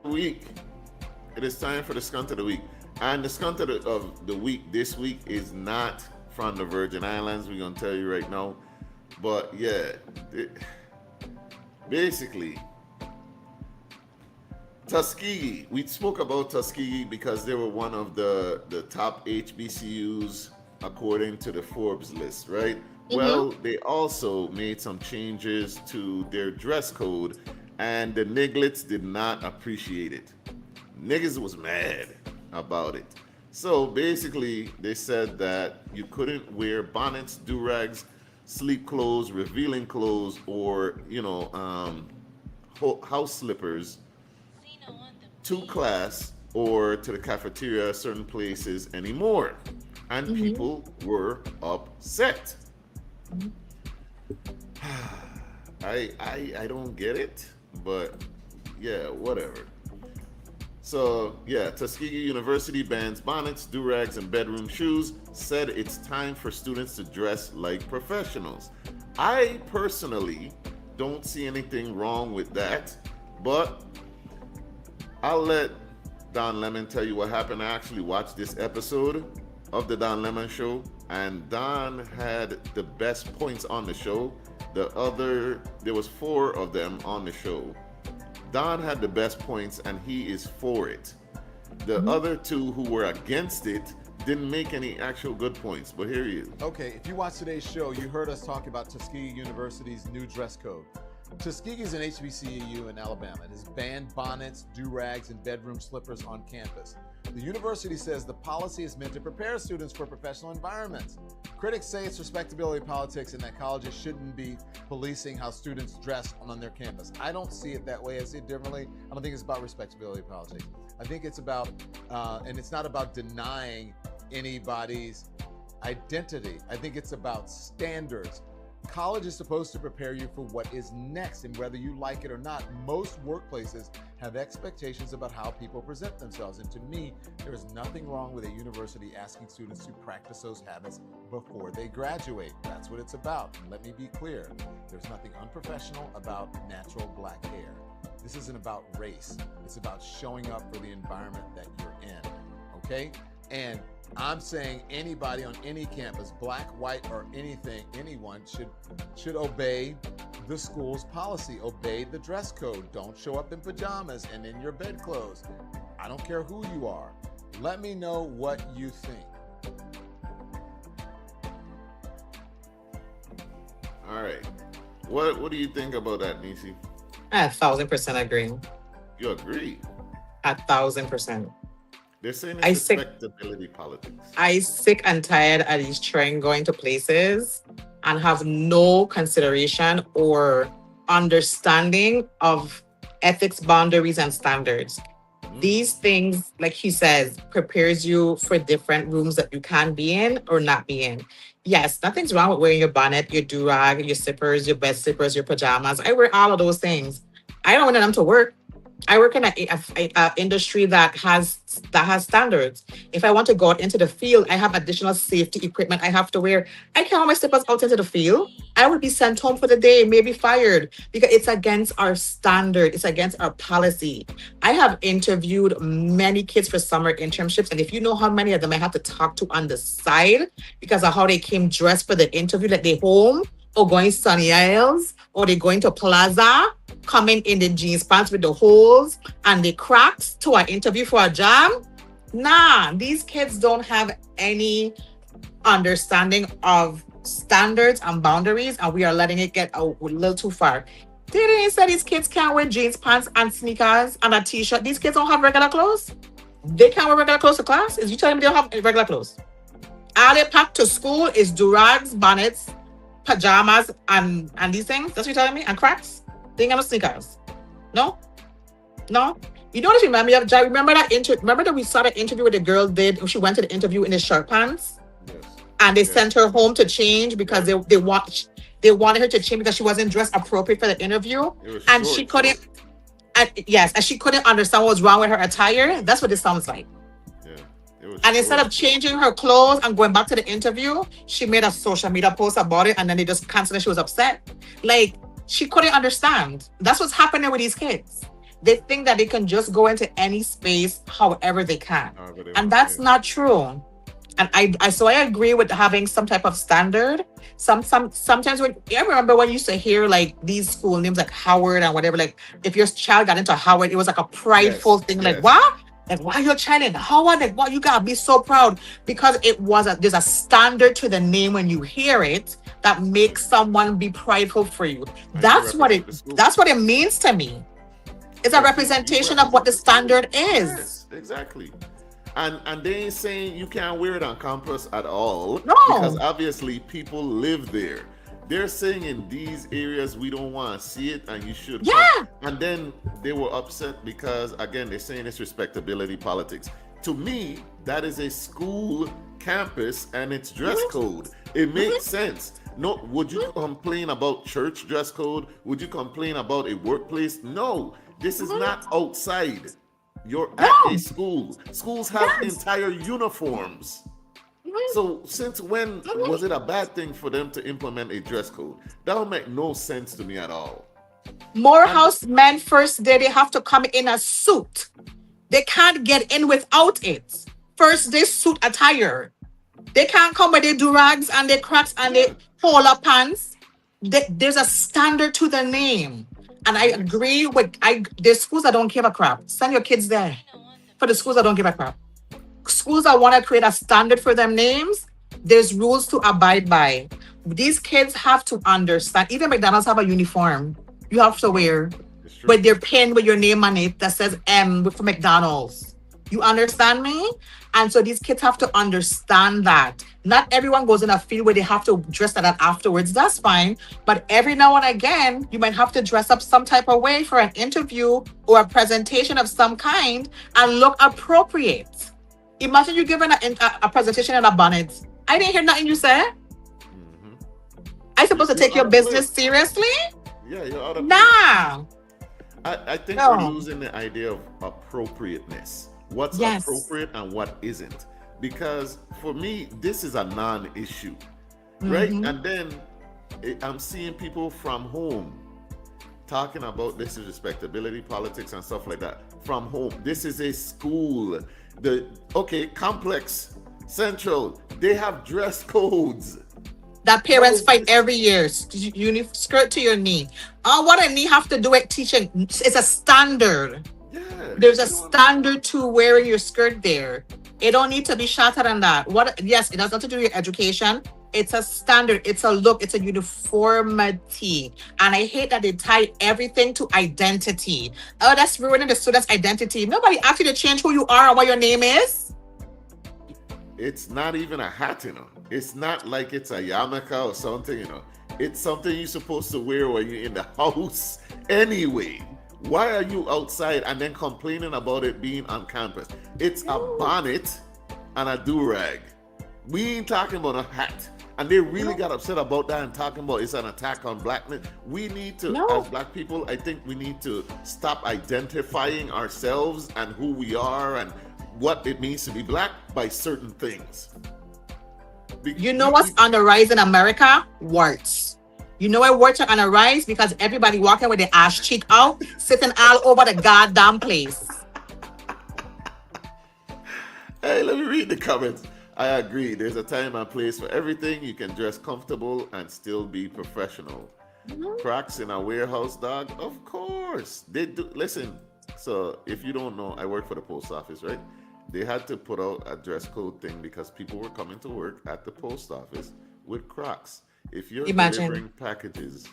Week. It is time for the skunt of the week, and the skunt of the week this week is not from the Virgin Islands. We're gonna tell you right now, but yeah, basically. Tuskegee. We spoke about Tuskegee because they were one of the top HBCUs according to the Forbes list, right? Well, they also made some changes to their dress code, and the nigglets did not appreciate it. Niggas was mad about it. So basically, they said that you couldn't wear bonnets, do-rags, sleep clothes, revealing clothes, or house slippers to class or to the cafeteria, certain places anymore, and people were upset. I don't get it, but yeah, whatever. So yeah, Tuskegee University bans bonnets, do-rags, and bedroom shoes. Said it's time for students to dress like professionals. I personally don't see anything wrong with that, but I'll let Don Lemon tell you what happened. I actually watched this episode of the Don Lemon Show, and Don had the best points on the show. There was 4 of them on the show. Don had the best points, and he is for it. The other 2 who were against it didn't make any actual good points, but here he is. Okay, if you watch today's show, you heard us talk about Tuskegee University's new dress code. Tuskegee is an HBCU in Alabama. It has banned bonnets, do-rags, and bedroom slippers on campus. The university says the policy is meant to prepare students for professional environments. Critics say it's respectability politics and that colleges shouldn't be policing how students dress on their campus. I don't see it that way. I see it differently. I don't think it's about respectability politics. I think it's about, and it's not about denying anybody's identity. I think it's about standards. College is supposed to prepare you for what is next, and whether you like it or not, most workplaces have expectations about how people present themselves. And to me, there is nothing wrong with a university asking students to practice those habits before they graduate. That's what it's about. And let me be clear, there's nothing unprofessional about natural black hair. This isn't about race. It's about showing up for the environment that you're in, okay? And I'm saying anybody on any campus, black, white, or anyone should obey the school's policy, obey the dress code. Don't show up in pajamas and in your bedclothes. I don't care who you are. Let me know what you think. All right. What do you think about that, Nisi? I 1,000% agree. You agree? 1,000%. They're saying I it's sick- respectability politics. I sick and tired of these trying going to places and have no consideration or understanding of ethics, boundaries, and standards. These things, like he says, prepares you for different rooms that you can be in or not be in. Yes, nothing's wrong with wearing your bonnet, your do-rag, your slippers, your bed slippers, your pajamas. I wear all of those things. I don't want them to work. I work in an industry that has standards. If I want to go out into the field, I have additional safety equipment I have to wear. I can't wear my slippers out into the field. I would be sent home for the day, maybe fired, because it's against our standard. It's against our policy. I have interviewed many kids for summer internships, and if you know how many of them I have to talk to on the side because of how they came dressed for the interview, like they home or going Sunny Isles or they going to Plaza, coming in the jeans pants with the holes and the cracks to an interview for a job. Nah, these kids don't have any understanding of standards and boundaries, and we are letting it get a little too far. They didn't say these kids can't wear jeans pants and sneakers and a t-shirt. These kids don't have regular clothes. They can't wear regular clothes to class. Is you telling me they don't have regular clothes? All they pack to school is do-rags, bonnets, pajamas, and these things. That's what you're telling me? And cracks? They ain't got no sneakers. No? You know what it reminded me of, Jai? Remember that we saw that interview where the girl did, she went to the interview in the short pants? Yes. And they sent her home to change because they wanted her to change because she wasn't dressed appropriate for the interview. It was And short, she couldn't. Yes, and she couldn't understand what was wrong with her attire. That's what it sounds like. Yeah. It was, And it instead was- of changing her clothes and going back to the interview, she made a social media post about it, and then they just canceled it. She was upset. Like, she couldn't understand. That's what's happening with these kids. They think that they can just go into any space however they can. however they And want, that's yeah. not true. And I agree with having some type of standard. Sometimes when I remember when you used to hear like these school names like Howard and whatever, like if your child got into Howard, it was like a prideful Yes, thing. yes. Like, what? Like, why your child in Howard? Like, what? You gotta be so proud because there's a standard to the name when you hear it that makes someone be prideful for you. And That's you what represent the school. that's what it means to me. It's a Yes, you representation of what the represent standard school. is. Yes, exactly. And they ain't saying you can't wear it on campus at all. No. Because obviously people live there. They're saying in these areas we don't want to see it and you should come. Yeah. And then they were upset because again they're saying it's respectability politics. To me, that is a school campus and it's dress code. It makes sense. No, would you complain about church dress code? Would you complain about a workplace? No, this is not outside. You're at a school. Schools have entire uniforms. So since when was it a bad thing for them to implement a dress code? That would make no sense to me at all. Morehouse men first day they have to come in a suit. They can't get in without it. First day suit attire. They can't come with their durags and their cracks and their polar pants. There's a standard to the name. And I agree with there's schools that don't give a crap. Send your kids there. For the schools that don't give a crap. Schools that want to create a standard for them names, there's rules to abide by. These kids have to understand. Even McDonald's have a uniform you have to wear It's true. with their pin with your name on it that says M for McDonald's. You understand me? And so these kids have to understand that. Not everyone goes in a field where they have to dress like that afterwards. That's fine. But every now and again, you might have to dress up some type of way for an interview or a presentation of some kind and look appropriate. Imagine you giving a presentation in a bonnet. I didn't hear nothing you said. I supposed to You're take your out of business place. seriously? Yeah, you're out of Nah. I think No. we're losing the idea of appropriateness. What's Yes. appropriate and what isn't. Because for me, this is a non-issue, right? And then I'm seeing people from home talking about this is respectability, politics, and stuff like that. From home, this is a school. Complex, Central, they have dress codes. That parents fight every year. Skirt to your knee. What a knee have to do with teaching? It's a standard. Yeah, There's a you know, standard to wearing your skirt there. It don't need to be shorter than that. Yes, it has nothing to do with education. It's a standard. It's a look. It's a uniformity. And I hate that they tie everything to identity. Oh, that's ruining the student's identity. Nobody asked you to change who you are and what your name is. It's not even a hat, It's not like it's a yarmulke or something, It's something you're supposed to wear when you're in the house anyway. Why are you outside and then complaining about it being on campus? It's a bonnet and a do-rag. We ain't talking about a hat. And they really got upset about that and talking about it's an attack on blackness. We need to, as black people, I think we need to stop identifying ourselves and who we are and what it means to be black by certain things. You know what's on the rise in America? Warts. You know why warts are on the rise? Because everybody walking with their ass cheek out, sitting all over the goddamn place. Hey, let me read the comments. I agree. There's a time and place for everything. You can dress comfortable and still be professional. Cracks in a warehouse, dog? Of course. They do. Listen, so if you don't know, I work for the post office, right? They had to put out a dress code thing because people were coming to work at the post office with Crocs. If you're delivering packages,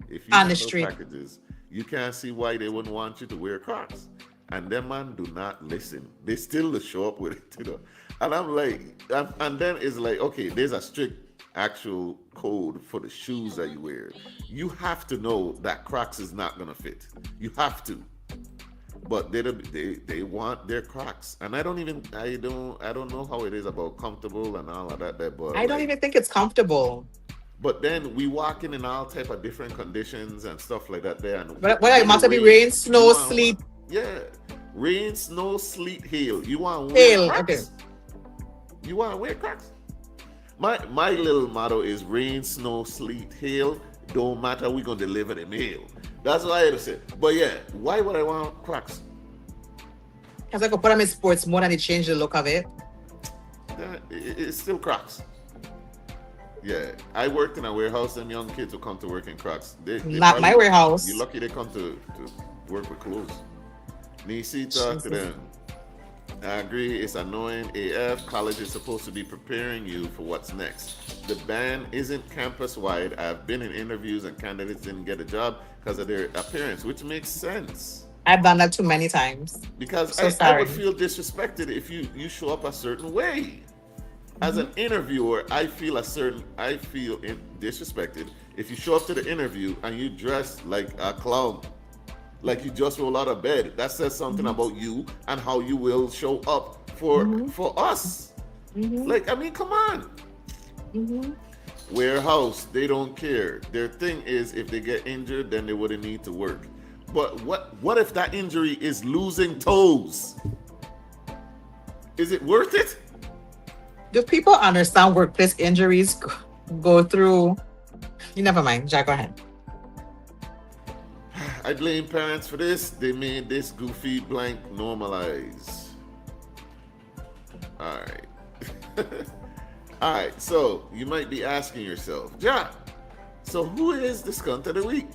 if you on the handle street, packages, you can't see why they wouldn't want you to wear Crocs. And them man do not listen. They still show up with it, And I'm like, and then it's like, okay, there's a strict actual code for the shoes that you wear. You have to know that Crocs is not gonna fit. You have to. But they want their Crocs, and I don't know how it is about comfortable and all of that. But I don't even think it's comfortable. But then we walking in all type of different conditions and stuff like that there. And But it must be rain, snow, you want sleet, what? Yeah. Rain, snow, sleet, hail. You want hail. wear Okay. Crocs? You want to wear Crocs? My little motto is rain, snow, sleet, hail. Don't matter, we're gonna deliver them hail. That's what I say. But yeah, why would I want Crocs? Because I could put them in sports more and it change the look of it. It's still Crocs. Yeah, I worked in a warehouse. Them young kids who come to work in Crocs. They Not my warehouse. You're lucky they come to work with clothes. Nisi, talk to them. I agree. It's annoying AF. College is supposed to be preparing you for what's next. The ban isn't campus wide. I've been in interviews and candidates didn't get a job because of their appearance, which makes sense. I've done that too many times. Because So I sorry. would feel disrespected if you show up a certain way. As an interviewer, I feel disrespected if you show up to the interview and you dress like a clown, like you just roll out of bed. That says something about you and how you will show up for us. Like, I mean, come on. Warehouse, they don't care. Their thing is if they get injured, then they wouldn't need to work. But what if that injury is losing toes? Is it worth it? Do people understand workplace injuries go through? You never mind. Jack, go ahead. I blame parents for this. They made this goofy blank normalize. All right. All right. So you might be asking yourself, Jack, so who is the skunt of the week?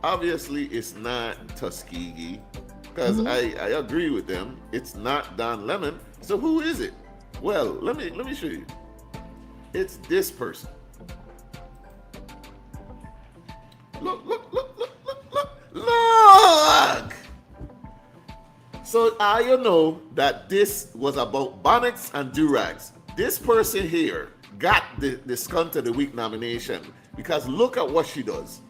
Obviously, it's not Tuskegee, because I agree with them. It's not Don Lemon. So who is it? Well, let me show you. It's this person. Look. So you know that this was about bonnets and durags. This person here got the Skunt of the Week nomination because look at what she does.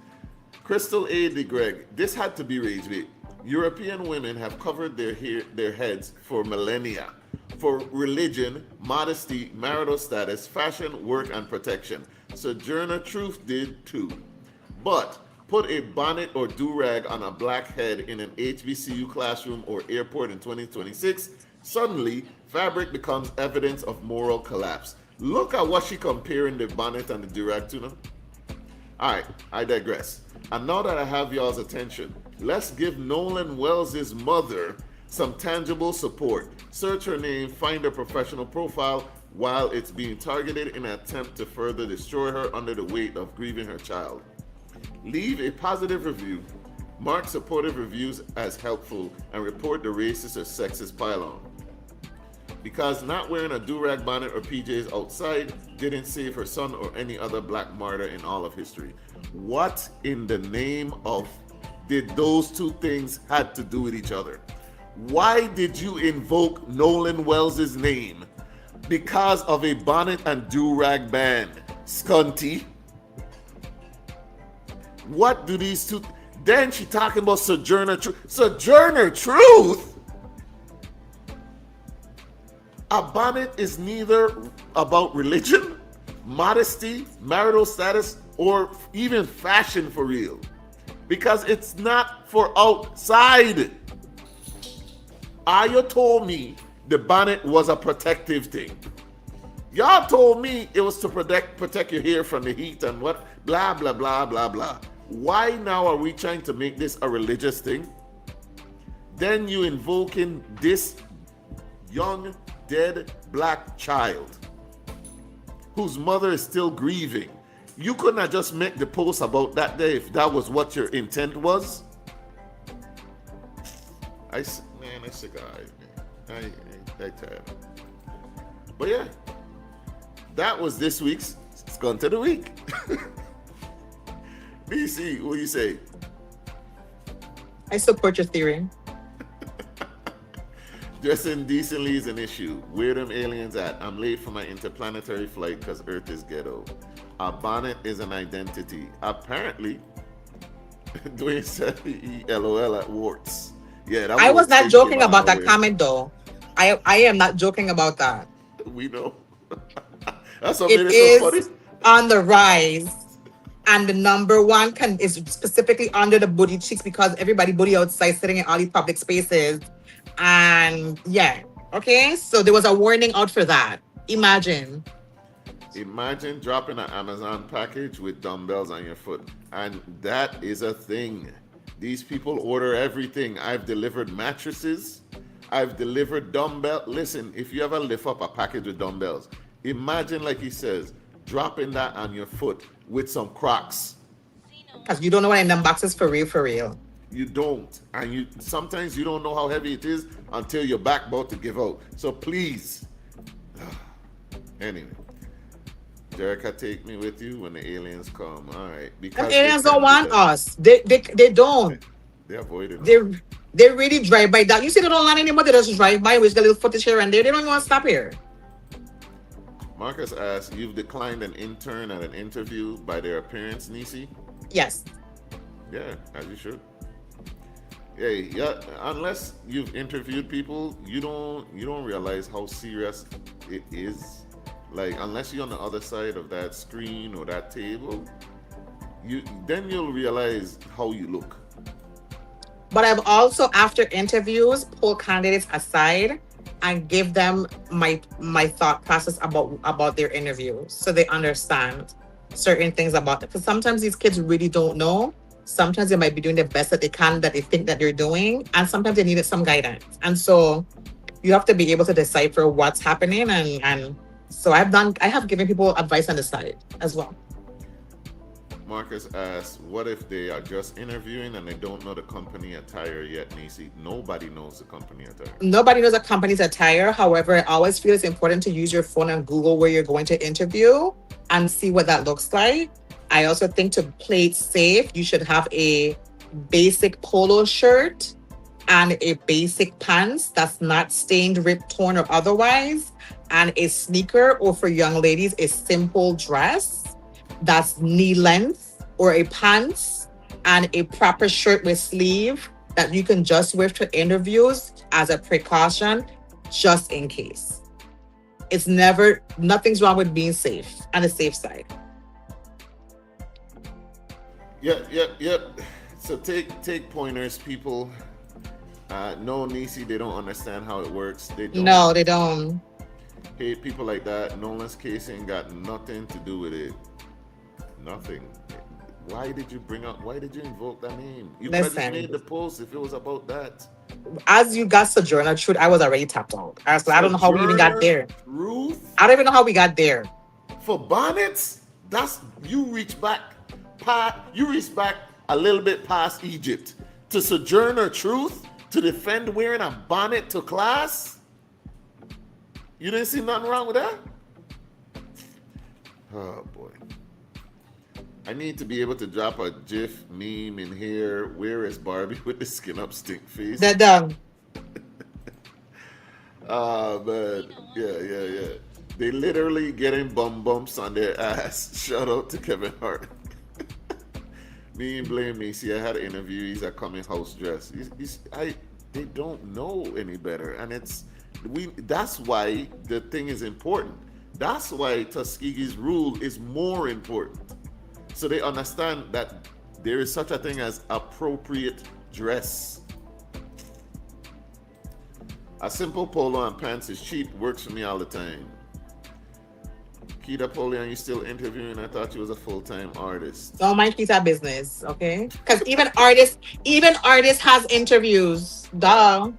Crystal A. DeGreg, this had to be rage bait. European women have covered their heads for millennia. For religion, modesty, marital status, fashion, work, and protection. Sojourner Truth did too. But put a bonnet or do-rag on a black head in an HBCU classroom or airport in 2026, suddenly fabric becomes evidence of moral collapse. Look at what she comparing the bonnet and the do-rag to now. Alright, I digress. And now that I have y'all's attention, let's give Nolan Wells' mother some tangible support. Search her name, find her professional profile while it's being targeted in an attempt to further destroy her under the weight of grieving her child. Leave a positive review, mark supportive reviews as helpful, and report the racist or sexist pile-on. Because not wearing a do-rag bonnet or PJs outside didn't save her son or any other black martyr in all of history. What in the name of did those two things had to do with each other? Why did you invoke Nolan Wells' name? Because of a bonnet and do-rag ban, Scunty. What do these two... Then she talking about Sojourner Truth. Sojourner Truth? A bonnet is neither about religion, modesty, marital status, or even fashion for real. Because it's not for outside. Aya told me the bonnet was a protective thing. Y'all told me it was to protect your hair from the heat and what, blah, blah, blah, blah, blah. Why now are we trying to make this a religious thing? Then you invoking this young, dead black child whose mother is still grieving. You couldn't have just make the post about that day if that was what your intent was? I'm sick of eyes, man. I tired. But yeah, that was this week's Skunt of the Week. BC, what do you say? I support your theory. Dressing decently is an issue. Where them aliens at? I'm late for my interplanetary flight because Earth is ghetto. A bonnet is an identity. Apparently, Dwayne said LOL at warts. Yeah, that I was not joking about that nowhere. comment though. I am not joking about that. We know. That's what It made it so funny. is on the rise. And the number one is specifically under the booty cheeks because everybody booty outside sitting in all these public spaces. And yeah, okay. So there was a warning out for that. Imagine. Imagine dropping an Amazon package with dumbbells on your foot. And that is a thing. These people order everything. I've delivered mattresses. I've delivered dumbbell. Listen, if you ever lift up a package with dumbbells, imagine, like he says, dropping that on your foot with some Crocs. Because you don't know what in them boxes for real, for real. You don't. And sometimes you don't know how heavy it is until your back about to give out. So please. Anyway. Jerica, take me with you when the aliens come. All right. Because aliens don't want us. They don't. They avoid it. They really drive by that. You see they don't land anymore. They just drive by with the little footage here and there. They don't even want to stop here. Marcus asks, you've declined an intern at an interview by their appearance, Neci? Yes. Yeah, as you should. Yeah. Unless you've interviewed people, you don't realize how serious it is. Like, unless you're on the other side of that screen or that table, you'll realize how you look. But I've also, after interviews, pulled candidates aside and give them my thought process about their interview, so they understand certain things about it. Because sometimes these kids really don't know. Sometimes they might be doing the best that they can, that they think that they're doing, and sometimes they needed some guidance. And so you have to be able to decipher what's happening, and so I have given people advice on the side as well. Marcus asks, what if they are just interviewing and they don't know the company attire yet, Neci? Nobody knows the company attire. Nobody knows a company's attire. However, I always feel it's important to use your phone and Google where you're going to interview and see what that looks like. I also think to play it safe, you should have a basic polo shirt and a basic pants that's not stained, ripped, torn, or otherwise, and a sneaker, or for young ladies, a simple dress that's knee length, or a pants and a proper shirt with sleeve that you can just wear to interviews as a precaution, just in case. Nothing's wrong with being safe, on the safe side. Yep. So take pointers, people. No, Neci, they don't understand how it works. No, they don't. Hate people like that. Nolan's case ain't got nothing to do with it. Nothing. Why did you invoke that name? You could have just made the post if it was about that. As you got Sojourner Truth, I was already tapped out. I don't know how we even got there. Truth? I don't even know how we got there. For bonnets? You reach back a little bit past Egypt to Sojourner Truth to defend wearing a bonnet to class? You didn't see nothing wrong with that? Oh boy. I need to be able to drop a GIF meme in here. Where is Barbie with the skin up stink face? They're done. Man. Yeah. They literally getting bum bumps on their ass. Shout out to Kevin Hart. Me and blame me. See, I had an interview. He's a coming house dress. They don't know any better, and that's why the thing is important. That's why Tuskegee's rule is more important. So they understand that there is such a thing as appropriate dress. A simple polo and pants is cheap, works for me all the time. Keita Polian, you still interviewing? I thought you was a full-time artist. Don't mind Keita business, okay? Because even artists has interviews. Duh.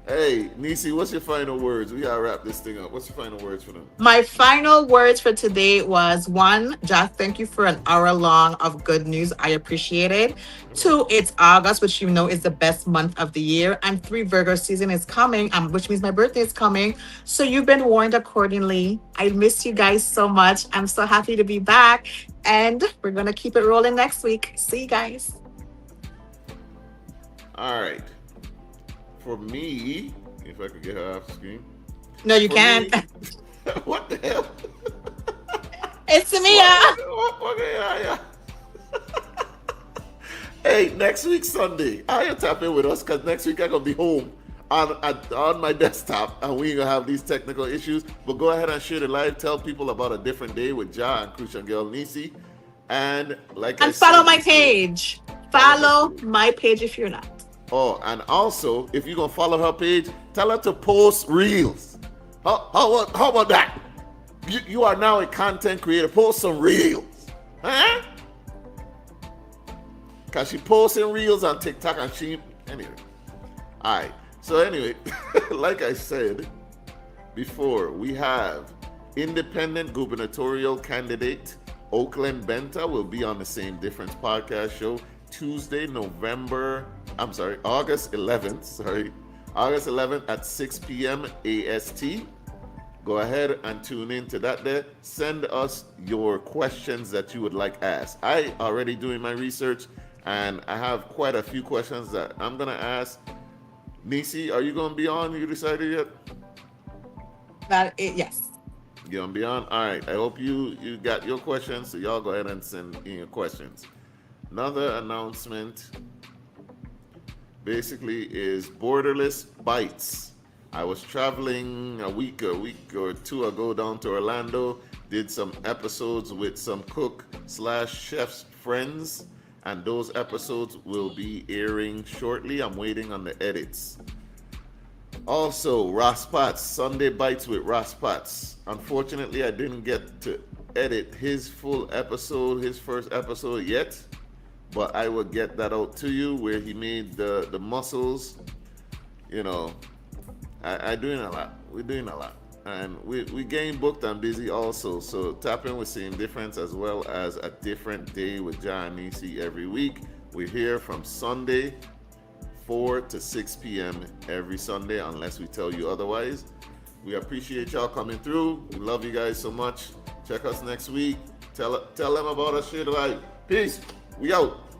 Hey, Neci, what's your final words? We gotta wrap this thing up. What's your final words for them? My final words for today was 1, Jack, thank you for an hour long of good news. I appreciate it. 2, it's August, which you know is the best month of the year. And 3, Virgo season is coming, which means my birthday is coming. So you've been warned accordingly. I miss you guys so much. I'm so happy to be back. And we're gonna keep it rolling next week. See you guys. All right. For me, if I could get her off the screen. No, you can't. What the hell? It's Samia. Hey, next week Sunday, I have to tap in with us because next week I'm gonna be home on my desktop and we ain't gonna have these technical issues. But go ahead and share the live. Tell people about a different day with Ja and Crucian Gal Neci. And like I And said follow my before- page. Follow my page if you're not. Oh, and also, if you're gonna follow her page, tell her to post reels. How about that? You are now a content creator. Post some reels, huh? Cause she posting reels on TikTok and anyway. All right. So anyway, like I said before, we have independent gubernatorial candidate Oakland Benta will be on the Same Difference podcast show Tuesday, August 11th. August 11th at 6 p.m. AST. Go ahead and tune in to that there. Send us your questions that you would like asked. I already doing my research, and I have quite a few questions that I'm going to ask. Neci, are you going to be on? You decided yet? Yes. You going to be on? All right. I hope you got your questions, so y'all go ahead and send in your questions. Another announcement basically is Borderless Bites. I was traveling a week or two ago down to Orlando, did some episodes with some cook/chef's friends, and those episodes will be airing shortly. I'm waiting on the edits. Also, Ross Potts, Sunday Bites with Ross Potts. Unfortunately, I didn't get to edit his full episode, his first episode yet, but I will get that out to you where he made the mussels. You know, I doing a lot. We're doing a lot. And we getting booked and busy also. So tap in with Same Difference as well as A Different Day with John Neci every week. We're here from Sunday 4 to 6 p.m. every Sunday unless we tell you otherwise. We appreciate y'all coming through. We love you guys so much. Check us next week. Tell them about us. Share the life. Peace. We out.